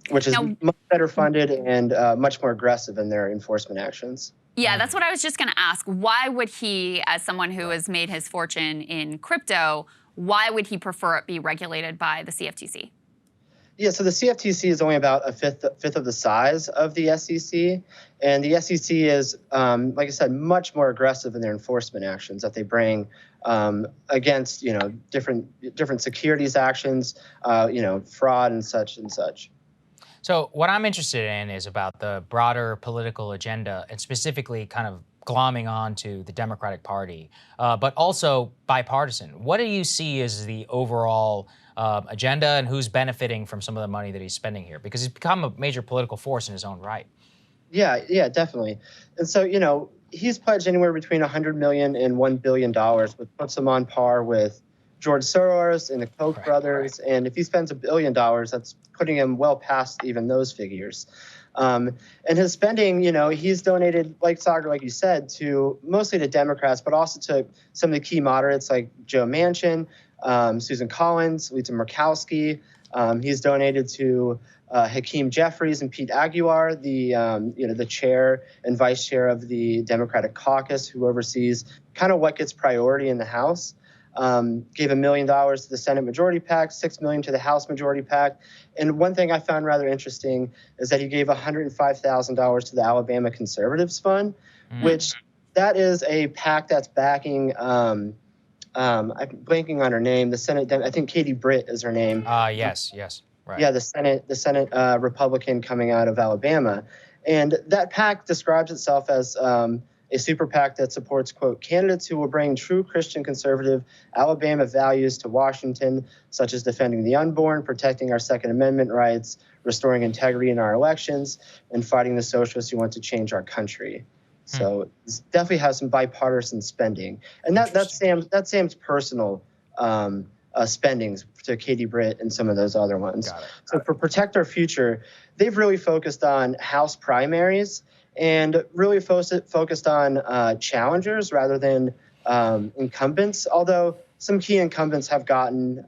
[SPEAKER 5] which is
[SPEAKER 2] Now-
[SPEAKER 5] much better funded and much more aggressive in their enforcement actions.
[SPEAKER 2] Yeah, that's what I was just going to ask. Why would he, as someone who has made his fortune in crypto, why would he prefer it be regulated by the CFTC?
[SPEAKER 5] Yeah, so the CFTC is only about a fifth of the size of the SEC, and the SEC is, like I said, much more aggressive in their enforcement actions that they bring against, different securities actions, fraud and such and such.
[SPEAKER 1] So what I'm interested in is about the broader political agenda and specifically kind of glomming on to the Democratic Party, but also bipartisan. What do you see as the overall agenda and who's benefiting from some of the money that he's spending here? Because he's become a major political force in his own right.
[SPEAKER 5] Yeah, definitely. And so, he's pledged anywhere between $100 million and $1 billion, which puts him on par with George Soros and the Koch brothers. Right. And if he spends $1 billion, that's putting him well past even those figures. And his spending, he's donated, like Saagar, like you said, mostly to Democrats, but also to some of the key moderates like Joe Manchin, Susan Collins, Lisa Murkowski. He's donated to Hakeem Jeffries and Pete Aguilar, the chair and vice chair of the Democratic caucus, who oversees kind of what gets priority in the House. Gave $1 million to the Senate Majority PAC, $6 million to the House Majority PAC. And one thing I found rather interesting is that he gave $105,000 to the Alabama Conservatives Fund, which that is a PAC that's backing, I'm blanking on her name, the Senate, I think Katie Britt is her name.
[SPEAKER 1] Yes, right.
[SPEAKER 5] Yeah, the Senate Republican coming out of Alabama. And that PAC describes itself as a super PAC that supports, quote, candidates who will bring true Christian conservative Alabama values to Washington, such as defending the unborn, protecting our Second Amendment rights, restoring integrity in our elections, and fighting the socialists who want to change our country. So it definitely has some bipartisan spending. And that's Sam's personal spendings to Katie Britt and some of those other ones. So for Protect Our Future, they've really focused on House primaries and really focused on challengers rather than incumbents, although some key incumbents have gotten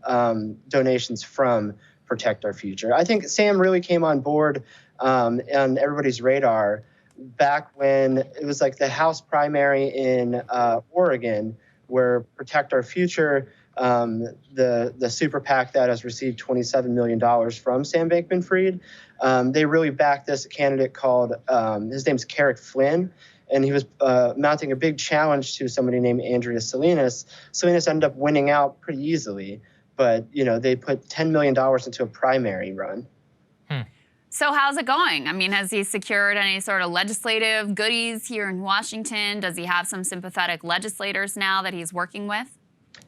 [SPEAKER 5] donations from Protect Our Future. I think Sam really came on board on everybody's radar back when it was like the House primary in Oregon, where Protect Our Future, the super PAC that has received $27 million from Sam Bankman-Fried, they really backed this candidate called, his name's Carrick Flynn, and he was mounting a big challenge to somebody named Andrea Salinas. Salinas ended up winning out pretty easily, but they put $10 million into a primary run.
[SPEAKER 2] So how's it going? I mean, has he secured any sort of legislative goodies here in Washington? Does he have some sympathetic legislators now that he's working with?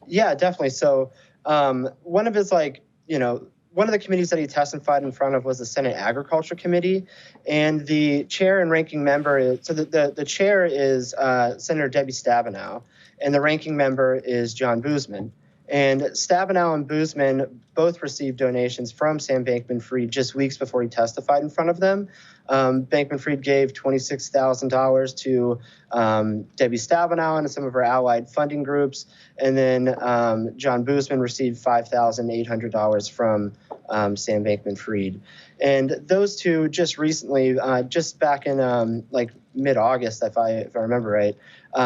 [SPEAKER 5] Yeah, definitely. So one of the committees that he testified in front of was the Senate Agriculture Committee, and the chair and ranking member the chair is Senator Debbie Stabenow, and the ranking member is John Boozman. And Stabenow and Boozman both received donations from Sam Bankman-Fried just weeks before he testified in front of them. Bankman-Fried gave $26,000 to Debbie Stabenow and some of her allied funding groups. And then John Boozman received $5,800 from Sam Bankman-Fried. And those two just recently, just back in mid-August, if I remember right,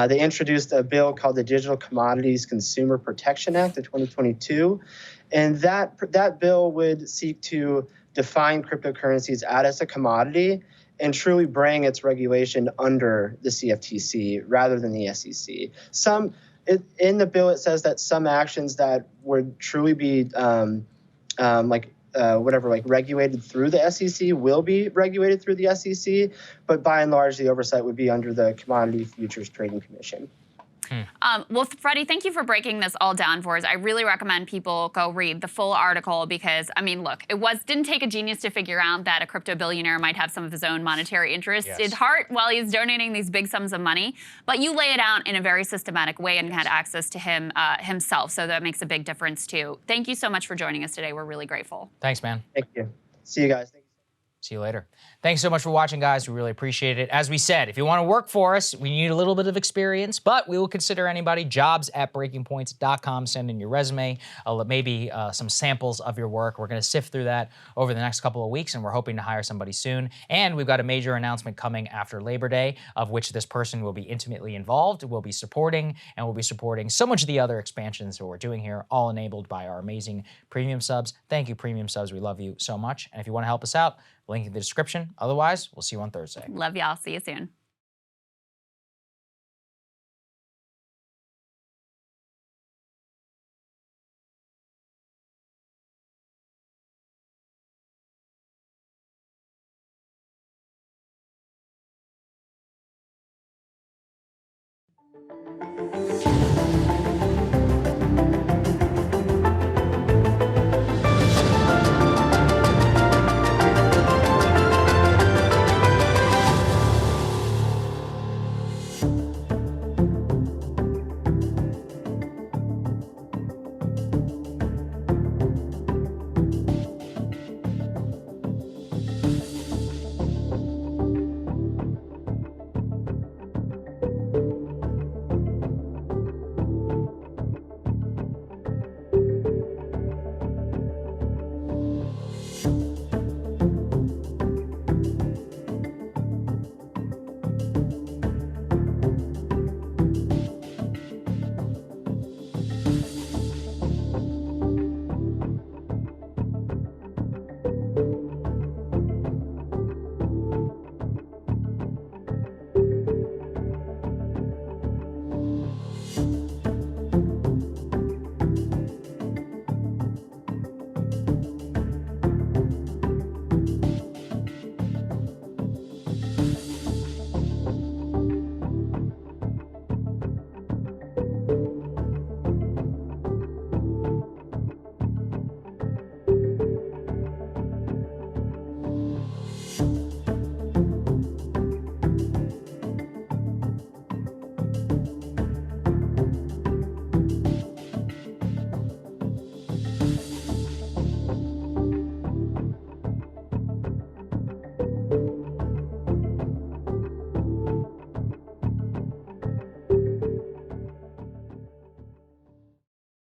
[SPEAKER 5] they introduced a bill called the Digital Commodities Consumer Protection Act of 2022. And that bill would seek to define cryptocurrencies as a commodity and truly bring its regulation under the CFTC rather than the SEC. In the bill, it says that some actions that would truly be regulated through the SEC will be regulated through the SEC, but by and large, the oversight would be under the Commodity Futures Trading Commission.
[SPEAKER 2] Well, Freddie, thank you for breaking this all down for us. I really recommend people go read the full article because, I mean, look, didn't take a genius to figure out that a crypto billionaire might have some of his own monetary interests at heart while he's donating these big sums of money. But you lay it out in a very systematic way and had access to him himself, so that makes a big difference too. Thank you so much for joining us today. We're really grateful.
[SPEAKER 1] Thanks, man.
[SPEAKER 5] Thank you. See you guys.
[SPEAKER 1] See you later. Thanks so much for watching, guys. We really appreciate it. As we said, if you want to work for us, we need a little bit of experience, but we will consider anybody. Jobs@breakingpoints.com. Send in your resume, maybe some samples of your work. We're going to sift through that over the next couple of weeks, and we're hoping to hire somebody soon. And we've got a major announcement coming after Labor Day, of which this person will be intimately involved, will be supporting, and will be supporting so much of the other expansions that we're doing here, all enabled by our amazing premium subs. Thank you, premium subs. We love you so much. And if you want to help us out, link in the description. Otherwise, we'll see you on Thursday.
[SPEAKER 2] Love y'all. See you soon.